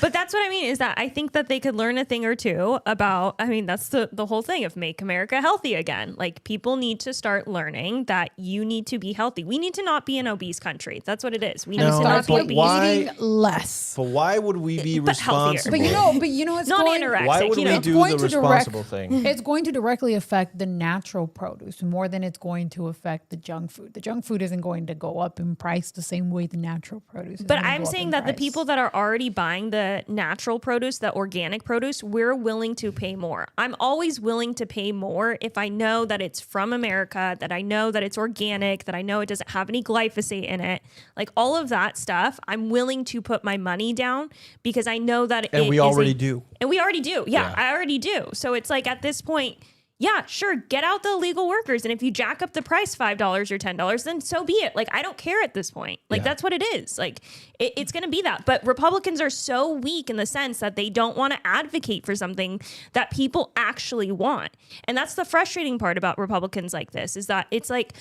But that's what I mean is that I think that they could learn a thing or two about, I mean, that's the whole thing of make America healthy again. Like people need to start learning that you need to be healthy. We need to not be an obese country. That's what it is. We need to not be but obese. why- Eating less. But why would we be But healthier. responsible? But you know, it's Not going. anorexic. Why would you we know? do going the to responsible thing? It's going to directly affect the natural produce more than it's going to affect the junk food. The junk food isn't going to go up in price the same way the natural produce is. But gonna I'm go up saying in that the price. people that are already buying the natural produce, the organic produce, we're willing to pay more. I'm always willing to pay more if I know that it's from America, that I know that it's organic, that I know it doesn't have any glyphosate in it. Like all of that stuff, I'm willing to put my money down because I know that And it we is already do. And we already do. Yeah, Yeah. I already do. So it's like at this point, yeah, sure, get out the illegal workers. And if you jack up the price $5 or $10, then so be it. Like, I don't care at this point. Like, that's what it is. Like, it's going to be that. But Republicans are so weak in the sense that they don't want to advocate for something that people actually want. And that's the frustrating part about Republicans like this is that it's like,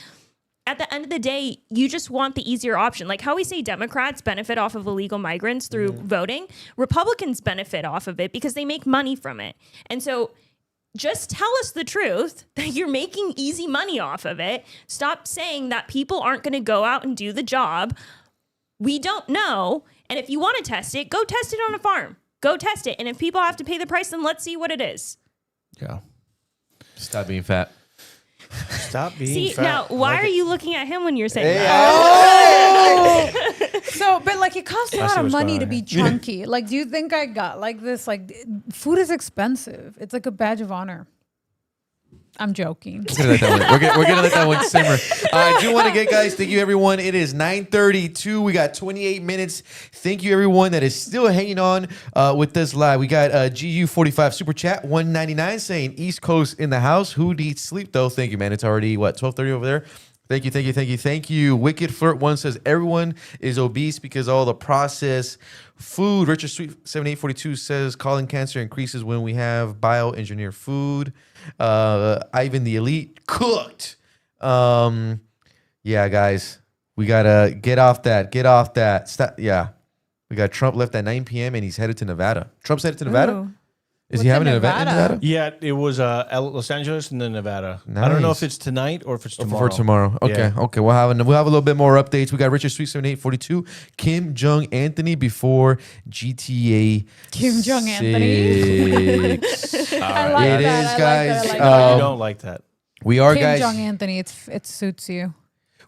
at the end of the day, you just want the easier option. Like how we say Democrats benefit off of illegal migrants through voting, Republicans benefit off of it because they make money from it. And so just tell us the truth that you're making easy money off of it. Stop saying that people aren't going to go out and do the job. We don't know. And if you want to test it, go test it on a farm. Go test it. And if people have to pay the price, then let's see what it is. Yeah. Stop being fat. Stop being See, fat. now, why Like are it- you looking at him when you're saying Hey, that? So, but like it costs a I lot see of what's money going to on be here. chunky. Like, do you think I got like this? Like, food is expensive. It's like a badge of honor. I'm joking. We're gonna let that one, we're gonna let that one simmer. I do want to get, guys, thank you everyone. It is 9:32. We got 28 minutes. Thank you everyone that is still hanging on with us live. We got GU45 Super Chat 199 saying East Coast in the house. Who needs sleep though? Thank you, man. It's already what 12:30 over there. Thank you. Wicked Flirt 1 says everyone is obese because all the processed food. Richard Sweet 7842 says colon cancer increases when we have bioengineered food. Ivan the Elite cooked. Yeah, guys, we gotta get off that. Stop. Yeah, we got Trump left at 9 p.m. and he's headed to Nevada. Trump's headed to Nevada. Ooh. Is he What's having in an event in Nevada? Nevada? Yeah, it was Los Angeles and then Nevada. I don't know if Nice. it's tonight or if it's tomorrow. For tomorrow. Okay. Yeah. Okay. We'll have a little bit more updates. We got Richard Sweet 7842, Kim Jong Anthony before GTA. Kim Jong Anthony. 6. I like It that. is, I like guys. that. I like that. You don't like that. We are, Kim guys. Jong Anthony. It suits you.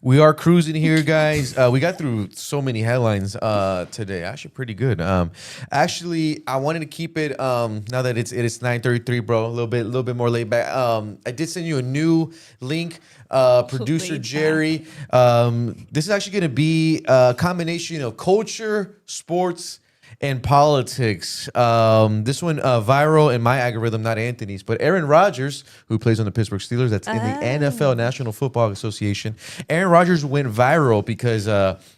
We are cruising here, guys. We got through so many headlines today. Actually, pretty good. Actually, I wanted to keep it. Now that it is 9:33, bro. A little bit more laid back. I did send you a new link. Producer Laid Jerry. This is actually going to be a combination of culture, sports, and politics. This one viral in my algorithm, not Anthony's, but Aaron Rodgers, who plays on the Pittsburgh Steelers, that's in the NFL, National Football Association. Aaron Rodgers went viral because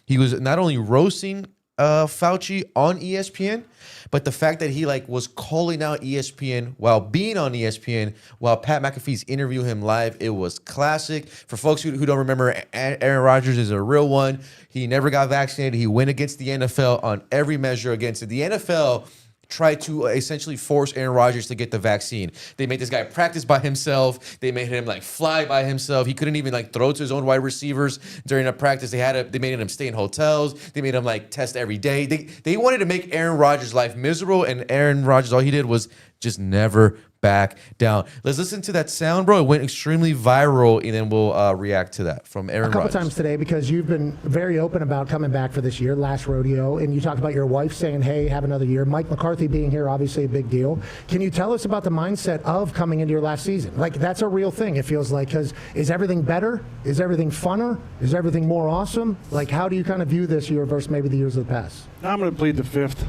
he was not only roasting Fauci on ESPN, but the fact that he was calling out ESPN while being on ESPN, while Pat McAfee's interviewing him live, it was classic. For folks who don't remember, Aaron Rodgers is a real one. He never got vaccinated. He went against the NFL on every measure against it. The NFL tried to essentially force Aaron Rodgers to get the vaccine. They made this guy practice by himself. They made him fly by himself. He couldn't even throw to his own wide receivers during a practice. They made him stay in hotels. They made him test every day. They wanted to make Aaron Rodgers' life miserable, and Aaron Rodgers, all he did was just never back down. Let's listen to that sound, bro. It went extremely viral, and then we'll react to that from Aaron A couple Rodgers. times today, because you've been very open about coming back for this year, last rodeo, and you talked about your wife saying, hey, have another year. Mike McCarthy being here, obviously a big deal. Can you tell us about the mindset of coming into your last season? Like, that's a real thing, it feels like, because is everything better? Is everything funner? Is everything more awesome? Like, how do you kind of view this year versus maybe the years of the past? I'm going to plead the fifth.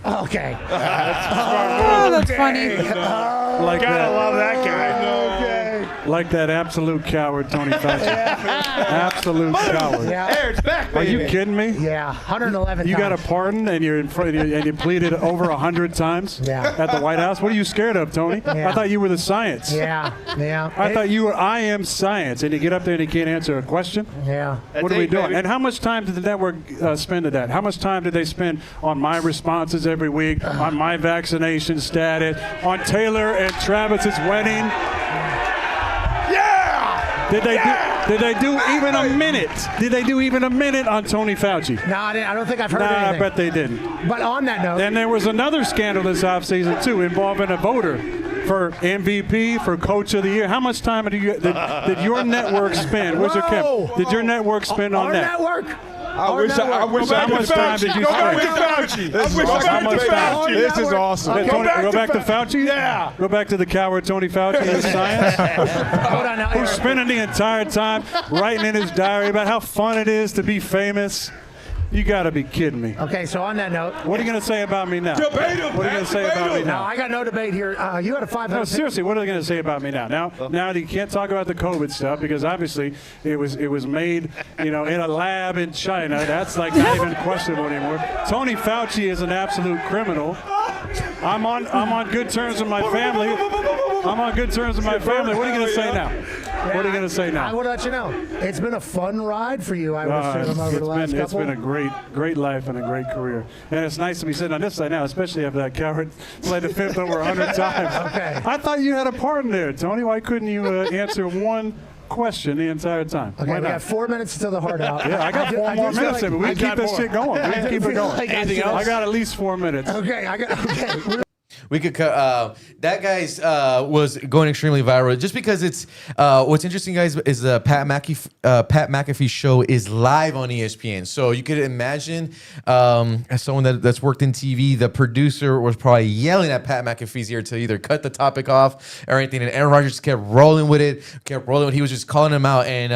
Okay. That's funny. Like Gotta love that guy. Like that absolute coward, Tony Fauci. Absolute coward. Yeah. Aaron's back, Are you kidding me? Yeah, 111 You got a times. pardon and you're in front and you pleaded over 100 times at the White House. What are you scared of, Tony? Yeah. I thought you were the science. Yeah. I thought you were I am science, and you get up there and you can't answer a question. Yeah. What are we doing? And how much time did the network spend at that? How much time did they spend on my responses every week, on my vaccination status, on Taylor and Travis's wedding? Did they do even a minute? Did they do even a minute on Tony Fauci? No, I don't think I've heard anything. I bet they didn't. But on that note, Then there was another scandal this offseason, too, involving a voter for MVP, for Coach of the Year. How much time did your network spend? Where's your camera? Did your network spend on our that? network. I wish I How much time did you spend? This is awesome. Okay. Go back to Fauci? Yeah. Go back to the coward Tony Fauci and science? Hold on now. Who's spending the entire time writing in his diary about how fun it is to be famous? You got to be kidding me. Okay, so on that note, What are you going to say about me now? Debate him, What are you going to say about me no, now? I got no debate here. You had a 500. No, seriously, what are they going to say about me now? Now you can't talk about the COVID stuff because obviously it was made, in a lab in China. That's like not even questionable anymore. Tony Fauci is an absolute criminal. I'm on good terms with my family. I'm on good terms with my family. What are you going to say now? What are you going to say I now? want to let you know, it's been a fun ride for you, I would assume, over the last It's couple. been a great life and a great career. And it's nice to be sitting on this side now, especially after that coward played the fifth over 100 times. Okay. I thought you had a part in there, Tony. Why couldn't you answer one question the entire time? Okay, Why we not? have 4 minutes until the heart out. Yeah, I got 4 more minutes in it. We can keep this shit going. We can keep it going. Anything I got at least 4 minutes. Okay, okay. We could cut. That guy's was going extremely viral just because it's. What's interesting, guys, is Pat McAfee's show is live on ESPN. So you could imagine, as someone that's worked in TV, the producer was probably yelling at Pat McAfee's ear to either cut the topic off or anything. And Aaron Rodgers kept rolling with it. He was just calling him out. And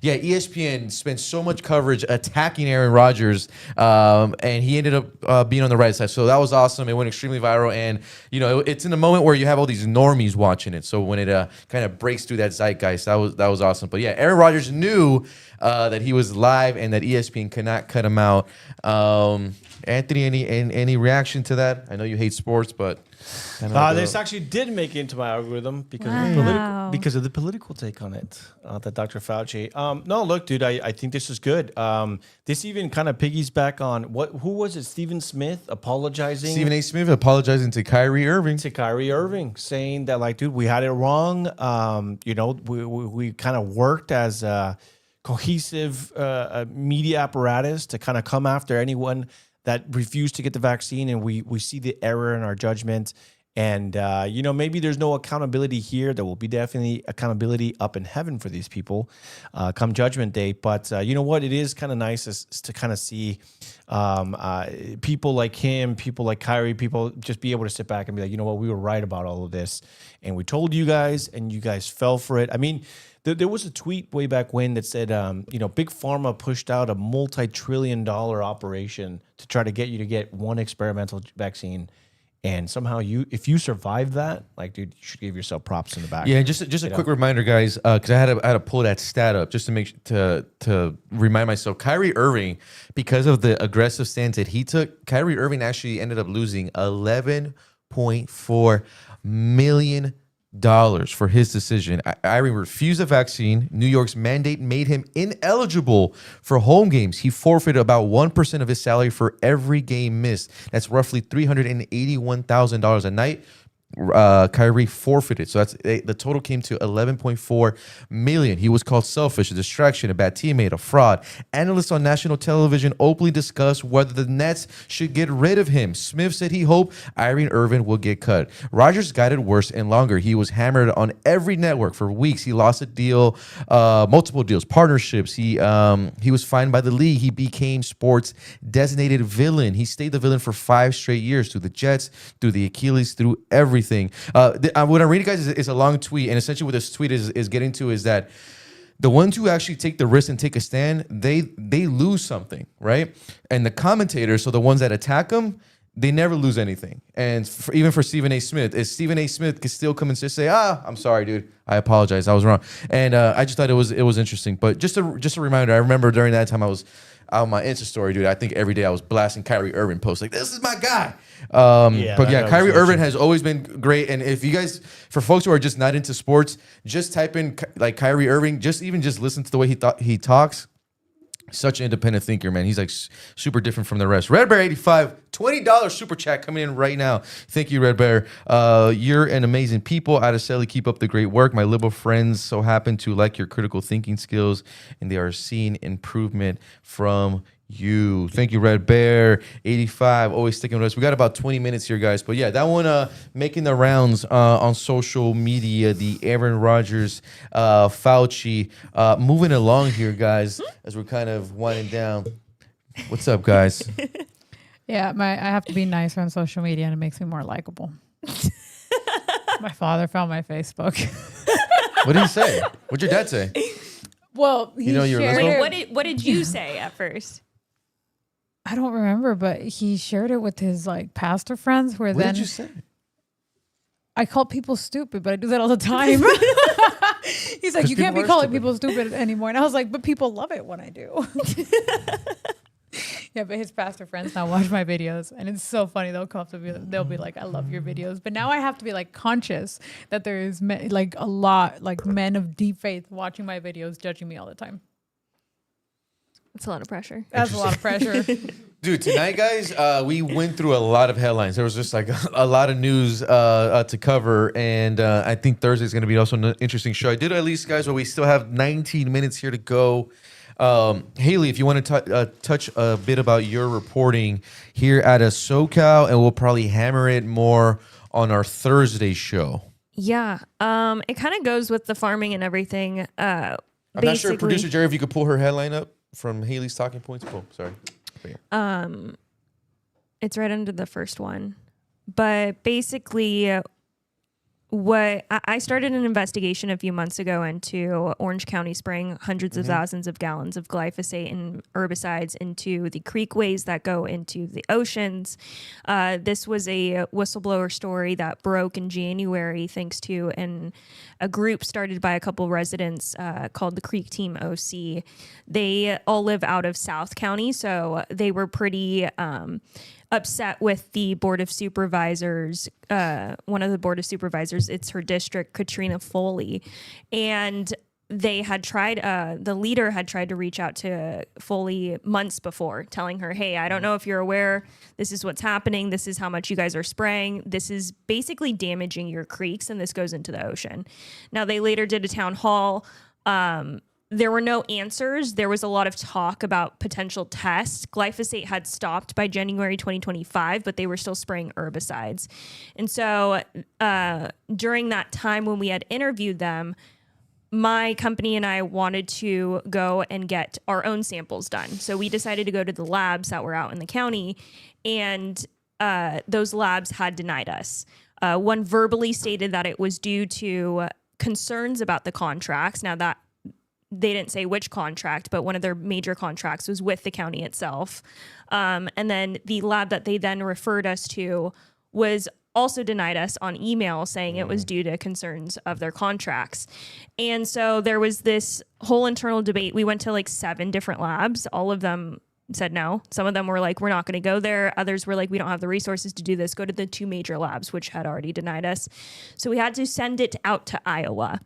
ESPN spent so much coverage attacking Aaron Rodgers, and he ended up being on the right side. So that was awesome. It went extremely viral, and it's in a moment where you have all these normies watching it. So when it kind of breaks through that zeitgeist, that was awesome. But yeah, Aaron Rodgers knew that he was live and that ESPN could not cut him out. Anthony, any reaction to that? I know you hate sports, but this actually did make it into my algorithm because of the political take on it. That Dr. Fauci. No, look, dude, I think this is good. This even kind of piggies back on who was it? Stephen A. Smith apologizing to Kyrie Irving. Saying that, like, dude, we had it wrong. We kind of worked as a cohesive media apparatus to kind of come after anyone that refused to get the vaccine, and we see the error in our judgment. And, maybe there's no accountability here. There will be definitely accountability up in heaven for these people come Judgment Day. But you know what? It is kind of nice to kind of see people like him, people like Kyrie, people just be able to sit back and be like, you know what? We were right about all of this. And we told you guys, and you guys fell for it. I mean, there was a tweet way back when that said, Big Pharma pushed out a multi-trillion-dollar operation to try to get you to get one experimental vaccine. And somehow if you survive that, like, dude, you should give yourself props in the back. Yeah, just a quick reminder, guys, because I had to pull that stat up just to remind myself. Kyrie Irving, because of the aggressive stance that he took, Kyrie Irving actually ended up losing $11.4 million for his decision. Irving refused the vaccine. New York's mandate made him ineligible for home games. He forfeited about 1% of his salary for every game missed. That's roughly $381,000 a night. Kyrie forfeited. So the total came to $11.4 million. He was called selfish, a distraction, a bad teammate, a fraud. Analysts on national television openly discussed whether the Nets should get rid of him. Smith said he hoped Kyrie Irving will get cut. Rodgers got it worse and longer. He was hammered on every network for weeks. He lost a deal, multiple deals, partnerships. He was fined by the league. He became sports designated villain. He stayed the villain for 5 straight years, through the Jets, through the Achilles, through everything. What I'm reading, guys, is a long tweet, and essentially what this tweet is getting to is that the ones who actually take the risk and take a stand, they lose something, right? And the commentators, so the ones that attack them, they never lose anything. And even for Stephen A. Smith, if Stephen A. Smith could still come and just say, I'm sorry, dude, I apologize, I was wrong. And I just thought it was interesting. But just a reminder, I remember during that time I was on my Insta story, dude. I think every day I was blasting Kyrie Irving posts like, this is my guy. Kyrie Irving has always been great. And if you guys, for folks who are just not into sports, just type in like Kyrie Irving, just listen to the way he talks. Such an independent thinker, man. He's like super different from the rest. Red Bear 85, $20 super chat coming in right now. Thank you, Red Bear. You're an amazing people. Adeseli, keep up the great work. My liberal friends so happen to like your critical thinking skills, and they are seeing improvement from you. Thank you, Red Bear 85. Always sticking with us. We got about 20 minutes here, guys. But yeah, that one making the rounds on social media. The Aaron Rodgers, Fauci. Moving along here, guys, as we're kind of winding down. What's up, guys? Yeah, I have to be nicer on social media, and it makes me more likable. My father found my Facebook. What did he say? What'd your dad say? Well, he shared it. What did you say at first? I don't remember, but he shared it with his like pastor friends. What did you say? I call people stupid, but I do that all the time. He's like, you can't be calling people stupid anymore. And I was like, but people love it when I do. Yeah, but his pastor friends now watch my videos, and it's so funny. They'll come up to me, they'll be like, I love your videos. But now I have to be like conscious that there is like a lot, like men of deep faith watching my videos, judging me all the time. That's a lot of pressure. That's a lot of pressure. Dude, tonight, guys, we went through a lot of headlines. There was just like a lot of news to cover, and I think Thursday is going to be also an interesting show. I did at least, guys, but we still have 19 minutes here to go. Haley, if you want to touch a bit about your reporting here at a SoCal, and we'll probably hammer it more on our Thursday show. Yeah, it kind of goes with the farming and everything. I'm not sure, producer Jerry, if you could pull her headline up from Haley's talking points. Oh, sorry. It's right under the first one, but basically, what I started an investigation a few months ago into Orange County spraying hundreds of thousands of gallons of glyphosate and herbicides into the creekways that go into the oceans. This was a whistleblower story that broke in January thanks to a group started by a couple residents called the Creek Team OC. They all live out of South County, so they were pretty upset with the Board of Supervisors. One of the Board of Supervisors, it's her district, Katrina Foley. And they had tried, the leader had tried to reach out to Foley months before, telling her, hey, I don't know if you're aware, this is what's happening. This is how much you guys are spraying. This is basically damaging your creeks, and this goes into the ocean. Now, they later did a town hall. There were no answers. There was a lot of talk about potential tests. Glyphosate had stopped by January 2025, but they were still spraying herbicides. And so during that time when we had interviewed them, my company and I wanted to go and get our own samples done. So we decided to go to the labs that were out in the county, and those labs had denied us. One verbally stated that it was due to concerns about the contracts. Now, that they didn't say which contract, but one of their major contracts was with the county itself. And then the lab that they then referred us to was also denied us on email, saying it was due to concerns of their contracts. And so there was this whole internal debate. We went to like 7 different labs. All of them said no. Some of them were like, we're not going to go there. Others were like, we don't have the resources to do this. Go to the 2 major labs, which had already denied us. So we had to send it out to Iowa.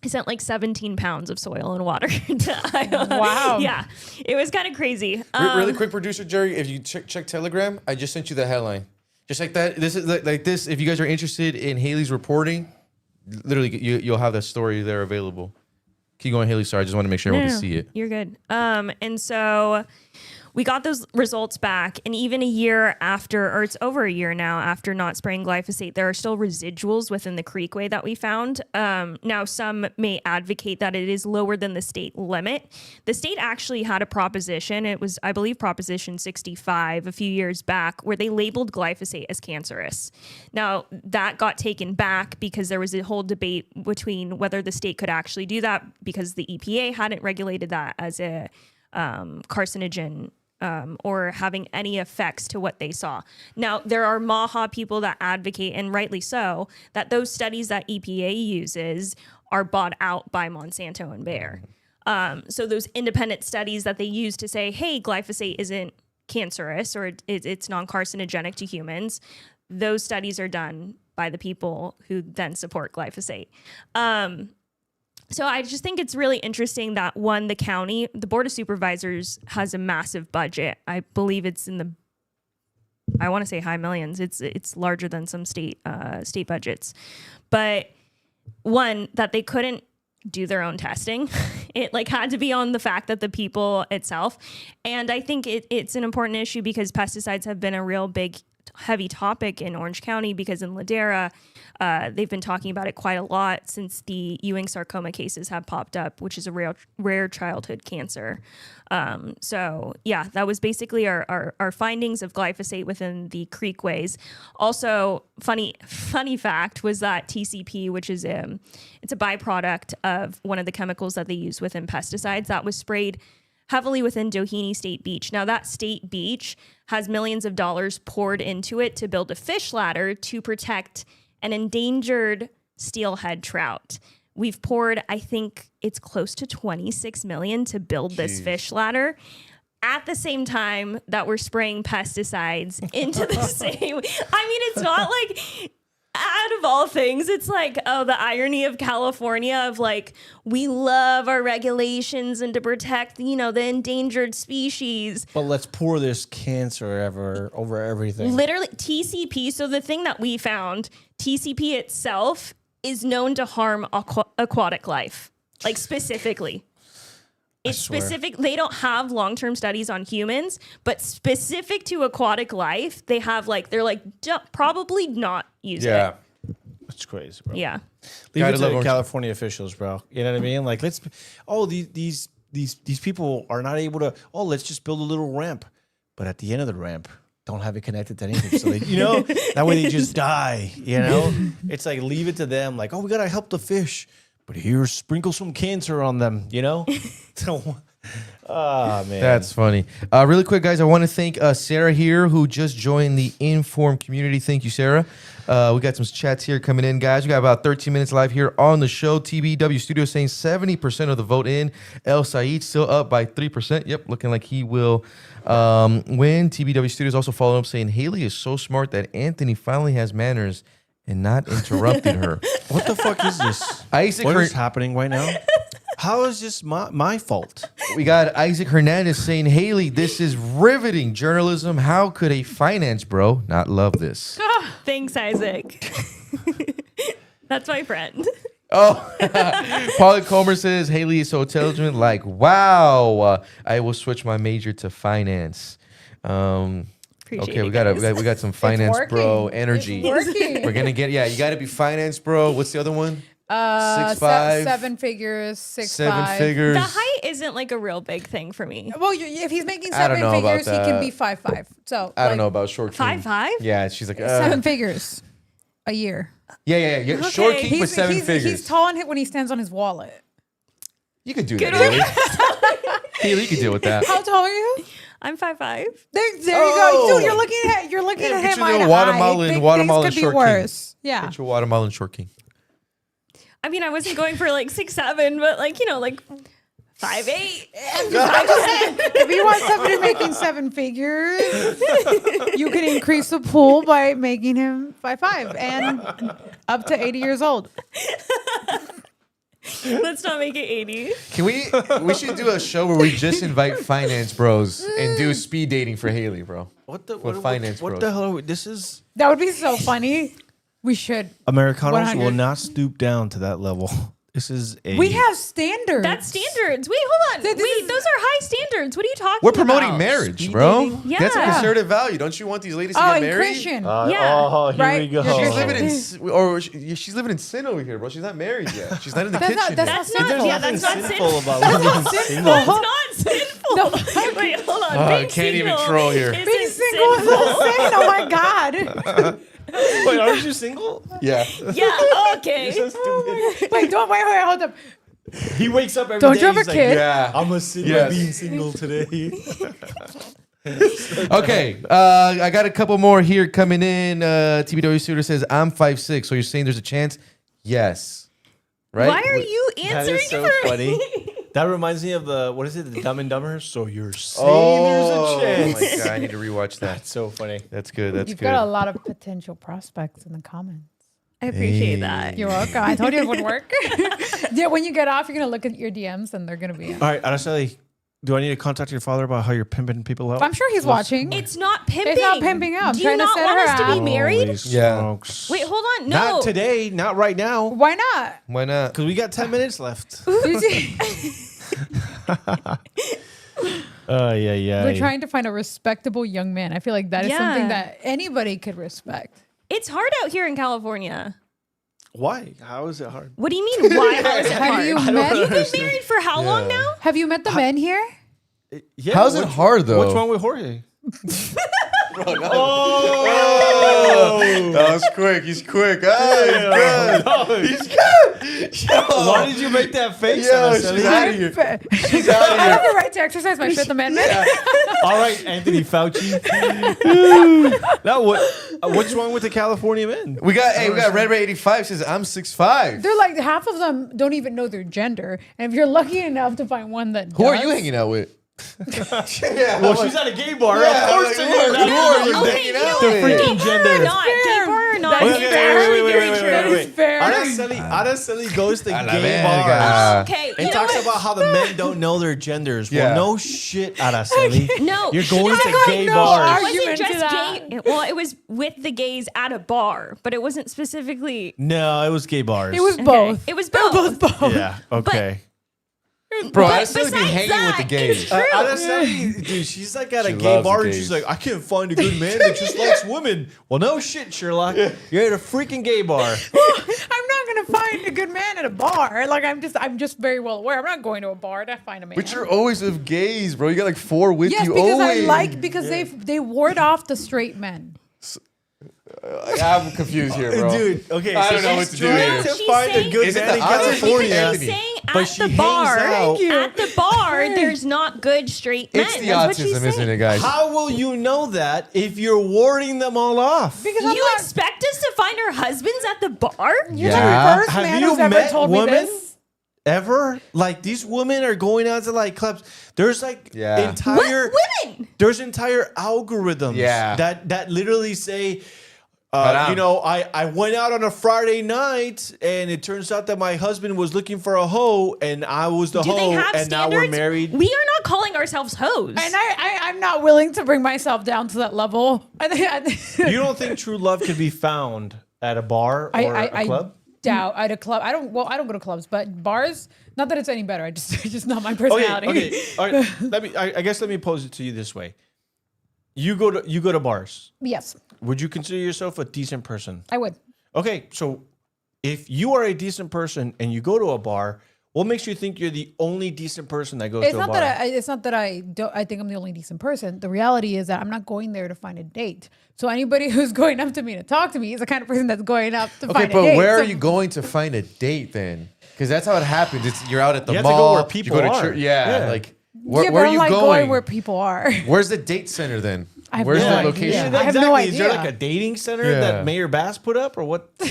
I sent like 17 pounds of soil and water to Iowa. Wow. Yeah, it was kind of crazy. Really quick, producer Jerry, if you check Telegram, I just sent you the headline. Just like that. This is like this. If you guys are interested in Haley's reporting, literally you'll have that story there available. Keep going, Haley. Sorry, I just want to make sure everyone can see it. You're good. And so we got those results back, and even a year after, or it's over a year now after not spraying glyphosate, there are still residuals within the creekway that we found. Now, some may advocate that it is lower than the state limit. The state actually had a proposition. It was, I believe, Proposition 65 a few years back, where they labeled glyphosate as cancerous. Now, that got taken back because there was a whole debate between whether the state could actually do that because the EPA hadn't regulated that as a carcinogen or having any effects to what they saw. Now, there are MAHA people that advocate, and rightly so, that those studies that EPA uses are bought out by Monsanto and Bayer. So those independent studies that they use to say, hey, glyphosate isn't cancerous or it's non-carcinogenic to humans, those studies are done by the people who then support glyphosate. So I just think it's really interesting that the county, the Board of Supervisors has a massive budget. I believe it's in I want to say high millions. It's larger than some state budgets. But that they couldn't do their own testing. It had to be on the fact that the people itself. And I think it's an important issue because pesticides have been a real big heavy topic in Orange County because in Ladera, they've been talking about it quite a lot since the Ewing sarcoma cases have popped up, which is a rare childhood cancer. So yeah, that was basically our findings of glyphosate within the creekways. Also, funny fact was that TCP, which is it's a byproduct of one of the chemicals that they use within pesticides, that was sprayed heavily within Doheny State Beach. Now, that state beach has millions of dollars poured into it to build a fish ladder to protect an endangered steelhead trout. We've poured, I think it's close to $26 million to build this fish ladder at the same time that we're spraying pesticides into the same. I mean, it's not like, out of all things, it's like, oh, the irony of California of we love our regulations and to protect, the endangered species. But let's pour this cancer over everything. Literally, TCP. So the thing that we found, TCP itself is known to harm aquatic life, specifically. It's specific. They don't have long-term studies on humans, but specific to aquatic life, they have probably not use it. That's crazy, bro. Yeah. Leave it to California officials, bro. You know what I mean? These people are not able to, let's just build a little ramp. But at the end of the ramp, don't have it connected to anything. So that way they just die, It's leave it to them. We got to help the fish. But here, sprinkle some cancer on them, So, man. That's funny. Really quick, guys, I want to thank Sarah here, who just joined the Informed community. Thank you, Sarah. We got some chats here coming in, guys. We got about 13 minutes live here on the show. TBW Studio saying 70% of the vote in. El Said still up by 3%. Yep, looking like he will win. TBW Studios also following up saying Haley is so smart that Anthony finally has manners and not interrupted her. What the fuck is this? What is happening right now? How is this my fault? We got Isaac Hernandez saying, Haley, this is riveting journalism. How could a finance bro not love this? Thanks, Isaac. That's my friend. Paulie Comer says, Haley is so intelligent. Wow. I will switch my major to finance. Okay, we got some finance bro energy. We're gonna get you got to be finance bro. What's the other one? 6'5", 7 figures, 6'5". 7 figures. The height isn't a real big thing for me. Well, if he's making 7 figures, he can be 5'5". So I don't know about short king. 5'5"? Yeah, she's like 7 figures a year. Yeah. Okay. Short king with 7 figures. He's tall on it when he stands on his wallet. You could do that, Haley. Haley, you could deal with that. How tall are you? I'm 5'5". There you go, dude. You're looking at him. Watermelon could be short worse. King. Yeah. Get your watermelon short king. I mean, I wasn't going for 6'7", but 5'8". If you want somebody making 7 figures, you can increase the pool by making him 5'5" and up to 80 years old. Let's not make it 80. Can we should do a show where we just invite finance bros and do speed dating for Haley, bro. What the finance what bros. the hell are we, this is That would be so funny. We should. Americanos 100. will not stoop down to that level. This is a We have standards. That's standards. Wait, hold on. Wait, those are high standards. What are you talking We're about? promoting marriage, bro. Yeah. That's a conservative value. Don't you want these ladies to Oh, get and married? Christian. Yeah. Oh, here Right? we go. You're She's living she's living in sin over here, bro. She's not married yet. She's not in the That's kitchen. not, yet. that's not sinful. Yeah, that's not sinful sinful. about That's living not single. sinful. That's not sinful. Wait, hold on. I Being can't even single troll here. isn't Being single is sinful. not sin. Oh my God. Wait, aren't you single? Yeah. Yeah, okay. Wait, hold up. He wakes up every Don't day, you have he's a like, kid? Yeah. I'm a single Yes. being single today. Okay, I got a couple more here coming in. TBW Suitor says, I'm 5'6", so you're saying there's a chance? Yes. Right? Why are you That answering is so for funny. That reminds me of the Dumb and Dumber. So you're saying Oh, there's a my chance. God, I need to rewatch that. That's so funny. That's good. That's You've good. got a lot of potential prospects in the comments. I appreciate that. You're welcome. I told you it would work. Yeah, when you get off, you're going to look at your DMs and they're going to be. All right, Araceli, do I need to contact your father about how you're pimping people out? I'm sure he's watching. It's not pimping. It's not pimping out. I'm Do trying you to not set want her us to be up. married? Holy Yeah. smokes. Wait, hold on. No. Not today, not right now. Why not? Why not? Because we got 10 minutes left. Yeah. We're trying to find a respectable young man. I feel like that is something that anybody could respect. It's hard out here in California. Why? How is it hard? What do you mean? Why? How is it Have hard? you met? You've been married for how long now? Have you met the men here? Yeah, How's it hard, though? What's wrong with Jorge? That was quick. He's quick. Oh, he's good. He's good. Why did you make that face? Yo, Araceli? she's out of here. She's out of I have here. the right to exercise my Fifth Amendment. All right, Anthony Fauci. Now what's wrong with the California men? We got Red Ray 85 says I'm 6'5". They're like half of them don't even know their gender, and if you're lucky enough to find one that Who are does- you hanging out with? Well, she's at a gay bar. Yeah, of course, like, they're who not are you knowing hanging the out freaking with? Gay bar or gender. not? Gay bar or not? Wait, It's wait, very, wait, very wait, true. wait, wait. fair. Araceli goes to A la gay verga. bars Okay, you and know talks what? about how the men don't know their genders. Yeah. Well, no shit, Araceli. No, You're going to gay no bars. It wasn't argument to just that. gay. Well, it was with the gays at a bar, but it wasn't specifically. No, it was gay bars. It was Okay. both. It was They were both. both. Yeah, okay. Bro, But I still be besides hanging with the that, gays. it's true. Araceli, dude, she's like at a She gay loves bar the and gays. she's like, I can't find a good man that just likes women. Well, no shit, Sherlock. You're at a freaking gay bar. I'm not gonna find a good man at a bar. Like I'm just very well aware. I'm not going to a bar to find a man. But you're always with gays, bro. You got like 4 with yes, you because always. because they ward off the straight men. I'm confused here, bro. Dude, okay. I so don't know she's what to do trying here. to She's find a saying- good Is it man the in opposite? California. She's saying but at she the hangs bar, out. at the bar, there's not good straight men. It's the That's what she's autism, isn't saying. it, guys? How will you know that if you're warding them all off? Because You expect us to find our husbands at the bar? You're Yeah. the first Have man you who's ever met told women? me this. Ever? Like these women are going out to like clubs. There's like Yeah. entire Women! there's entire algorithms Yeah. that literally say But, you know, I went out on a Friday night and it turns out that my husband was looking for a hoe and I was the Do they hoe have and now standards? we're married. We are not calling ourselves hoes. And I'm not willing to bring myself down to that level. You don't think true love could be found at a bar or a club? Doubt at a club. I don't go to clubs, but bars. Not that it's any better. It's just not my personality. Okay. All right. I guess let me pose it to you this way. You go to bars. Yes, Would you consider yourself a decent person? I would. Okay, so if you are a decent person and you go to a bar, what makes you think you're the only decent person that goes It's to a not bar? that I don't. I think I'm the only decent person. The reality is that I'm not going there to find a date. So anybody who's going up to me to talk to me is the kind of person that's going up to Okay, find a but date. where So- are you going to find a date then? Because that's how it happens. You're out at the You have to mall. go where people you go to are. church. Yeah, Yeah. like Yeah, where but are I'm you like going? where people are. Where's the date center then? I have Where's no the idea. location? I have no Is there idea. like a dating center Yeah. that Mayor Bass put up or what? No,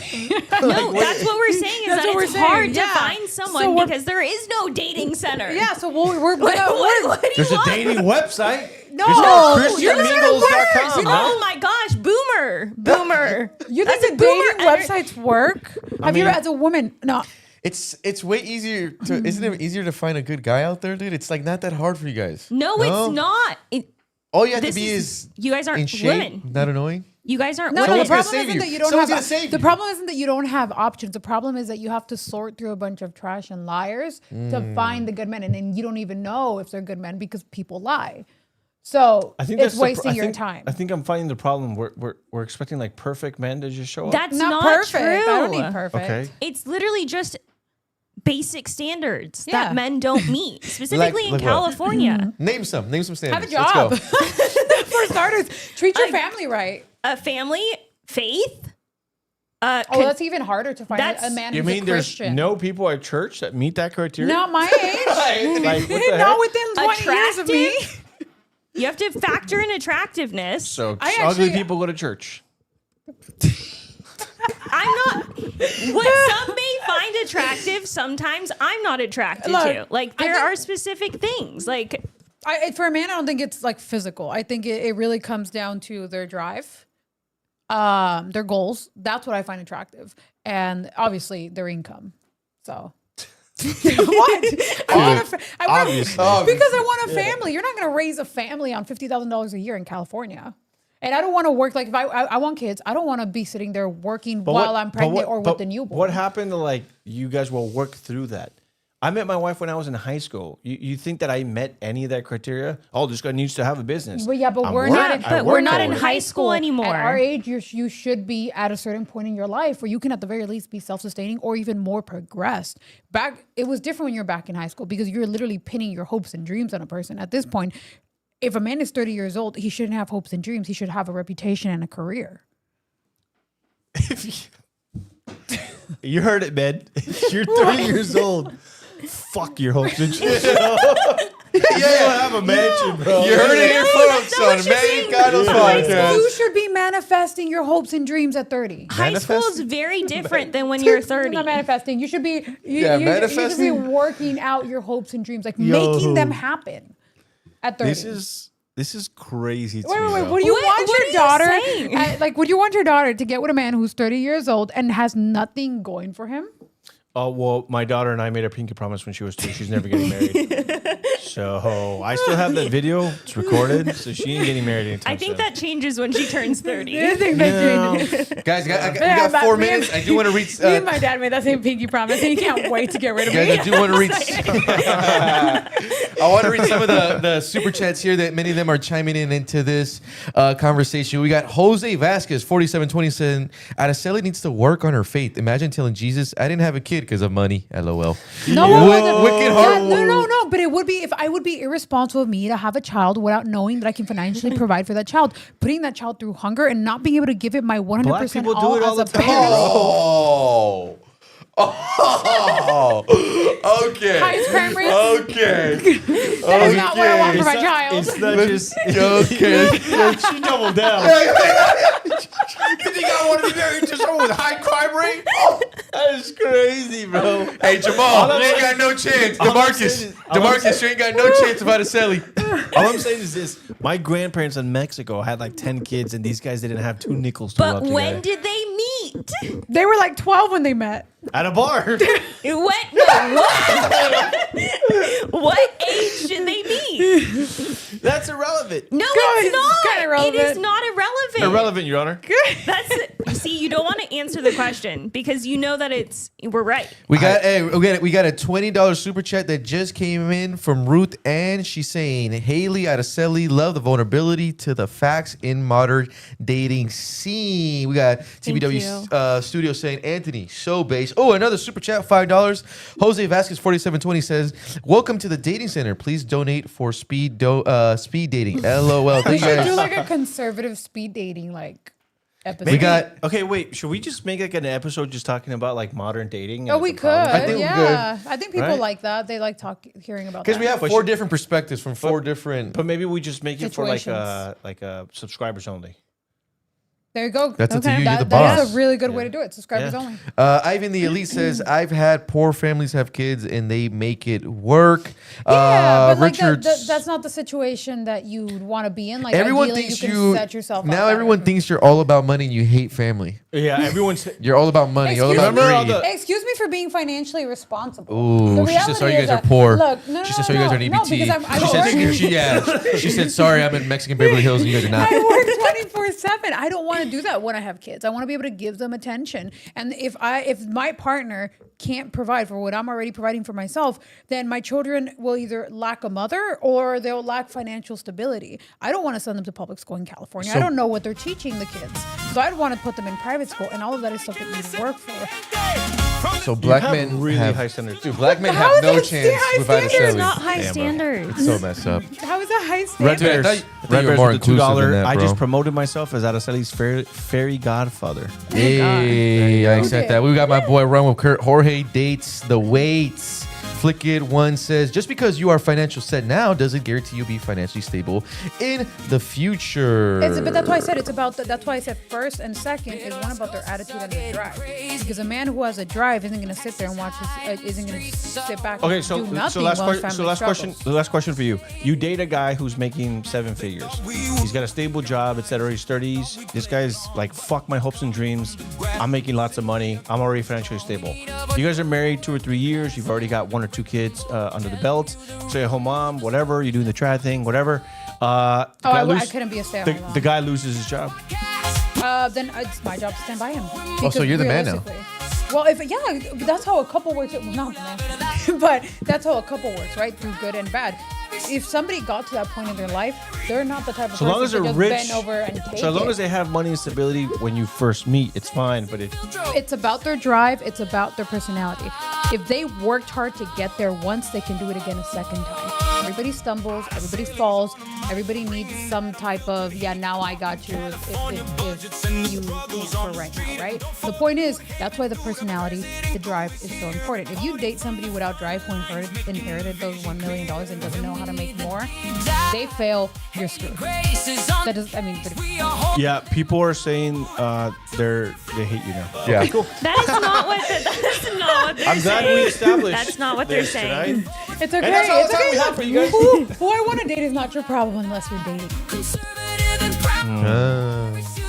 that's what we're saying is That's that what we're it's hard saying, to yeah. find someone So we're- because there is no dating center. Yeah, so what What do you There's a want? dating website. No, ChristianMingles.com. Oh my gosh, boomer. You That's think a the dating boomer websites work? Have you mean- ever, as a woman? No. It's way easier to. Isn't it easier to find a good guy out there, dude? It's like not that hard for you guys. No, it's not. All you have to be is you guys aren't in shape, women. not annoying. You guys aren't No, women. the problem isn't that you don't Someone's have. gonna save The you. problem isn't that you don't have options. The problem is that you have to sort through a bunch of trash and liars to find the good men, and then you don't even know if they're good men because people lie. So I think it's that's wasting your time. I think I'm finding the problem. We're expecting like perfect men to just show up. That's Not not perfect. true. I don't need perfect. Okay. It's literally just basic standards Yeah. that men don't meet, specifically in like what? California. Name some standards. Have a job. Let's go. For starters, treat your family right. A family, faith. That's even harder to find That's- a man You who's mean a there's Christian. no people at church that meet that criteria? Not my age. Like, what the Not heck? within 20 years of me. You have to factor in attractiveness. So I ugly actually- people go to church. I'm not. What some may find attractive, sometimes I'm not attracted Look, to. Like there are specific things. Like For a man, I don't think it's like physical. I think it really comes down to their drive, their goals. That's what I find attractive, and obviously their income. So. What? Obviously. Because I want a family. You're not going to raise a family on $50,000 a year in California. And I don't want to work like if I want kids. I don't want to be sitting there working while I'm pregnant or with the newborn. What happened to like you guys will work through that? I met my wife when I was in high school. You think that I met any of that criteria? Oh, this guy needs to have a business. But we're not in high school anymore. At our age, you should be at a certain point in your life where you can at the very least be self-sustaining or even more progressed. It was different when you're back in high school because you're literally pinning your hopes and dreams on a person. At this point, if a man is 30 years old, he shouldn't have hopes and dreams. He should have a reputation and a career. You heard it, man. You're 30 years old. Fuck your hopes and dreams. You have a mansion, bro. You heard it here folks on Americanos Podcast. You should be manifesting your hopes and dreams at 30. high school is very different than when you're 30. Not manifesting. You should be you should be manifesting. working out your hopes and dreams, like making them happen at 30. This is crazy to Wait, me. would you want your daughter would you want your daughter to get with a man who's 30 years old and has nothing going for him? Oh, well, my daughter and I made a pinky promise when she was 2. She's never getting married. So I still have that video. It's recorded. So she ain't getting married anytime I think soon. that changes when she turns 30. I think that changes. Guys, we got 4 minutes. I do want to read. Me and my dad made that same pinky promise, and he can't wait to get rid of me. Guys, I do want to read. I want to read some of the super chats here that many of them are chiming into this conversation. We got Jose Vasquez, 4720, saying, Araceli needs to work on her faith. Imagine telling Jesus, I didn't have a kid because of money. LOL. Wicked hard. No. But it would be if I would be irresponsible of me to have a child without knowing that I can financially provide for that child, putting that child through hunger and not being able to give it my 100% Black people all do it all as the a time, parent. Oh, okay. Highest crime rates. Okay. That is not what I want for my child. It's not just okay. She doubled down. You think I want to be married to someone with a high crime rate? That is crazy, bro. Hey, Jamal, you ain't got no chance. DeMarcus, you ain't got no chance of Araceli. All I'm saying is this. My grandparents in Mexico had like 10 kids, and these guys didn't have 2 nickels to But rub when together. did they meet? They were like 12 when they met. At a bar. What? What age did they meet? That's irrelevant. No, Good. it's not. It's kinda irrelevant. It is not irrelevant. Irrelevant, Your Honor. You see, you don't want to answer the question because you know that we're right. We got a $20 super chat that just came in from Ruth Ann. She's saying, Haley Araceli, love the vulnerability to the facts in modern dating scene. We got TBW Studio saying, Anthony, so base. Oh, another super chat, $5. Jose Vasquez 4720 says, welcome to the dating center. Please donate for speed dating. LOL. We Thank you should guys. do like a conservative speed dating episode. We got. Okay, wait. Should we just make like an episode just talking about like modern dating? Oh, and, we like, the could. problems? I think we Yeah, I think people Right? like that. They like hearing about that. Because we have 4 different perspectives from 4 different. But maybe we just make it for Situations. like a subscribers only. There you go. That's up to you. You're the That's boss. a really good way to do it. Subscribers only. Ivan the Elite says, I've had poor families have kids and they make it work. Yeah, but like Richard, that's not the situation that you would want to be in. Like everyone ideally, thinks you can set yourself up now better. everyone thinks you're all about money and you hate family. Yeah, everyone's. You're all about money. All about greed. Excuse me, me for being financially responsible. Ooh, she said, sorry you guys are poor. Look, no, she said, sorry you guys are an no, EBT. because She said, sorry, I'm in Mexican Beverly Hills and you guys are not. I work 24/7. I don't want to do that when I have kids. I want to be able to give them attention. And if my partner can't provide for what I'm already providing for myself, then my children will either lack a mother or they'll lack financial stability. I don't want to send them to public school in California. I don't know what they're teaching the kids. So I'd want to put them in private school, and all of that is stuff that you work for. So black men really have high standards. Dude, black men have no chance with Ida It's Shelley. not high Damn, bro. standards. It's so messed up. How is that high Red standard? Bears. I thought Red you were Bears more with the inclusive than $2. that, I bro. just promoted myself as Araceli's fairy godfather. Hey, I accept that. We got my boy Run with Kurt. Jorge dates the weights. Flick It One says, just because you are financial set now doesn't guarantee you'll be financially stable in the future. But that's why I said it's about. That's why I said first and second is one about their attitude and their drive. Because a man who has a drive isn't going to sit there and watch isn't going to sit back. Okay, and so do nothing last while his question. family The last question for you. You date a guy who's making 7 figures. He's got a stable job, etc. He's 30s. This guy's like, fuck my hopes and dreams. I'm making lots of money. I'm already financially stable. You guys are married 2 or 3 years. You've already got 1 or 2 kids under the belt. Stay-at-home mom, whatever. You're doing the trad thing, whatever. I couldn't be a stay-at-home mom. The guy loses his job. Then it's my job to stand by him. Oh, so you're the man now. Well, that's how a couple works. Well, not the man, but that's how a couple works, right? Through good and bad. If somebody got to that point in their life, they're not the type of So long as person they're to rich, just bend over and take so long it. as they have money and stability when you first meet, it's fine. But It's about their drive. It's about their personality. If they worked hard to get there once, they can do it again a second time. Everybody stumbles. Everybody falls. Everybody needs some type of, now I got you if you can't for right now, right? The point is, that's why the personality, the drive is so important. If you date somebody without drive who inherited those $1 million and doesn't know how to make more, they fail, you're screwed. That does, yeah, people are saying they hate you now. Yeah. Okay, cool. That's not what they're I'm glad we saying. established. That's not what they're saying. It's okay. And that's all the It's time okay. we have for you guys. Who I want to date is not your problem unless you're dating.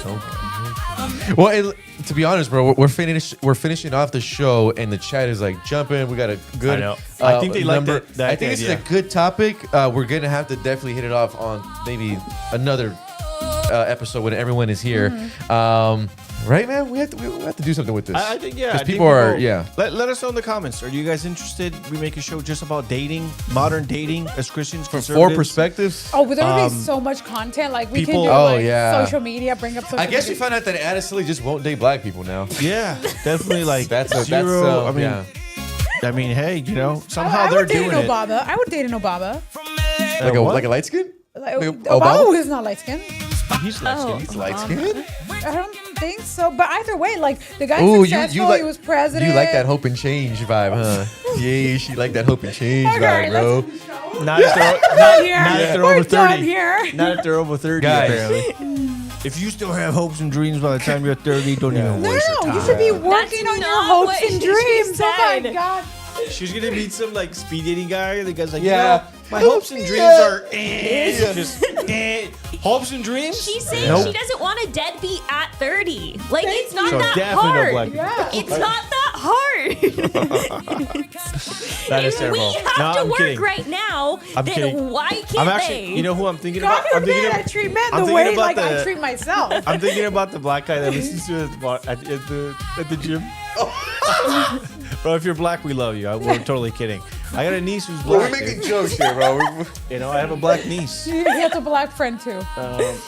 Okay. Well, to be honest, bro, we're finishing off the show, and the chat is like jumping. We got a good. I know. I think they like number. that I think this is idea. a good topic. We're gonna have to definitely hit it off on maybe another episode when everyone is here. Right, man? We have to do something with this. I think, yeah. Because people are. Let us know in the comments. Are you guys interested? We make a show just about dating, modern dating, as Christians, From conservatives. 4 perspectives. Oh, but there would be so much content. Like we people- can do yeah. social media, bring up social I guess media. you found out that Addison just won't date black people now. Yeah, definitely. Like That's zero. yeah. I mean, hey, somehow I they're would date doing an it. Obama. I would date an Obama. Like a light skin? Like, Like Obama is not light skinned. He's light skinned. He's light skinned? I don't think so. But either way, like the guy's Ooh, successful. He was president. You like that hope and change vibe, huh? Yeah, she like that hope and change vibe, bro. Not if they're, not if they're We're over 30. done here. Not if they're over 30, Guys. apparently. If you still have hopes and dreams by the time you're 30, don't even waste your time. You should be working on your not hopes what and she dreams. Oh my said. God. She's gonna meet some like speed dating guy. The guy's like, Yeah. my hopes and dreams are just hopes and dreams. She's saying Nope. she doesn't want a deadbeat at 30. Like, it's not So that definitely no hard. black people. It's not that hard. That is If terrible. we have No, to I'm work kidding. right now, I'm then kidding. why can't I'm actually, they? you know who I'm thinking God about? I'm thinking forbid I of, treat men I'm the thinking way about like the- I treat myself. I'm thinking about the black guy that listens to it at the gym. Bro, if you're black, we love you. We're totally kidding. I got a niece who's Well, black. we're making dude. jokes here, bro. I have a black niece. He has a black friend too.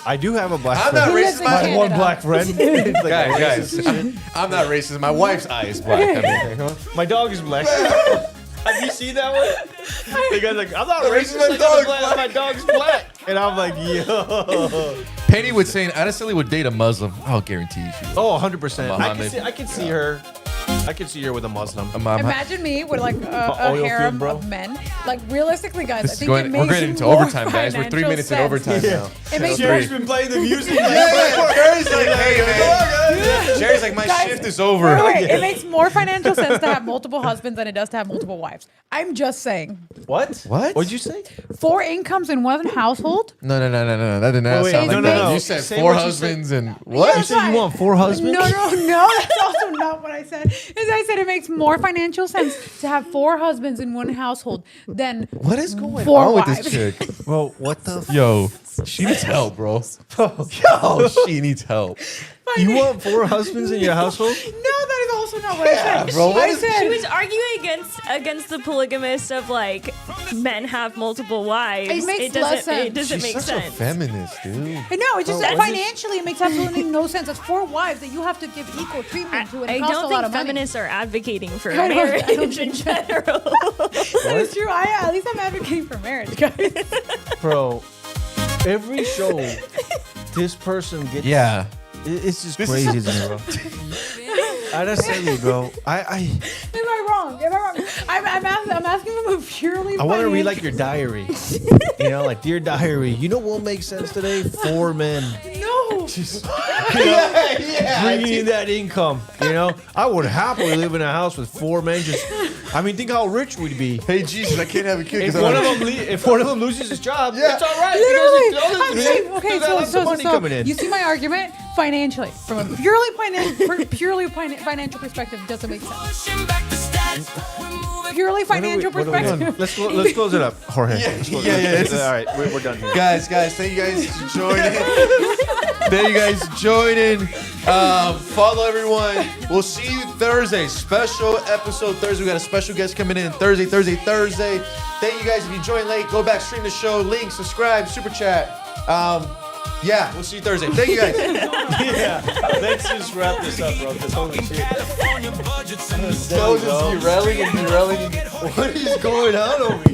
I do have a black I'm friend. not He lives racist. in My Canada. One black friend. It's like guys, racist shit. I'm not racist. My wife's eye is black. I mean, My dog is black. Have you seen that one? The guy's like, I'm not racist. My My, dog's black. My dog's black. And I'm like, yo. Penny would say, Addison would date a Muslim. I'll guarantee you. She would. Oh, 100%. Muhammad. I can see her. I can see her with a Muslim. Imagine me with like a oil harem field, bro. of men. Like realistically, guys, This I is think going, it we're makes getting into more overtime, guys. We're 3 financial minutes in sense. overtime now. It makes Sherry's been playing the music. Sherry's like, hey, man. Sherry's like, my Guys, shift is over. Wait, it makes more financial sense to have multiple husbands than it does to have multiple wives. I'm just saying. What? What? you say? 4 incomes in one household. No. That did not Wait, sound no, like no, that. no. You said Say 4 what you husbands and what? You said you want 4 husbands? No. That's also not what I said. As I said, it makes more financial sense to have 4 husbands in one household than what is going 4 on wives. with this chick? Bro, what the? Yo, she needs help, bro. Yo, she needs help. You want 4 husbands in your household? No, that is also not what I said. Bro, I said She was arguing against the polygamist of like men have multiple wives. It makes less sense. It doesn't make She's such sense. a feminist, dude. No, it's just that financially it makes absolutely no sense. That's 4 wives that you have to give equal treatment to, and I it costs don't a lot think of money. feminists are advocating for I don't marriage in think general. That is true. At least I'm advocating for marriage, guys. Bro, every show, this person gets. Yeah. It's just crazy to me, bro. I just tell you, bro. Am I wrong? I'm asking them a purely. I want to read like financial- your diary. You know, like dear diary. You know what makes sense today? 4 men. No. Bringing in that income. You know, I would happily live in a house with 4 men. Think how rich we'd be. Hey, Jesus, I can't have a kid. If one of them loses his job, it's all right. Literally, Because the other I'm three saying, okay, still got lots of money coming in. you see my argument financially, from a purely financial perspective, it doesn't make sense. Purely financial What are we doing? perspective. Let's close it up, Jorge. Yeah, Let's close yeah, it up. yeah. All right, we're done here. Guys, thank you guys for joining. Thank you guys for joining. Follow everyone. We'll see you Thursday. Special episode Thursday. We got a special guest coming in Thursday. Thank you guys. If you joined late, go back, stream the show, link, subscribe, super chat. Yeah, we'll see you Thursday. Thank you guys. Yeah, let's just wrap this up, bro. Because holy shit. So just derailing. What is going on over here?